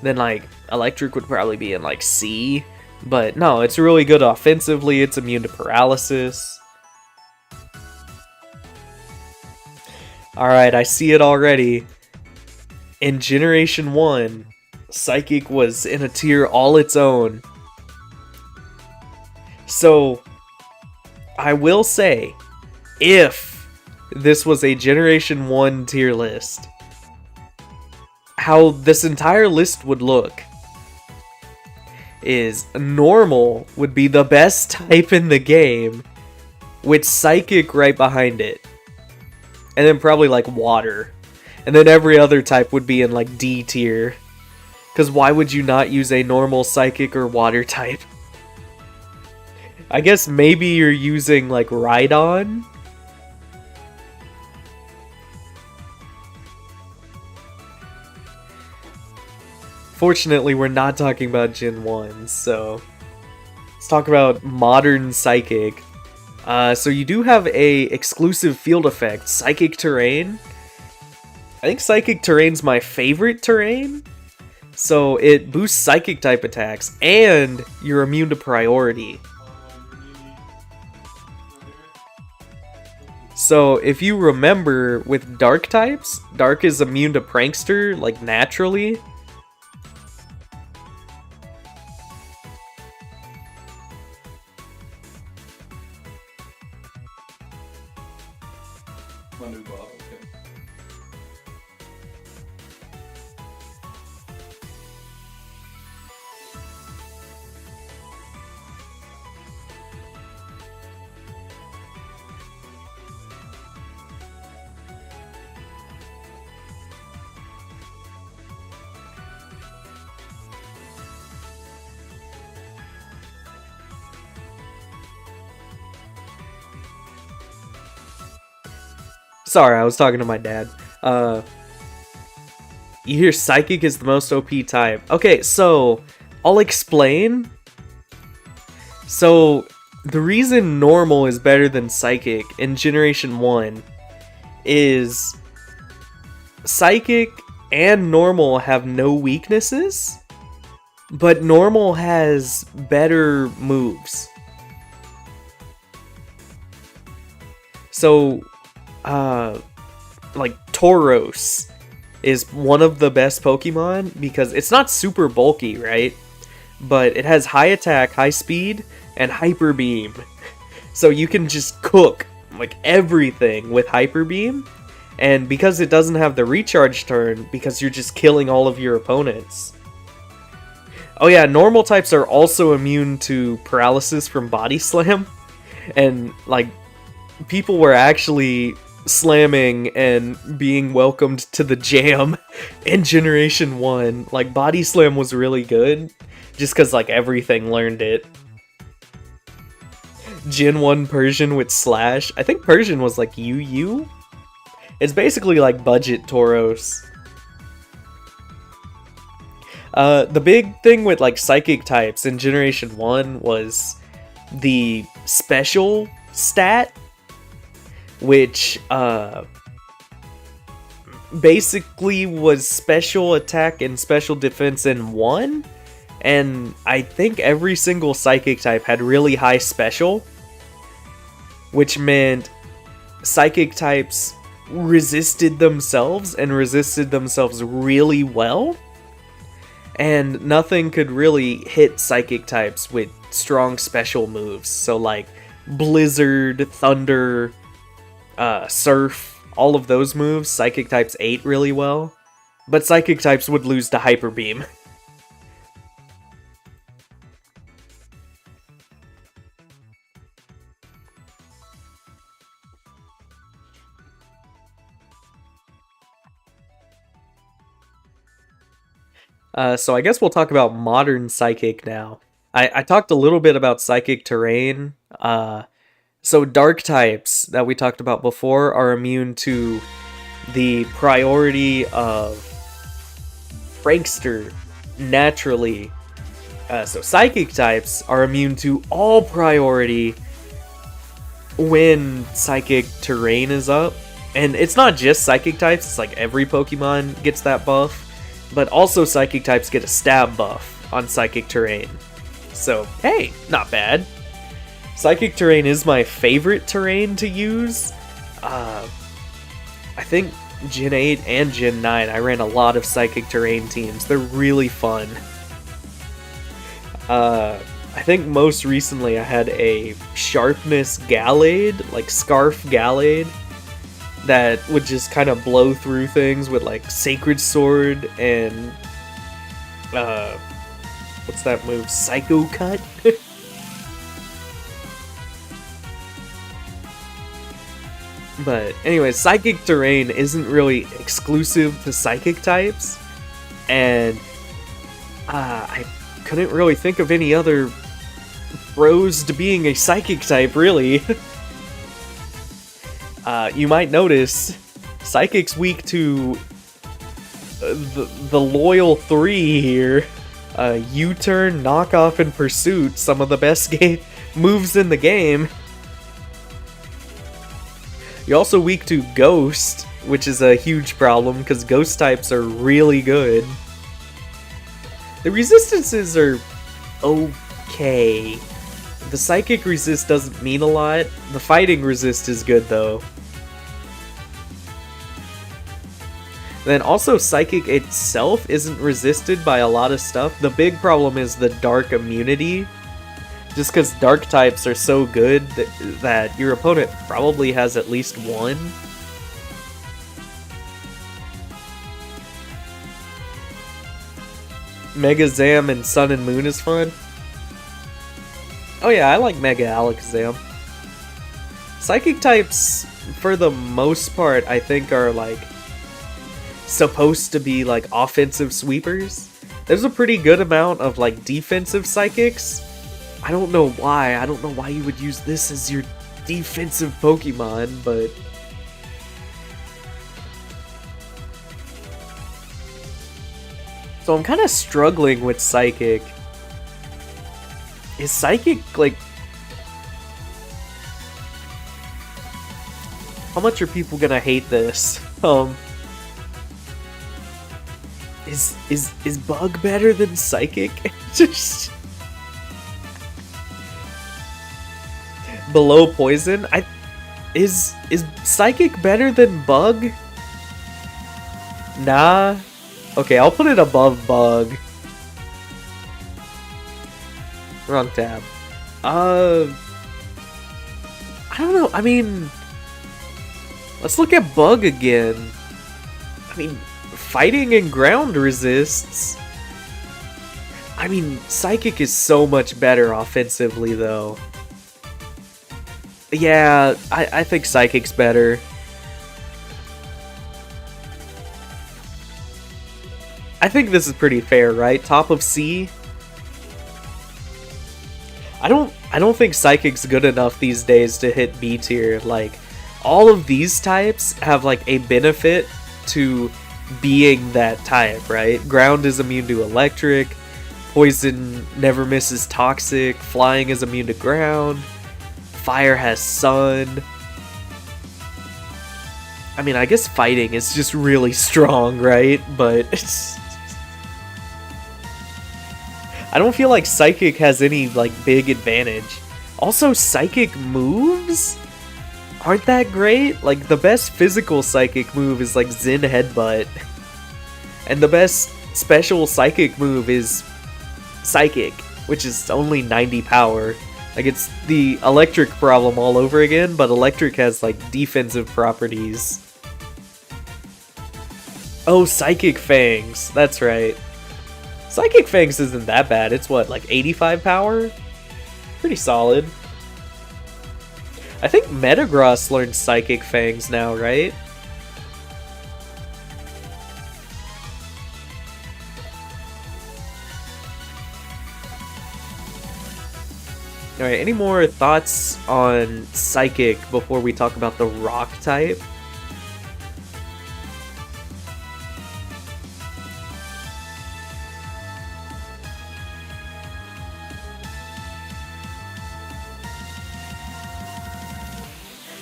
Speaker 1: then, like, electric would probably be in, like, C. But no, it's really good offensively, it's immune to paralysis. Alright, I see it already. In Generation 1, Psychic was in a tier all its own. So, I will say, if this was a Generation 1 tier list, how this entire list would look is Normal would be the best type in the game, with Psychic right behind it. And then probably like Water. And then every other type would be in like D tier. Because why would you not use a normal Psychic or Water type? I guess maybe you're using like Rhydon. Fortunately, we're not talking about Gen 1, so let's talk about modern Psychic. So you do have a exclusive field effect, Psychic Terrain. I think Psychic Terrain's my favorite terrain. So it boosts Psychic type attacks, and you're immune to priority. So if you remember, with Dark types, Dark is immune to Prankster, like naturally. Sorry, I was talking to my dad. You hear Psychic is the most OP type. Okay, so I'll explain. So the reason Normal is better than Psychic in Generation 1 is Psychic and Normal have no weaknesses, but Normal has better moves. So, like Tauros is one of the best Pokemon because it's not super bulky, right? But it has high attack, high speed, and Hyper Beam. So you can just cook like everything with Hyper Beam. And because it doesn't have the recharge turn, because you're just killing all of your opponents. Oh yeah, normal types are also immune to paralysis from Body Slam. And like, people were actually slamming and being welcomed to the jam in Generation 1. Like, Body Slam was really good, just because, like, everything learned it. Gen 1 Persian with Slash. I think Persian was, like, UU? It's basically, like, budget Tauros. The big thing with, like, Psychic types in Generation 1 was the special stat, which basically was special attack and special defense in one, and I think every single Psychic type had really high special, which meant Psychic types resisted themselves and resisted themselves really well, and nothing could really hit Psychic types with strong special moves. So like Blizzard, Thunder, Surf, all of those moves, Psychic types ate really well, but Psychic types would lose to Hyper Beam. So I guess we'll talk about modern Psychic now. I talked a little bit about Psychic Terrain. So Dark types that we talked about before are immune to the priority of Prankster naturally. So Psychic types are immune to all priority when Psychic Terrain is up. And it's not just Psychic types, it's like every Pokemon gets that buff. But also Psychic types get a stab buff on Psychic Terrain. So, hey, not bad. Psychic Terrain is my favorite terrain to use. I think Gen 8 and Gen 9, I ran a lot of Psychic Terrain teams. They're really fun. I think most recently I had a Sharpness Gallade, like Scarf Gallade, that would just kind of blow through things with like Sacred Sword and what's that move? Psycho Cut? But anyway, Psychic Terrain isn't really exclusive to Psychic types, and I couldn't really think of any other pros to being a Psychic type, really. You might notice Psychic's weak to the loyal 3 here. U-turn, knockoff, and pursuit, some of the best moves in the game. You're also weak to Ghost, which is a huge problem because Ghost types are really good. The resistances are okay. The Psychic resist doesn't mean a lot. The Fighting resist is good though. Then also Psychic itself isn't resisted by a lot of stuff. The big problem is the Dark immunity. Just because Dark types are so good that your opponent probably has at least one. Mega Zam and Sun and Moon is fun. Oh yeah, I like Mega Alakazam. Psychic types, for the most part, I think are like supposed to be like offensive sweepers. There's a pretty good amount of like defensive Psychics. I don't know why. I don't know why you would use this as your defensive Pokemon, but so I'm kind of struggling with Psychic. Is Psychic, like... How much are people gonna hate this? Is Bug better than Psychic? Just... Below Poison? Is Psychic better than Bug? Nah. Okay, I'll put it above Bug. Wrong tab. I don't know. I mean, let's look at Bug again. I mean, Fighting and Ground resists. I mean, Psychic is so much better offensively, though. Yeah, I think Psychic's better. I think this is pretty fair, right? Top of C. I don't think Psychic's good enough these days to hit B tier. Like, all of these types have like a benefit to being that type, right? Ground is immune to electric, Poison never misses toxic, Flying is immune to ground, Fire has sun. I mean, I guess Fighting is just really strong, right? But it's... I don't feel like Psychic has any, like, big advantage. Also, Psychic moves aren't that great. Like, the best physical Psychic move is, like, Zen Headbutt. And the best special Psychic move is Psychic, which is only 90 power. Like, it's the electric problem all over again, but electric has, like, defensive properties. Oh, Psychic Fangs. That's right. Psychic Fangs isn't that bad. It's what, like 85 power? Pretty solid. I think Metagross learned Psychic Fangs now, right? Alright, any more thoughts on Psychic before we talk about the Rock type?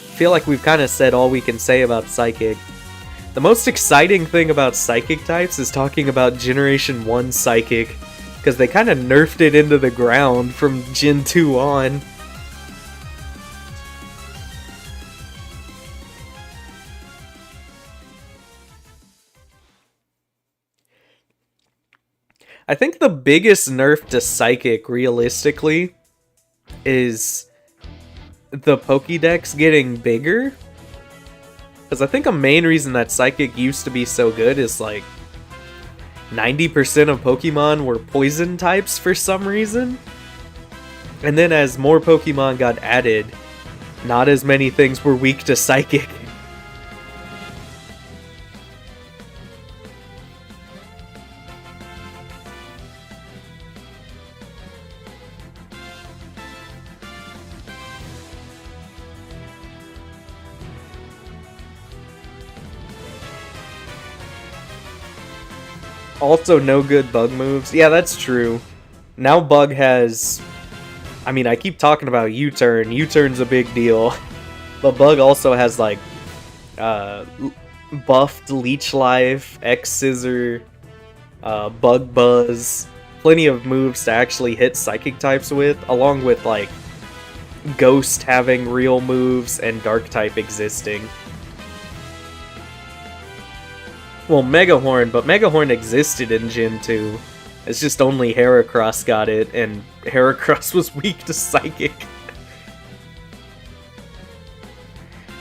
Speaker 1: I feel like we've kind of said all we can say about Psychic. The most exciting thing about Psychic types is talking about Generation 1 Psychic, because they kind of nerfed it into the ground from Gen 2 on. I think the biggest nerf to Psychic, realistically, is the Pokédex getting bigger. Because I think a main reason that Psychic used to be so good is like 90% of Pokemon were poison types for some reason. And then as more Pokemon got added, not as many things were weak to Psychic. Also, no good bug moves. Yeah, that's true. Now Bug has... I mean, I keep talking about U-turn. U-turn's a big deal. But Bug also has, like, buffed Leech Life, X-Scissor, Bug Buzz. Plenty of moves to actually hit Psychic types with, along with, like, Ghost having real moves and Dark type existing. Well, Mega Horn, but Mega Horn existed in Gen 2. It's just only Heracross got it, and Heracross was weak to Psychic.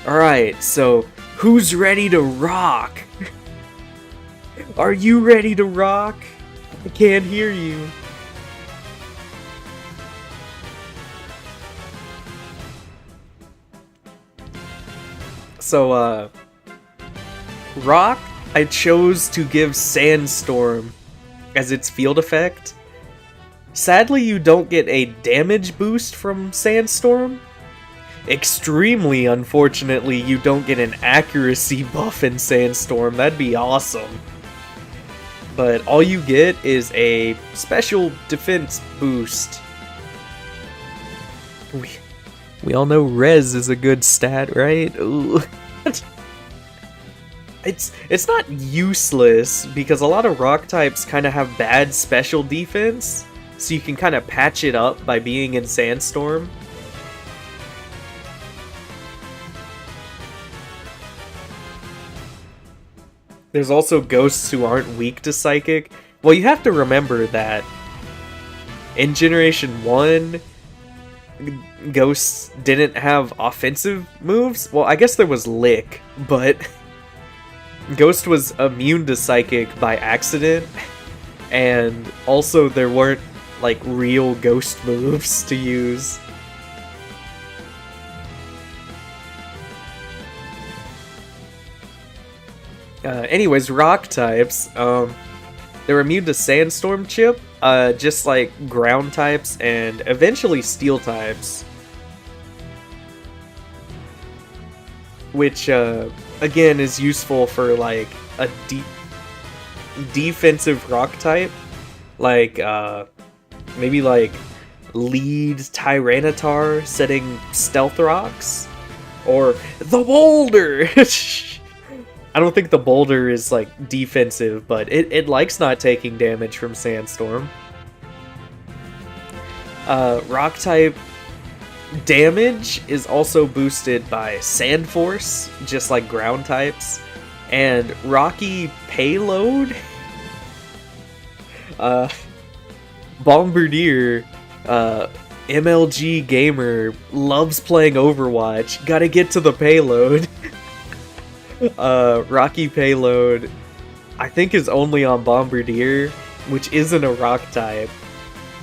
Speaker 1: Alright, so who's ready to rock? Are you ready to rock? I can't hear you. So, Rock, I chose to give Sandstorm as its field effect. Sadly, you don't get a damage boost from Sandstorm. Extremely unfortunately, you don't get an accuracy buff in Sandstorm. That'd be awesome. But all you get is a special defense boost. We all know Res is a good stat, right? Ooh. It's not useless, because a lot of rock types kind of have bad special defense, so you can kind of patch it up by being in Sandstorm. There's also ghosts who aren't weak to Psychic. Well, you have to remember that in Generation 1, ghosts didn't have offensive moves. Well, I guess there was Lick, but Ghost was immune to Psychic by accident, and also there weren't, like, real ghost moves to use. Anyways, rock types, they're immune to Sandstorm Chip, just like ground types and eventually steel types. Which, again, is useful for, like, a defensive rock type. Like, maybe, like, lead Tyranitar setting Stealth Rocks. Or the Boulder! I don't think the Boulder is, like, defensive, but it likes not taking damage from Sandstorm. Rock type damage is also boosted by Sand Force, just like ground types. And Rocky Payload? Bombardier, MLG Gamer, loves playing Overwatch. Gotta get to the payload. Rocky Payload, I think, is only on Bombardier, which isn't a rock type.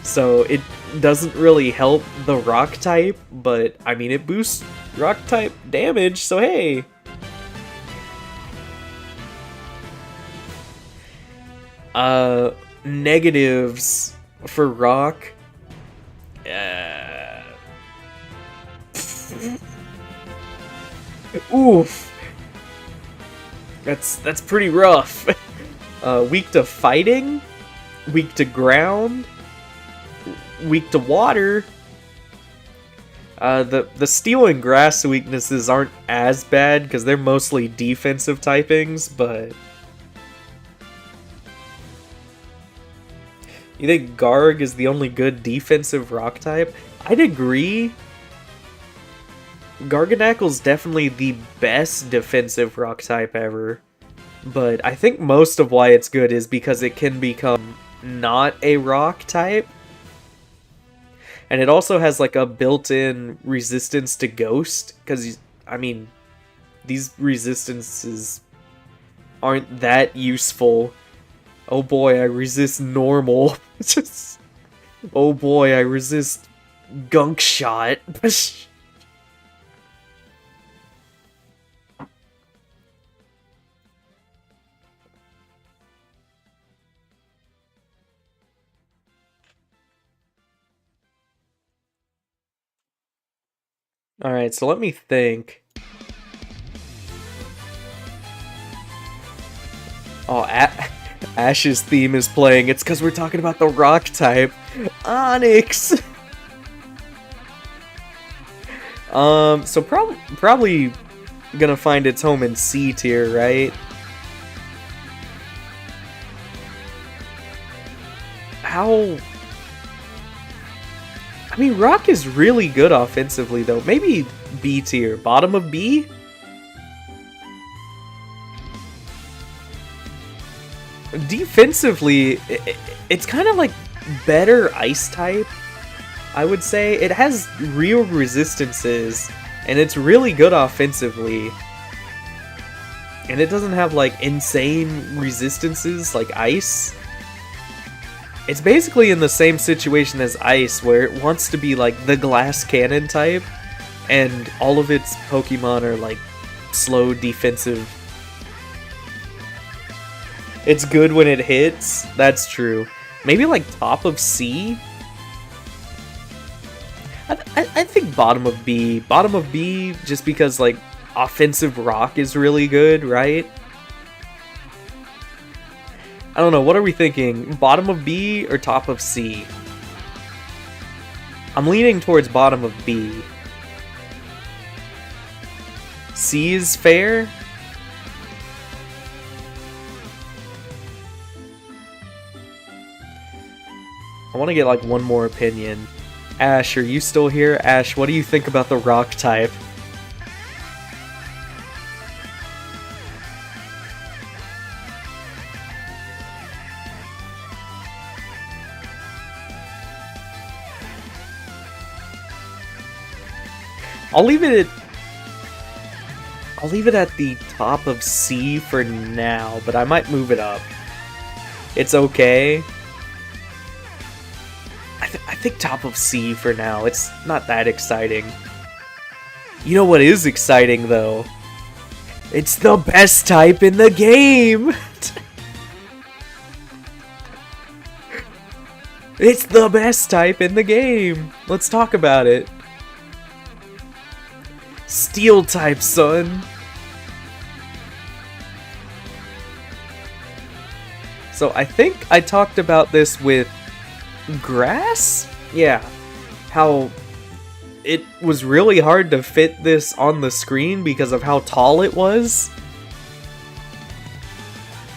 Speaker 1: So it doesn't really help the rock type, but I mean, it boosts rock type damage, so hey. Negatives for rock. Ooh. That's pretty rough. Weak to fighting, weak to ground, weak to water. The steel and grass weaknesses aren't as bad because they're mostly defensive typings, but you think Garg is the only good defensive rock type? I'd agree. Garganacle's definitely the best defensive rock type ever, but I think most of why it's good is because it can become not a rock type. And it also has like a built-in resistance to ghost, because, I mean, these resistances aren't that useful. Oh boy, I resist normal. Just, oh boy, I resist gunk shot. Alright, so let me think. Oh, Ash's theme is playing. It's because we're talking about the rock type. Onyx! So probably gonna find its home in C tier, right? How... I mean, rock is really good offensively, though. Maybe B tier. Bottom of B? Defensively, it's kind of like better ice type, I would say. It has real resistances, and it's really good offensively. And it doesn't have, like, insane resistances like ice. It's basically in the same situation as ice, where it wants to be, like, the glass cannon type, and all of its Pokemon are, like, slow defensive. It's good when it hits, that's true. Maybe, like, top of C? I think bottom of B. Bottom of B, just because, like, offensive rock is really good, right? I don't know, what are we thinking? Bottom of B or top of C? I'm leaning towards bottom of B. C is fair? I want to get like one more opinion. Ash, are you still here? Ash, what do you think about the rock type? I'll leave it at the top of C for now, but I might move it up. It's okay. I think top of C for now. It's not that exciting. You know what is exciting, though? It's the best type in the game! It's the best type in the game! Let's talk about it. Steel type, son! So I think I talked about this with grass? Yeah. How it was really hard to fit this on the screen because of how tall it was.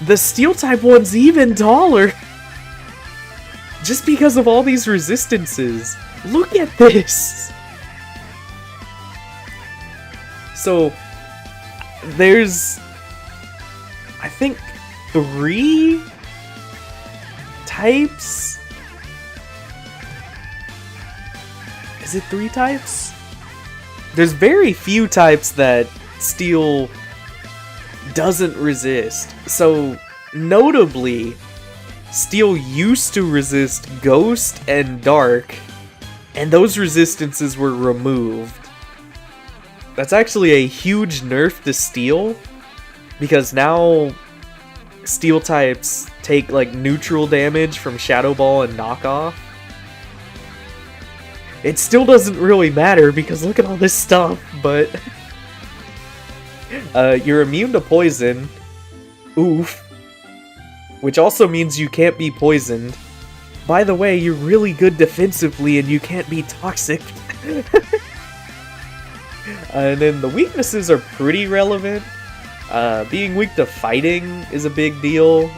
Speaker 1: The steel type one's even taller! Just because of all these resistances. Look at this! So, there's, I think, 3 types? Is it 3 types? There's very few types that Steel doesn't resist. So, notably, Steel used to resist Ghost and Dark, and those resistances were removed. That's actually a huge nerf to Steel, because now Steel types take like neutral damage from Shadow Ball and Knockoff. It still doesn't really matter because look at all this stuff, but... you're immune to poison. Oof. Which also means you can't be poisoned. By the way, you're really good defensively and you can't be toxic. And then the weaknesses are pretty relevant. Being weak to fighting is a big deal.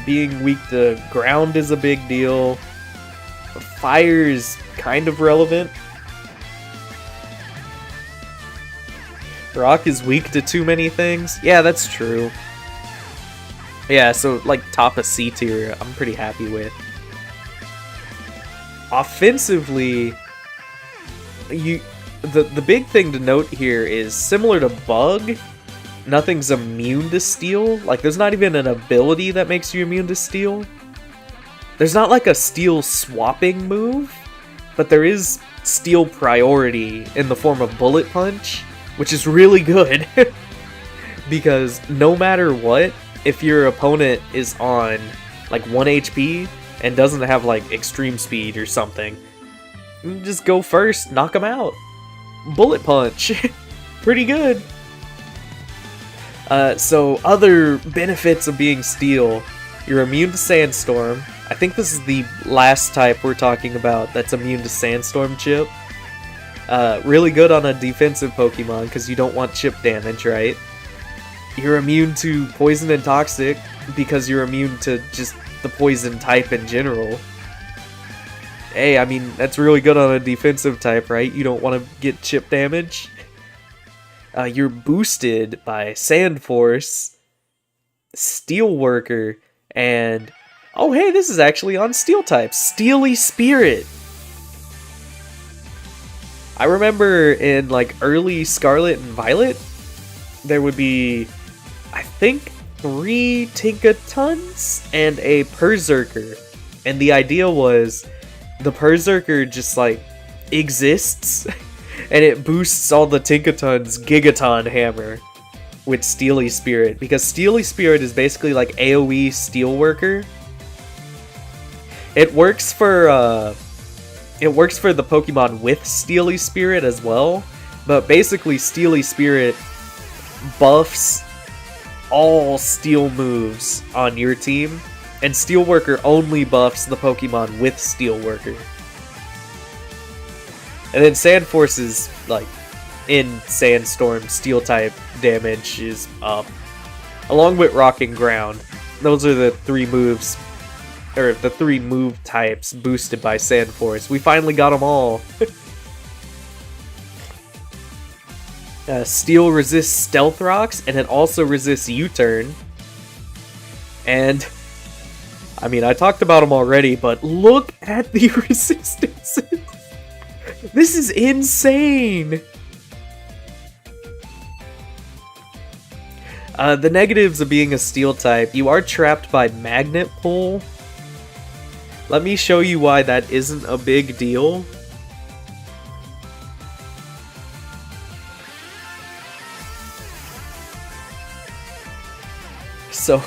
Speaker 1: Being weak to ground is a big deal. Fire is kind of relevant. Rock is weak to too many things. Yeah, that's true. Yeah, so like top of C tier, I'm pretty happy with. Offensively, the big thing to note here is similar to Bug, nothing's immune to Steel. Like, there's not even an ability that makes you immune to Steel. There's not like a Steel swapping move, but there is Steel priority in the form of Bullet Punch, which is really good. Because no matter what, if your opponent is on like 1 HP and doesn't have like extreme speed or something, just go first, knock them out. Bullet Punch. Pretty good. So other benefits of being Steel. You're immune to Sandstorm. I think this is the last type we're talking about that's immune to Sandstorm Chip. Really good on a defensive Pokemon because you don't want chip damage, right? You're immune to Poison and Toxic because you're immune to just the Poison type in general. Hey, I mean, that's really good on a defensive type, right? You don't want to get chip damage. You're boosted by Sand Force, Steel Worker, and... oh hey, this is actually on Steel types. Steely Spirit! I remember in like early Scarlet and Violet, there would be, I think, 3 Tinkatons and a Berserker. And the idea was the Berserker just like exists and it boosts all the Tinkatons' Gigaton Hammer with Steely Spirit, because Steely Spirit is basically like AoE Steelworker. It works for the Pokemon with Steely Spirit as well, but basically Steely Spirit buffs all Steel moves on your team, and Steelworker only buffs the Pokemon with Steelworker. And then Sand Force is, like, in Sandstorm, Steel-type damage is up. Along with Rock and Ground. Those are the 3 moves, or the 3 move types boosted by Sand Force. We finally got them all. Steel resists Stealth Rocks, and it also resists U-Turn. And, I mean, I talked about them already, but look at the resistances! This is insane! The negatives of being a Steel type: you are trapped by Magnet Pull. Let me show you why that isn't a big deal. So,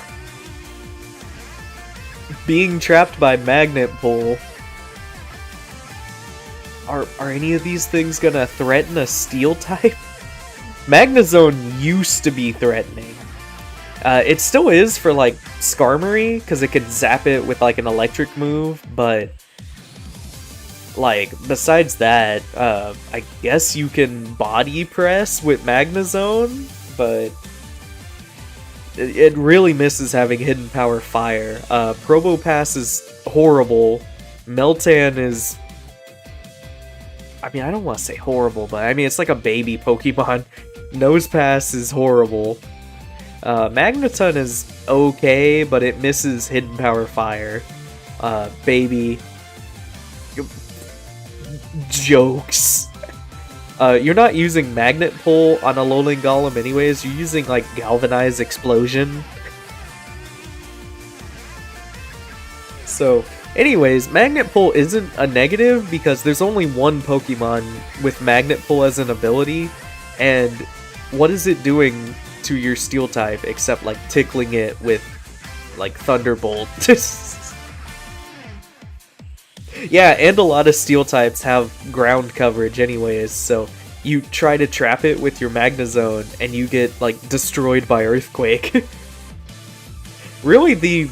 Speaker 1: being trapped by Magnet Pull, are any of these things gonna threaten a Steel type? Magnezone used to be threatening. It still is for like Skarmory, because it can zap it with like an electric move, but like besides that, I guess you can body press with Magnezone, but it really misses having Hidden Power Fire. Probopass is horrible. Meltan is... I mean, I don't want to say horrible, but I mean, it's like a baby Pokemon. Nosepass is horrible. Magneton is okay, but it misses Hidden Power Fire. Baby. Jokes. You're not using Magnet Pull on a Alolan Golem anyways, you're using like Galvanize Explosion. So, anyways, Magnet Pull isn't a negative because there's only one Pokemon with Magnet Pull as an ability, and what is it doing to your Steel type except like tickling it with like Thunderbolt? Yeah, and a lot of steel types have ground coverage anyways, so you try to trap it with your Magnezone and you get like destroyed by Earthquake. Really, the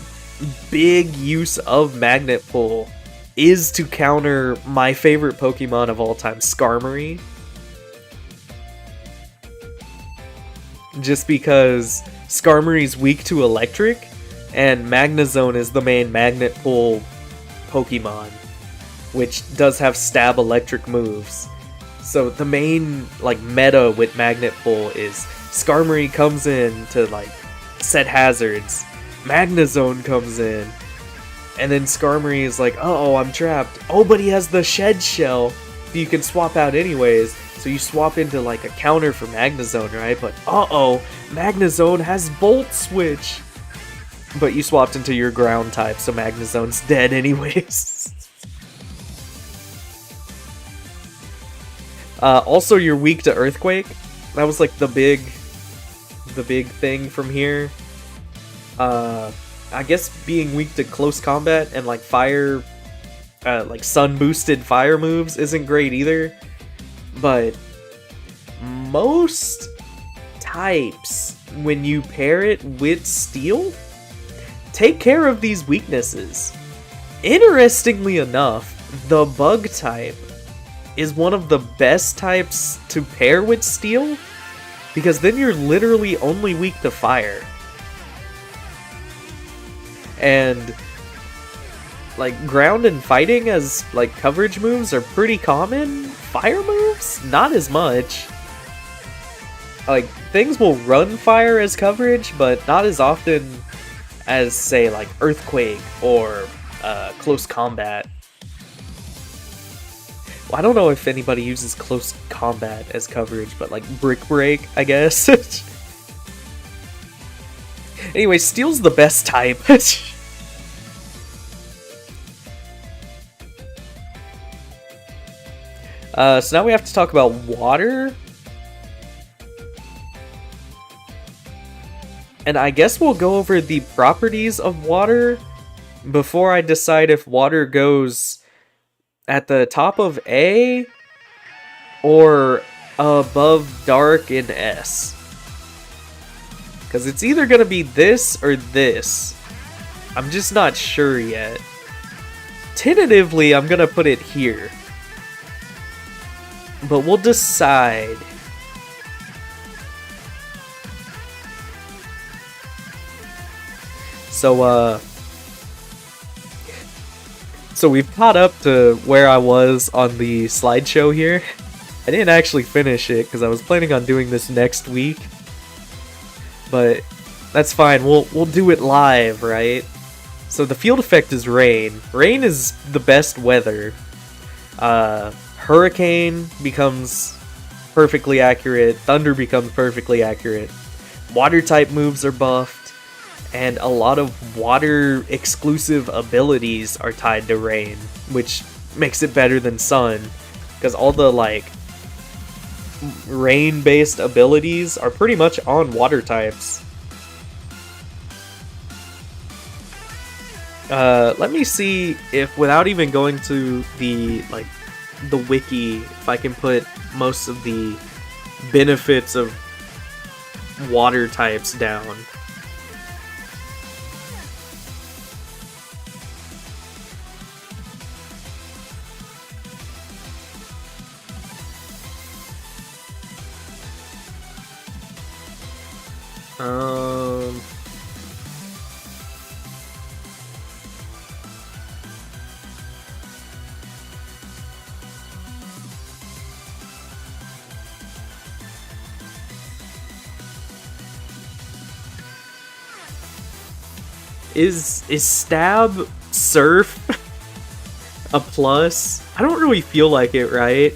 Speaker 1: big use of Magnet Pull is to counter my favorite Pokemon of all time, Skarmory. Just because Skarmory's weak to electric, and Magnezone is the main Magnet Pull Pokemon, which does have stab electric moves. So the main like meta with Magnet Pull is Skarmory comes in to like set hazards, Magnezone comes in, and then Skarmory is like, uh-oh, I'm trapped. Oh, but he has the Shed Shell that you can swap out anyways. So you swap into like a counter for Magnezone, right? But uh-oh, Magnezone has Volt Switch. But you swapped into your ground type, so Magnezone's dead anyways. Also, you're weak to Earthquake. That was like the big thing from here. I guess being weak to close combat and like fire, like sun boosted fire moves isn't great either. But most types, when you pair it with Steel, take care of these weaknesses. Interestingly enough, the Bug type is one of the best types to pair with Steel, because then you're literally only weak to fire. And like ground and fighting as like coverage moves are pretty common. Fire moves, not as much. Like things will run fire as coverage, but not as often as say like Earthquake or close combat. Well, I don't know if anybody uses close combat as coverage, but like Brick Break, I guess. Anyway, Steel's the best type. So now we have to talk about water. And I guess we'll go over the properties of water before I decide if water goes at the top of A or above dark in S. Because it's either going to be this or this. I'm just not sure yet. Tentatively, I'm going to put it here. But we'll decide. So we've caught up to where I was on the slideshow here. I didn't actually finish it because I was planning on doing this next week. But that's fine. We'll do it live, right? So the field effect is rain. Rain is the best weather. Hurricane becomes perfectly accurate. Thunder becomes perfectly accurate. Water type moves are buffed. And a lot of water exclusive abilities are tied to rain, which makes it better than sun. Because all the like rain based abilities are pretty much on water types. Let me see if, without even going to the wiki, if I can put most of the benefits of water types down. Is stab surf a plus? I don't really feel like it, right?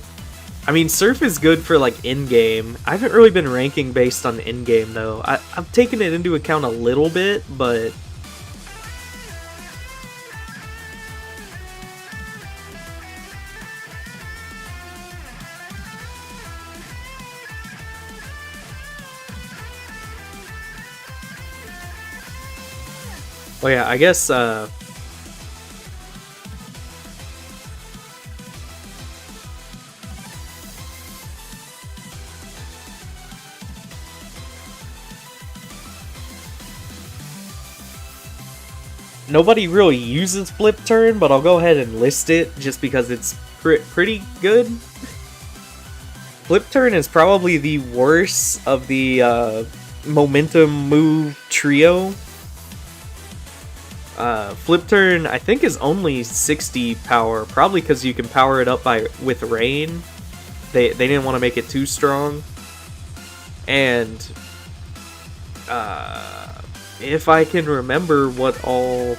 Speaker 1: I mean, surf is good for like in-game. I haven't really been ranking based on in-game though. I've taken it into account a little bit, but well, yeah, I guess Nobody really uses Flip Turn, but I'll go ahead and list it just because it's pretty good. Flip Turn is probably the worst of the momentum move trio. Flip Turn, I think, is only 60 power, probably because you can power it up with Rain. They didn't want to make it too strong. And if I can remember what all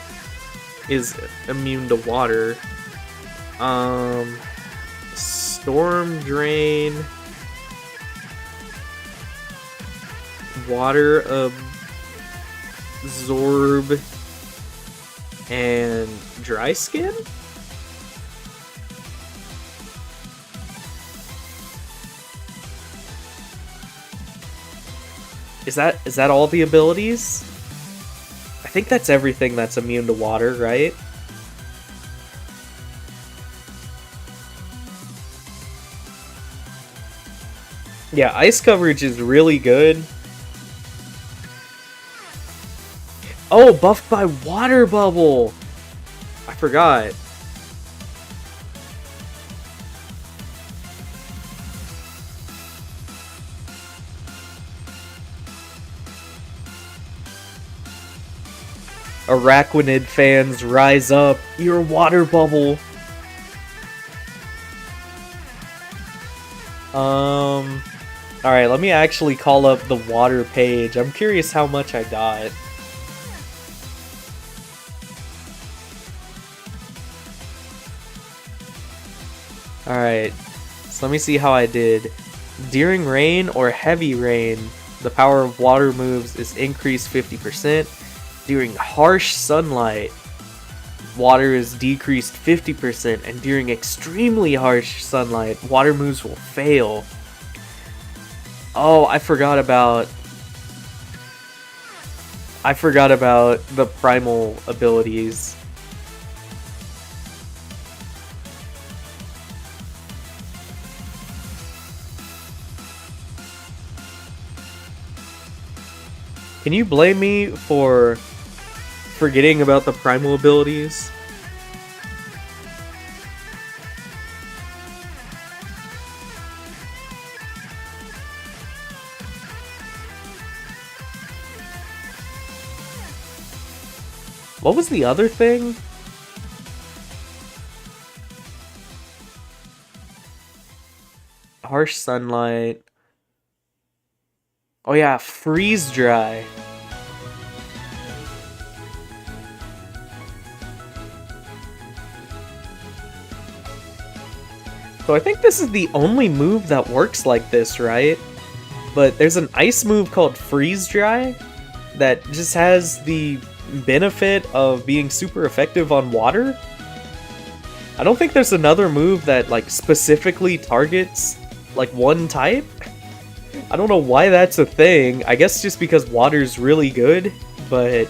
Speaker 1: is immune to water, Storm Drain, Water Absorb, and Dry Skin? Is that all the abilities? I think that's everything that's immune to water, right? Yeah, ice coverage is really good. Oh, buffed by Water Bubble! I forgot. Arachnid fans, rise up! Your Water Bubble! Alright, let me actually call up the water page. I'm curious how much I got. Alright, so let me see how I did. During rain or heavy rain, the power of water moves is increased 50%. During harsh sunlight, water is decreased 50%. And during extremely harsh sunlight, water moves will fail. Oh, I forgot about the primal abilities. Can you blame me for forgetting about the primal abilities? What was the other thing? Harsh sunlight. Oh yeah, freeze dry. So I think this is the only move that works like this, right? But there's an ice move called freeze dry that just has the benefit of being super effective on water. I don't think there's another move that like specifically targets like one type. I don't know why that's a thing. I guess just because water's really good, but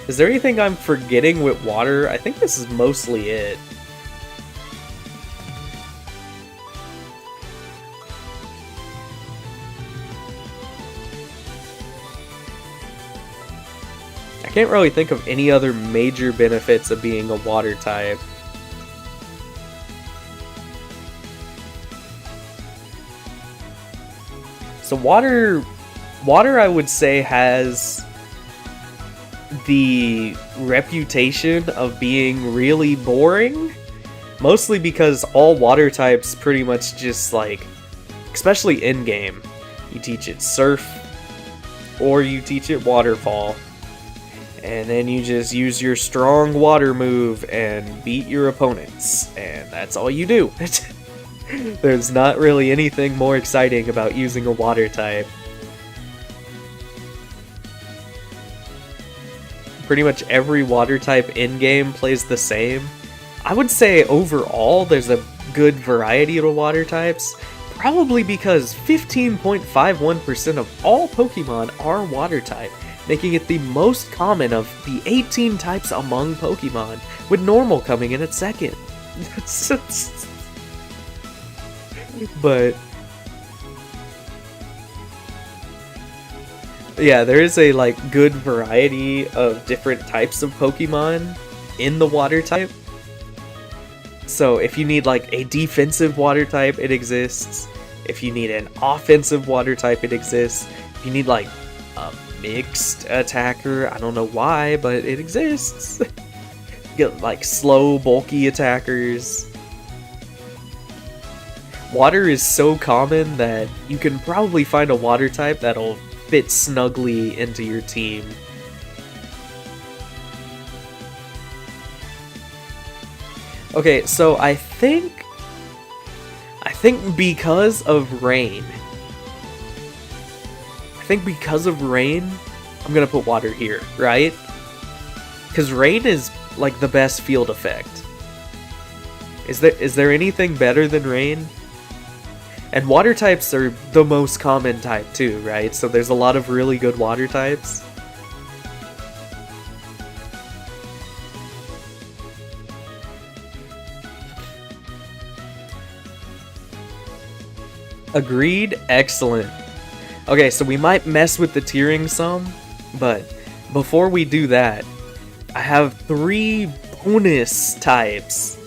Speaker 1: is there anything I'm forgetting with water? I think this is mostly it. I can't really think of any other major benefits of being a water type. So water I would say has the reputation of being really boring, mostly because all water types pretty much just like, especially in game, you teach it surf or you teach it waterfall. And then you just use your strong water move and beat your opponents. And that's all you do. There's not really anything more exciting about using a water type. Pretty much every water type in-game plays the same. I would say overall there's a good variety of water types. Probably because 15.51% of all Pokemon are water type, making it the most common of the 18 types among Pokemon, with normal coming in at second. But Yeah, there is a like good variety of different types of Pokemon in the water type. So if you need like a defensive water type, it exists. If you need an offensive water type, it exists. If you need like a mixed attacker, I don't know why, but it exists. You get like slow, bulky attackers. Water is so common that you can probably find a water type that'll fit snugly into your team. Okay, so I think because of rain, I'm gonna put water here, right? Because rain is like the best field effect. Is there anything better than rain? And water types are the most common type too, right? So there's a lot of really good water types. Agreed, excellent. Okay, so we might mess with the tiering some, but before we do that, I have 3 bonus types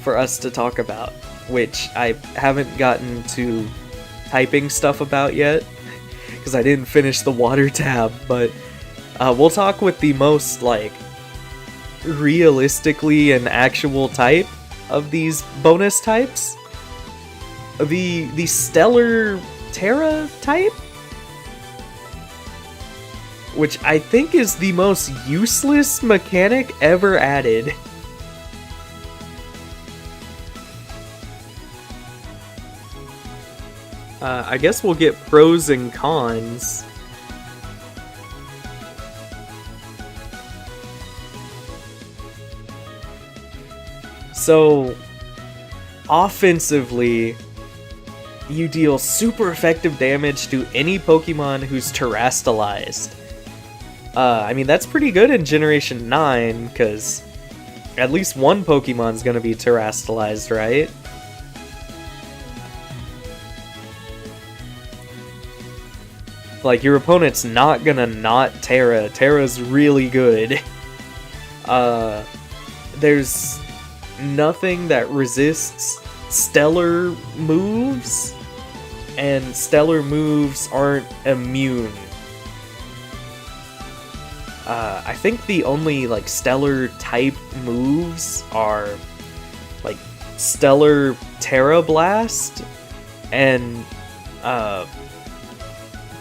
Speaker 1: for us to talk about, which I haven't gotten to typing stuff about yet, because I didn't finish the water tab, but we'll talk with the most, like, realistically an actual type of these bonus types. The Stellar Terra type, which I think is the most useless mechanic ever added. I guess we'll get pros and cons. So, offensively, you deal super effective damage to any Pokemon who's terastallized. I mean, that's pretty good in Generation 9, because at least one Pokemon's gonna be terastallized, right? Like, your opponent's not gonna not Terra. Terra's really good. There's nothing that resists stellar moves, and stellar moves aren't immune. I think the only, like, stellar type moves are, like, Stellar Terra Blast and,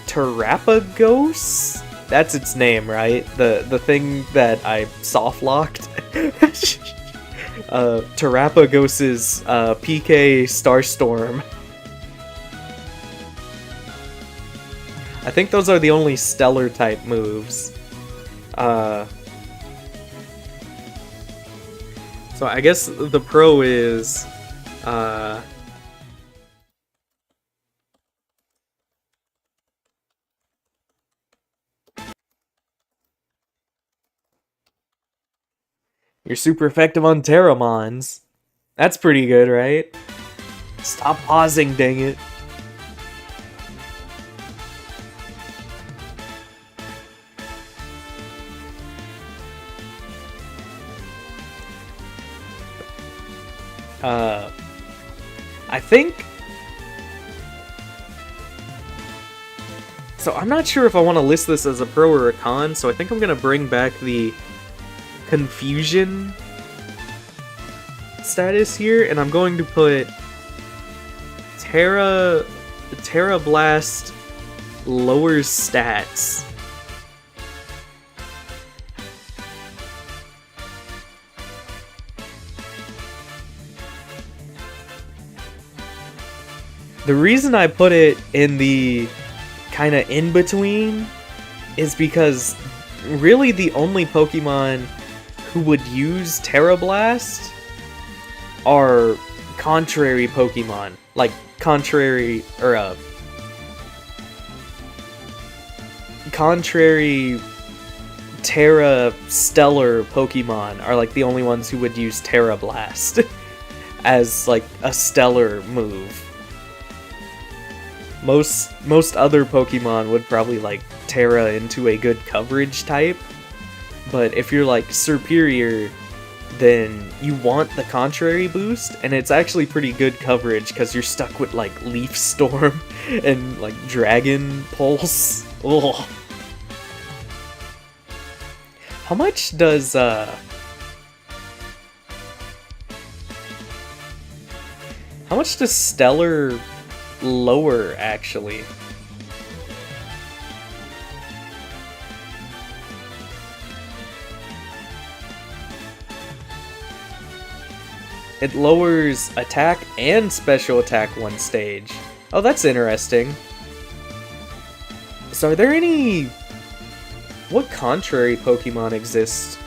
Speaker 1: Terrapagos? That's its name, right? The thing that I soft-locked? Terrapagos's PK Starstorm. I think those are the only stellar type moves. So I guess the pro is you're super effective on Terramons. That's pretty good, right? Stop pausing, dang it. I think... So I'm not sure if I want to list this as a pro or a con, so I think I'm going to bring back the confusion status here, and I'm going to put Terra Blast lowers stats. The reason I put it in the kind of in-between is because really the only Pokemon who would use Terra Blast are contrary Pokemon. Like, contrary Terra Stellar Pokemon are like the only ones who would use Terra Blast as like a stellar move. Most other Pokemon would probably like Terra into a good coverage type. But if you're like superior, then you want the contrary boost, and it's actually pretty good coverage because you're stuck with like Leaf Storm and like Dragon Pulse. Ugh. How much does Stellar lower actually? It lowers attack and special attack one stage. Oh, that's interesting. So are there any... What contrary Pokemon exist?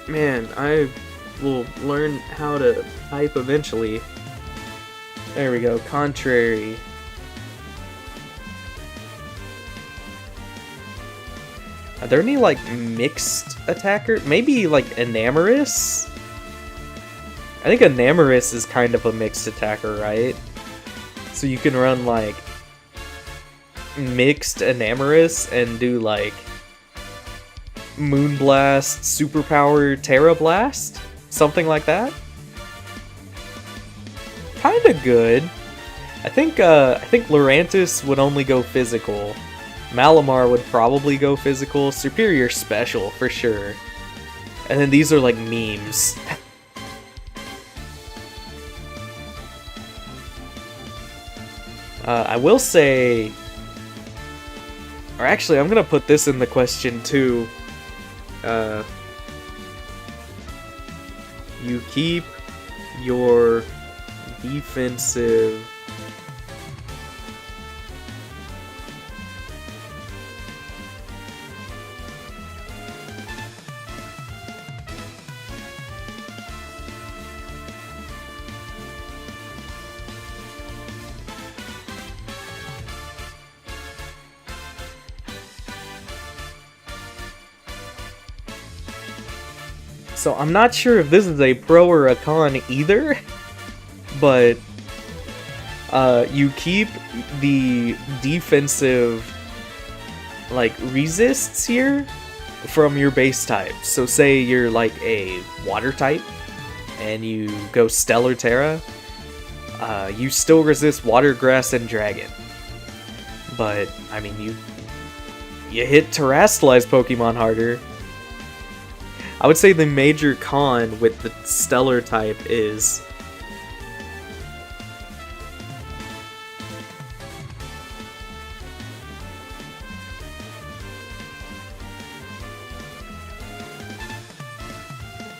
Speaker 1: Man, I will learn how to type eventually. There we go, contrary. Are there any, like, mixed attacker? Maybe, like, Enamorous? I think Enamorous is kind of a mixed attacker, right? So you can run, like, mixed Enamorous and do, like, Moonblast, Superpower, Terra Blast? Something like that? Kinda good. I think Lurantis would only go physical. Malamar would probably go physical. Superior special, for sure. And then these are like memes. I will say... Or actually, I'm gonna put this in the question too. You keep your defensive... So I'm not sure if this is a pro or a con either, but you keep the defensive like resists here from your base type. So say you're like a water type and you go Stellar Terra, you still resist water, grass, and dragon. But I mean you hit Terrastalized Pokemon harder. I would say the major con with the Stellar type is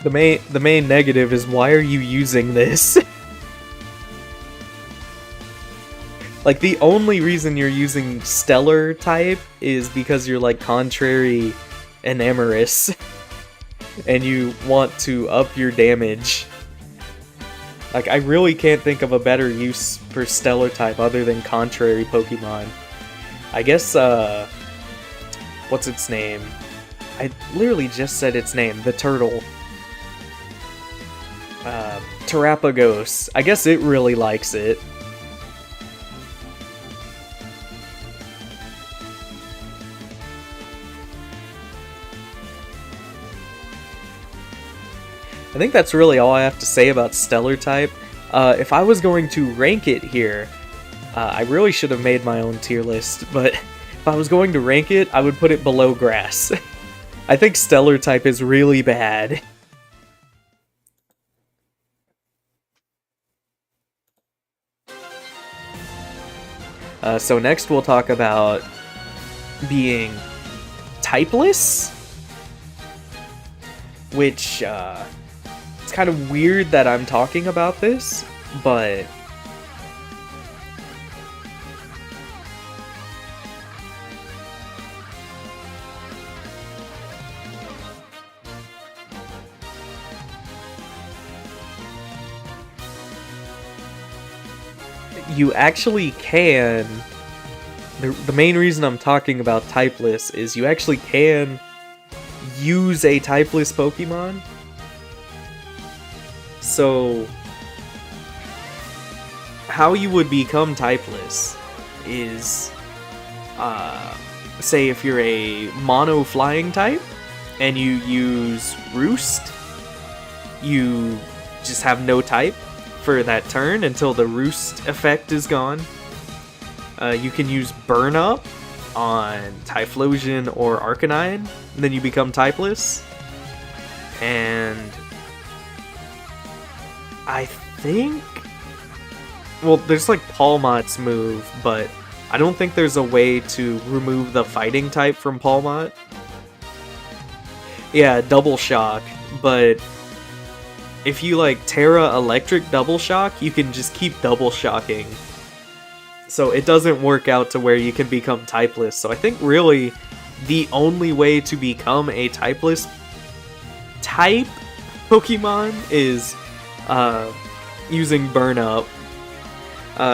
Speaker 1: the main negative is, why are you using this? Like, the only reason you're using Stellar type is because you're like contrary Enamorous. And you want to up your damage. Like, I really can't think of a better use for Stellar type other than contrary Pokemon. I guess, what's its name? I literally just said its name, the turtle. Terrapagos. I guess it really likes it. I think that's really all I have to say about Stellar type. If I was going to rank it here, I really should have made my own tier list, but if I was going to rank it, I would put it below Grass. I think Stellar type is really bad. So next we'll talk about being typeless, which, it's kind of weird that I'm talking about this, but you actually can. The main reason I'm talking about typeless is you actually can use a typeless Pokemon. So, how you would become typeless is, say if you're a mono flying type and you use Roost, you just have no type for that turn until the Roost effect is gone. You can use Burn Up on Typhlosion or Arcanine, and then you become typeless. And I think, well, there's like Palmot's move, but I don't think there's a way to remove the fighting type from Palmot. Yeah, Double Shock, but if you like Terra Electric Double Shock, you can just keep Double Shocking. So it doesn't work out to where you can become typeless. So I think really the only way to become a typeless type Pokemon is using Burn Up.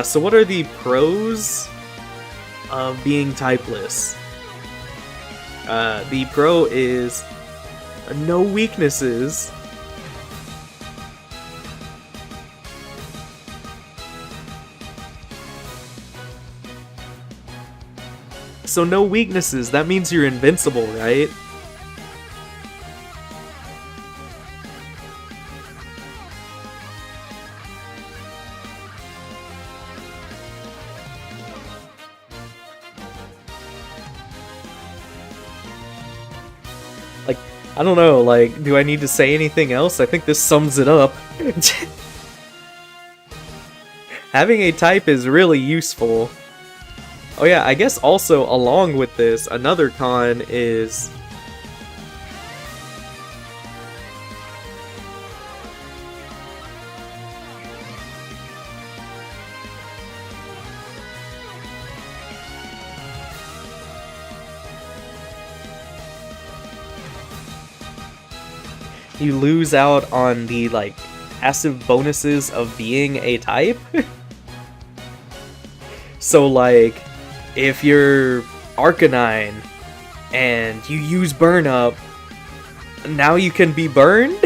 Speaker 1: So what are the pros of being typeless? The pro is no weaknesses. So no weaknesses, that means you're invincible, right? Like, I don't know, like, do I need to say anything else? I think this sums it up. Having a type is really useful. Oh yeah, I guess also along with this, another con is you lose out on the like passive bonuses of being a type. So like, if you're Arcanine and you use Burn Up, now you can be burned?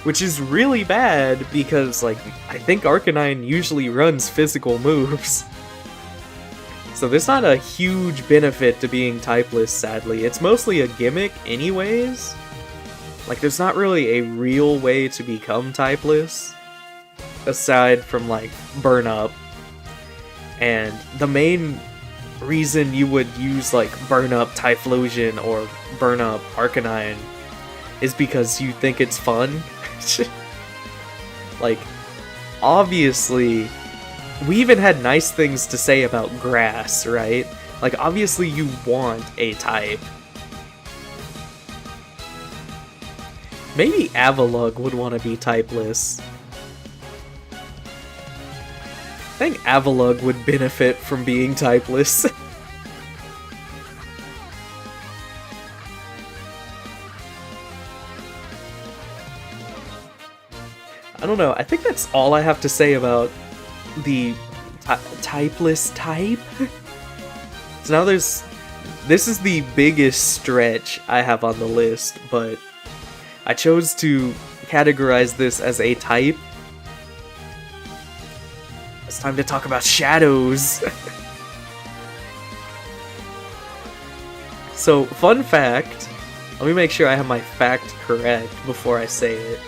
Speaker 1: Which is really bad because, like, I think Arcanine usually runs physical moves. So there's not a huge benefit to being typeless, sadly. It's mostly a gimmick anyways. Like, there's not really a real way to become typeless, aside from, like, Burn Up. And the main reason you would use, like, Burn Up Typhlosion or Burn Up Arcanine is because you think it's fun. Like, obviously, we even had nice things to say about grass, right? Like, obviously you want a type. Maybe Avalugg would want to be typeless. I think Avalugg would benefit from being typeless. I don't know, I think that's all I have to say about the typeless type. So now this is the biggest stretch I have on the list, but I chose to categorize this as a type. It's time to talk about shadows. So, fun fact, let me make sure I have my fact correct before I say it.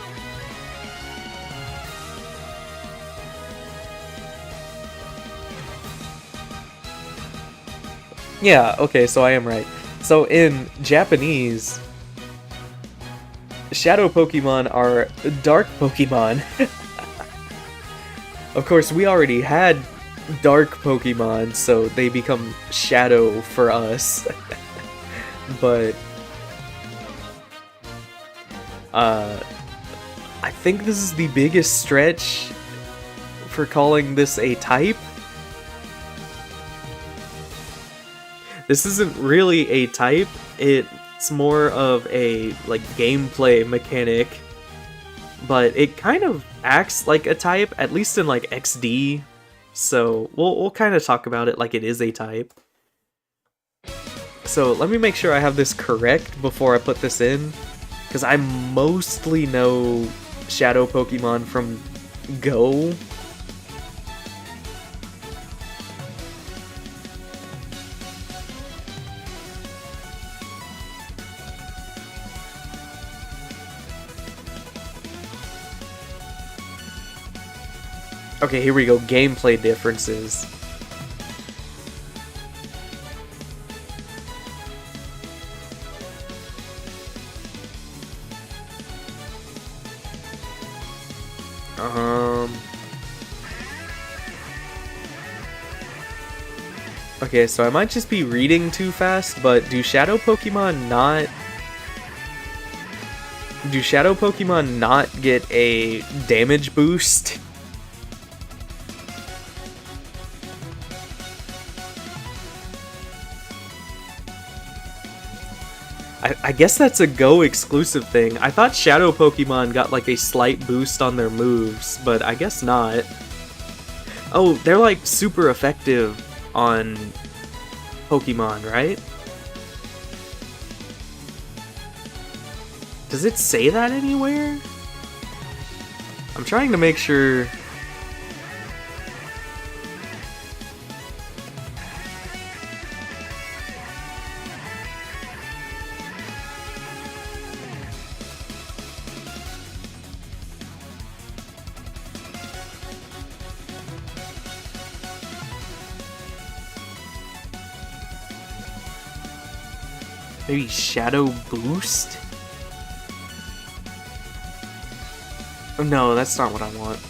Speaker 1: Yeah, okay, so I am right. So in Japanese, shadow Pokemon are dark Pokemon. Of course, we already had dark Pokemon, so they become shadow for us. But I think this is the biggest stretch for calling this a type. This isn't really a type, it's more of a, like, gameplay mechanic, but it kind of acts like a type, at least in, like, XD, so we'll kind of talk about it like it is a type. So let me make sure I have this correct before I put this in, because I mostly know Shadow Pokemon from Go, Okay, here we go. Gameplay differences. Okay, so I might just be reading too fast, but do Shadow Pokemon not get a damage boost? I guess that's a Go exclusive thing. I thought Shadow Pokemon got like a slight boost on their moves, but I guess not. Oh, they're like super effective on Pokemon, right? Does it say that anywhere? I'm trying to make sure. Maybe Shadow Boost? Oh, no, that's not what I want.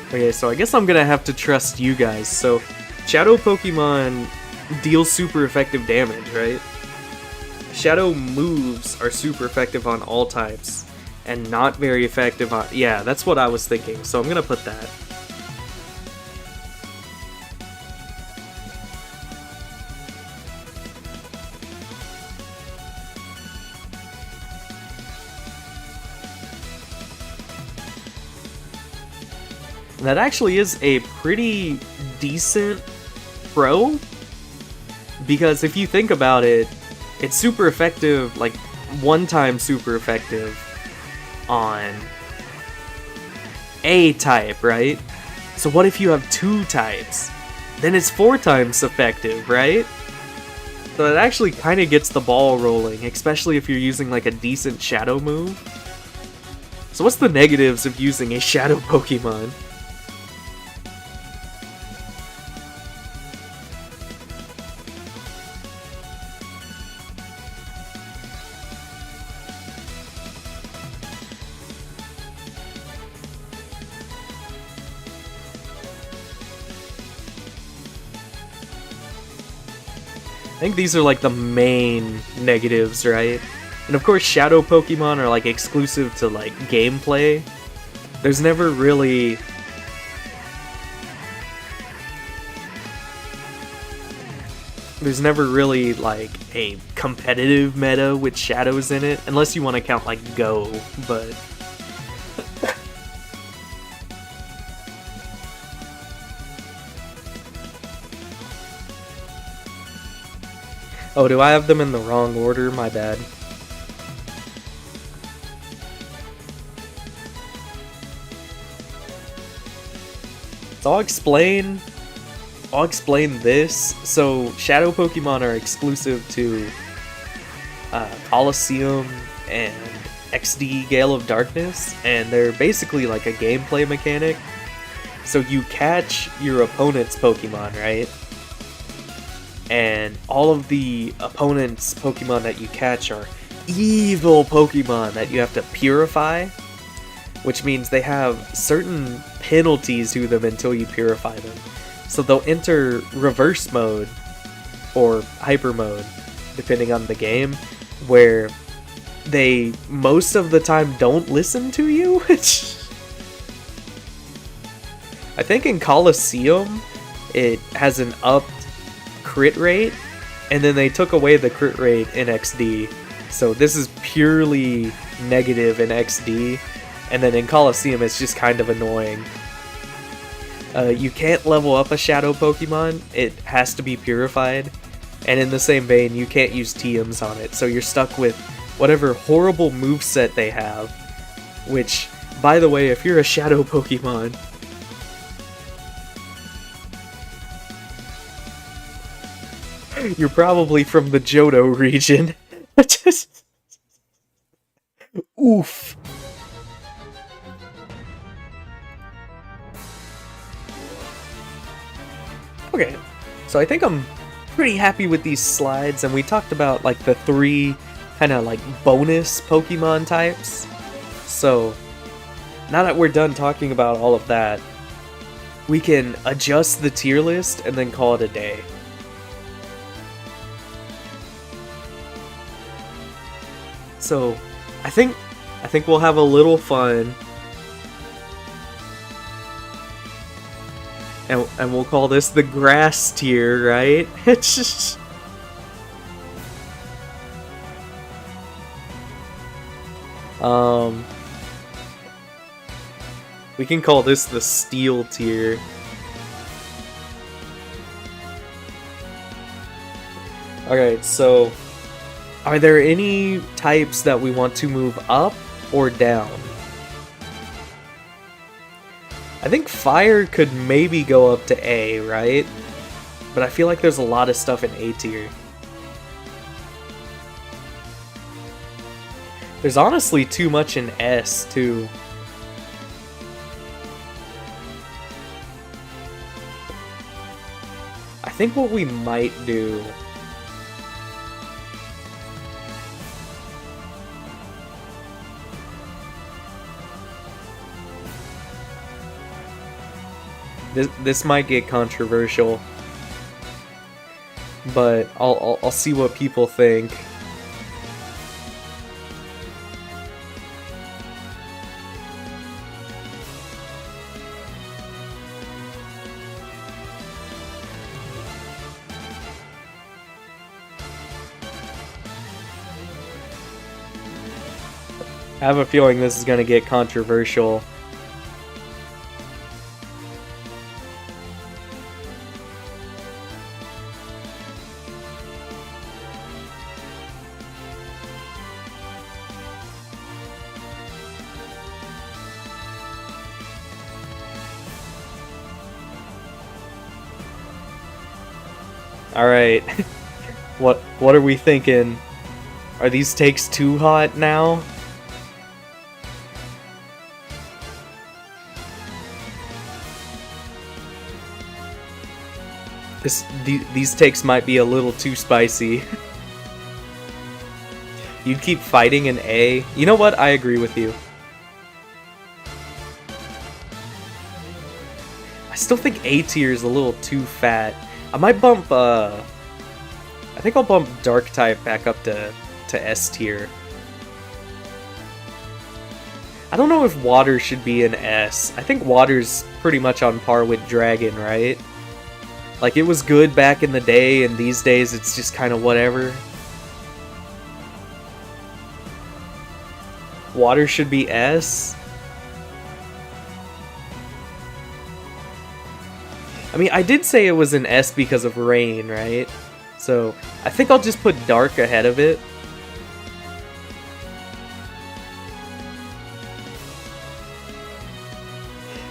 Speaker 1: Okay, so I guess I'm gonna have to trust you guys. So, Shadow Pokemon deal super effective damage, right? Shadow moves are super effective on all types, and not very effective on... Yeah, that's what I was thinking, so I'm gonna put that. That actually is a pretty decent pro, because if you think about it, it's super effective, like, one time super effective on a type, right? So what if you have two types? Then it's 4 times effective, right? So it actually kind of gets the ball rolling, especially if you're using, like, a decent shadow move. So what's the negatives of using a shadow Pokemon? I think these are like the main negatives, right? And of course Shadow Pokemon are like exclusive to like gameplay. There's never really... like a competitive meta with shadows in it, unless you want to count like Go, but... Oh, do I have them in the wrong order? My bad. So I'll explain this. So Shadow Pokemon are exclusive to Coliseum and XD Gale of Darkness, and they're basically like a gameplay mechanic. So you catch your opponent's Pokemon, right? And all of the opponent's Pokemon that you catch are evil Pokemon that you have to purify, which means they have certain penalties to them until you purify them. So they'll enter reverse mode or hyper mode, depending on the game, where they most of the time don't listen to you. I think in Coliseum it has an upped crit rate, and then they took away the crit rate in XD, so this is purely negative in XD, and then in Coliseum it's just kind of annoying. You can't level up a shadow Pokemon, it has to be purified, and in the same vein you can't use TMs on it, so you're stuck with whatever horrible moveset they have, which, by the way, if you're a shadow Pokemon, You're probably from the Johto region. Just... Oof. Okay, so I think I'm pretty happy with these slides, and we talked about like the 3 kind of like bonus Pokemon types. So now that we're done talking about all of that, we can adjust the tier list and then call it a day. So I think we'll have a little fun. And we'll call this the grass tier, right? It's just... We can call this the steel tier. Alright, so... Are there any types that we want to move up or down? I think fire could maybe go up to A, right? But I feel like there's a lot of stuff in A tier. There's honestly too much in S, too. I think what we might do... This might get controversial, but I'll see what people think. I have a feeling this is gonna get controversial. Alright, what are we thinking? Are these takes too hot now? These takes might be a little too spicy. You'd keep fighting an A? You know what? I agree with you. I still think A tier is a little too fat. I might bump, I think I'll bump Dark type back up to S tier. I don't know if Water should be an S. I think Water's pretty much on par with Dragon, right? Like, it was good back in the day, and these days it's just kind of whatever. Water should be S. I mean, I did say it was an S because of rain, right? So, I think I'll just put Dark ahead of it.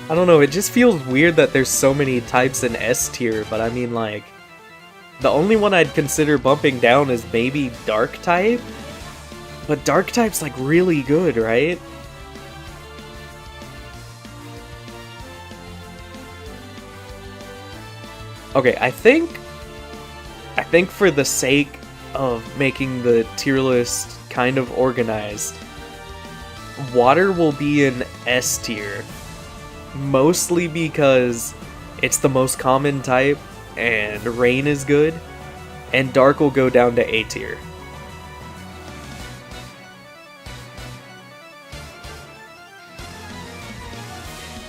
Speaker 1: I don't know, it just feels weird that there's so many types in S tier, but I mean, like, the only one I'd consider bumping down is maybe Dark type? But Dark type's, like, really good, right? Okay, I think for the sake of making the tier list kind of organized, Water will be in S tier. Mostly because it's the most common type, and Rain is good, and Dark will go down to A tier.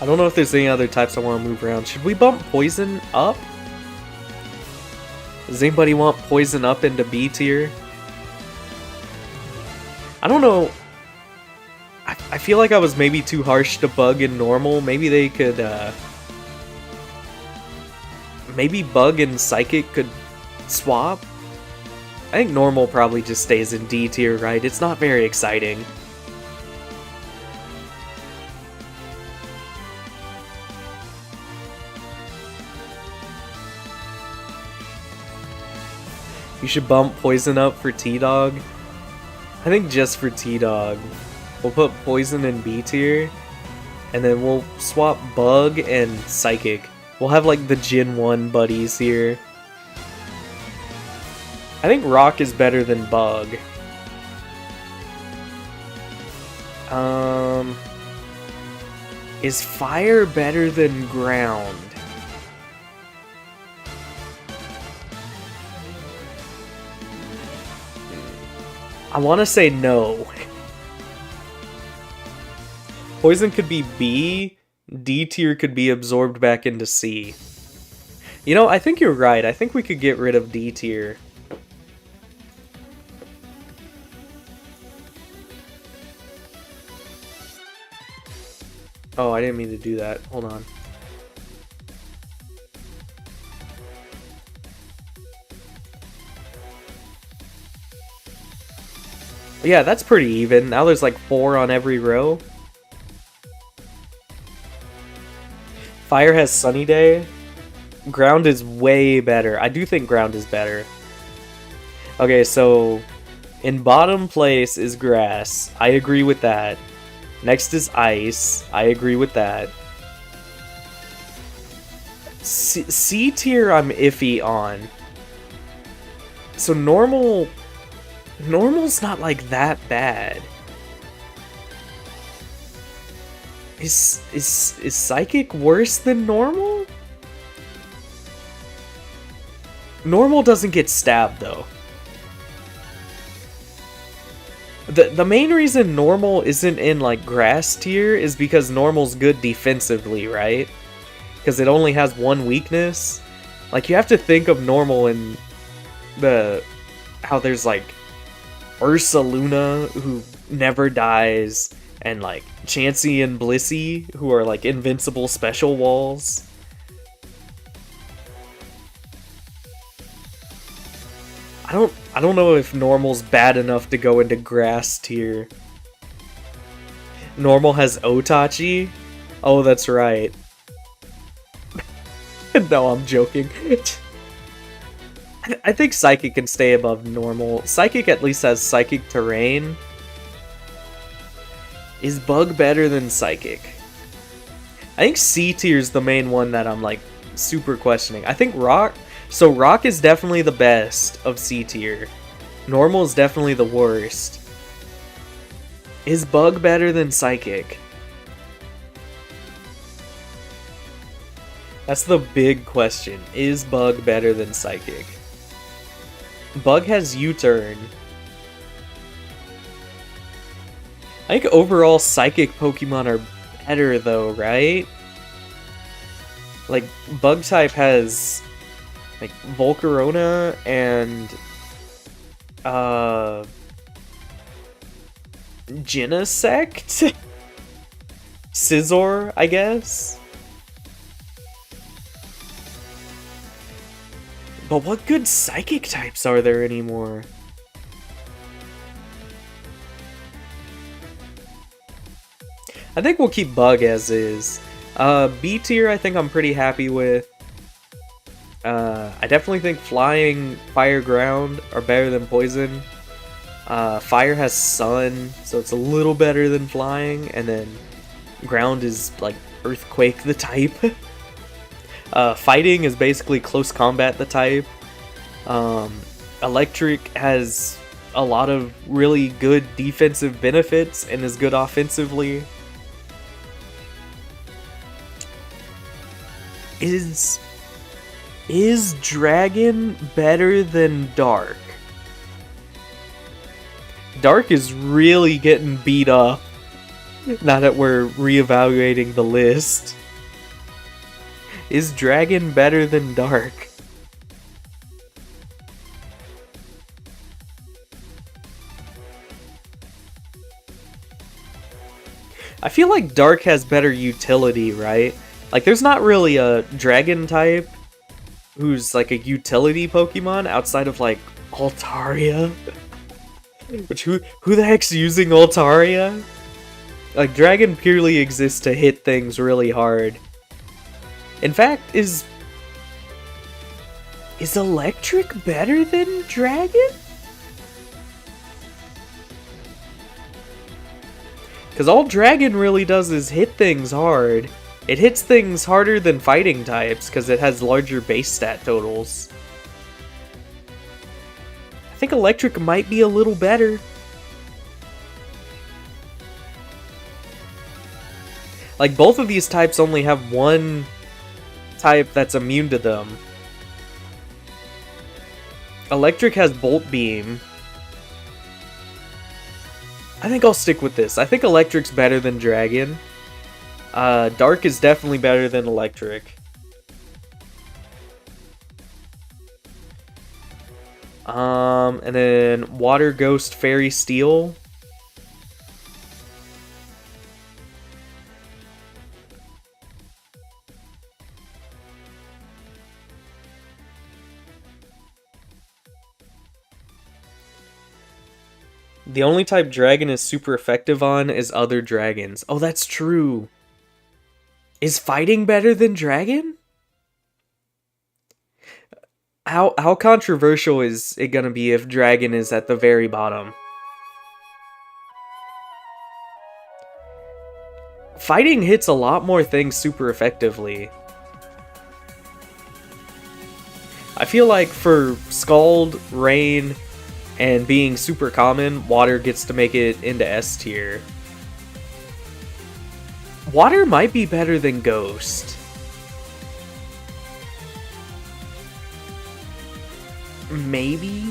Speaker 1: I don't know if there's any other types I want to move around. Should we bump Poison up? Does anybody want Poison up into B tier? I don't know. I feel like I was maybe too harsh to Bug in normal. Maybe they could, maybe Bug and Psychic could swap? I think normal probably just stays in D tier, right? It's not very exciting. You should bump Poison up for T-Dog. I think just for T-Dog. We'll put Poison in B tier, and then we'll swap Bug and Psychic. We'll have like the Gen 1 buddies here. I think Rock is better than Bug. Is Fire better than Ground? I want to say no. Poison could be B, D tier could be absorbed back into C. You know, I think you're right. I think we could get rid of D tier. Oh, I didn't mean to do that. Hold on. Yeah, that's pretty even. Now there's like 4 on every row. Fire has Sunny Day. Ground is way better. I do think Ground is better. Okay, so in bottom place is Grass. I agree with that. Next is Ice. I agree with that. C tier I'm iffy on. So Normal's not like that bad. Is Psychic worse than Normal? Normal doesn't get stabbed though. The main reason Normal isn't in like Grass tier is because Normal's good defensively, right? Because it only has one weakness. Like you have to think of Normal in how there's like Ursaluna who never dies, and like Chansey and Blissey who are like invincible special walls. I don't know if Normal's bad enough to go into Grass tier. Normal has Otachi? Oh, that's right. No, I'm joking. I think Psychic can stay above Normal. Psychic at least has Psychic Terrain. Is Bug better than Psychic? I think C tier is the main one that I'm like super questioning. I think Rock... So Rock is definitely the best of C tier. Normal is definitely the worst. Is Bug better than Psychic? That's the big question. Is Bug better than Psychic? Bug has U-turn. I think overall Psychic Pokemon are better though, right? Like, Bug type has like Volcarona and Genesect? Scizor, I guess? But what good Psychic types are there anymore? I think we'll keep Bug as is. B tier I think I'm pretty happy with. I definitely think Flying, Fire, Ground are better than Poison. Fire has Sun, so it's a little better than Flying, and then Ground is like Earthquake the type. Fighting is basically Close Combat the type. Electric has a lot of really good defensive benefits and is good offensively. Is Dragon better than Dark? Dark is really getting beat up now that we're reevaluating the list. Is Dragon better than Dark? I feel like Dark has better utility, right? Like, there's not really a Dragon type who's like a utility Pokemon outside of like Altaria. Which who the heck's using Altaria? Like, Dragon purely exists to hit things really hard. In fact, is Is electric better than dragon? Because all dragon really does is hit things hard. It hits things harder than fighting types because it has larger base stat totals. I think electric might be a little better. Like, both of these types only have one type that's immune to them. Electric has Bolt Beam. I think I'll stick with this. I think Electric's better than Dragon. Dark is definitely better than Electric. And then Water, Ghost, Fairy, Steel. The only type Dragon is super effective on is other dragons. Oh, that's true. Is fighting better than Dragon? How controversial is it gonna be if Dragon is at the very bottom? Fighting hits a lot more things super effectively. I feel like for Scald, Rain, and being super common, Water gets to make it into S tier. Water might be better than Ghost. Maybe?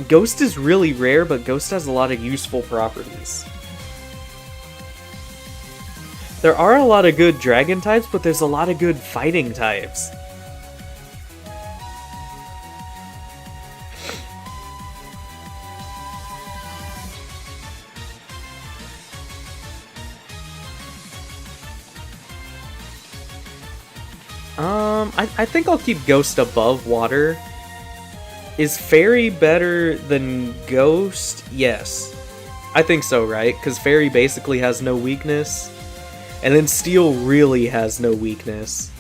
Speaker 1: Ghost is really rare, but Ghost has a lot of useful properties. There are a lot of good dragon types, but there's a lot of good fighting types. I think I'll keep Ghost above Water. Is Fairy better than Ghost? Yes. I think so, right? Because Fairy basically has no weakness. And then Steel really has no weakness.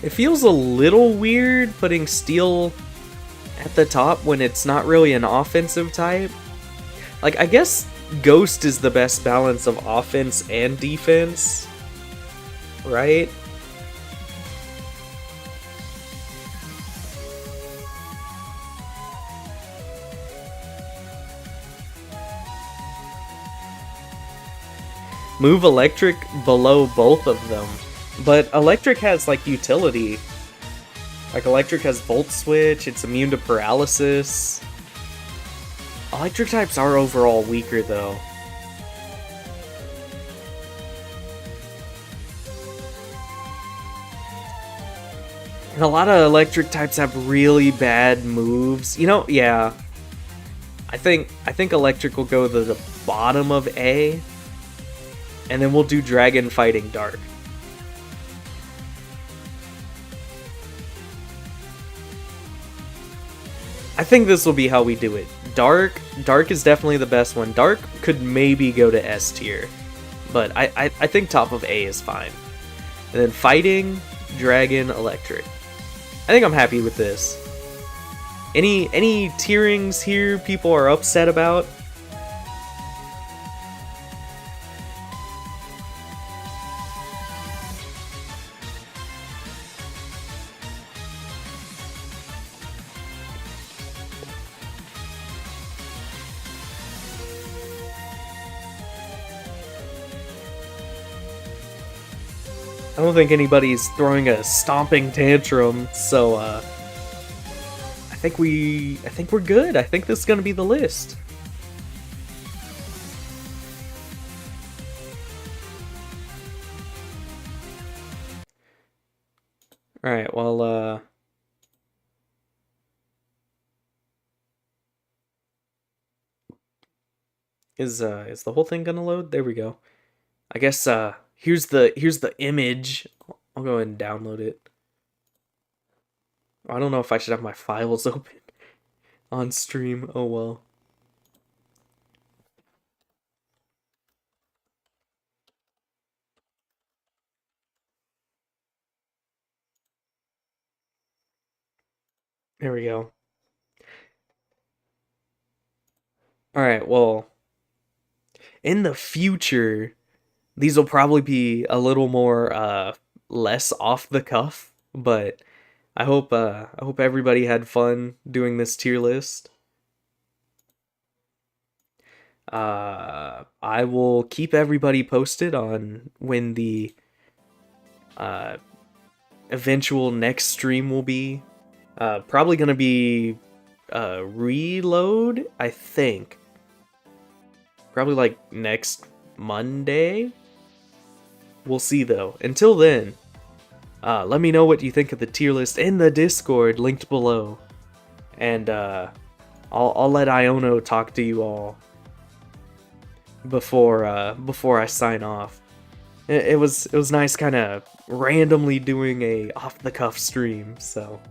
Speaker 1: It feels a little weird putting Steel at the top when it's not really an offensive type. Like, I guess Ghost is the best balance of offense and defense, right? Move Electric below both of them. But Electric has, like, utility. Like, Electric has Volt Switch, it's immune to paralysis. Electric types are overall weaker, though. And a lot of electric types have really bad moves. You know, yeah. I think electric will go to the bottom of A. And then we'll do Dragon fighting Dark. I think this will be how we do it. Dark is definitely the best one. Dark could maybe go to S tier. But I think top of A is fine. And then fighting, Dragon, Electric. I think I'm happy with this. Any tierings here people are upset about? I don't think anybody's throwing a stomping tantrum, so I think we're good. I think this is gonna be the list. Alright, well is the whole thing gonna load? There we go. I guess here's the image. I'll go ahead and download it. I don't know if I should have my files open on stream. Oh well. There we go. Alright, well, in the future, these will probably be a little more less off the cuff, but I hope everybody had fun doing this tier list. I will keep everybody posted on when the uh, eventual next stream will be. Probably gonna be reload, I think. Probably like next Monday. We'll see though. Until then, let me know what you think of the tier list in the Discord linked below, and I'll let Iono talk to you all before I sign off. It was nice, kind of randomly doing a off the cuff stream. So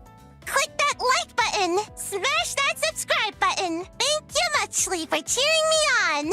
Speaker 2: Click that like button! Smash that subscribe button! Thank you muchly for cheering me on!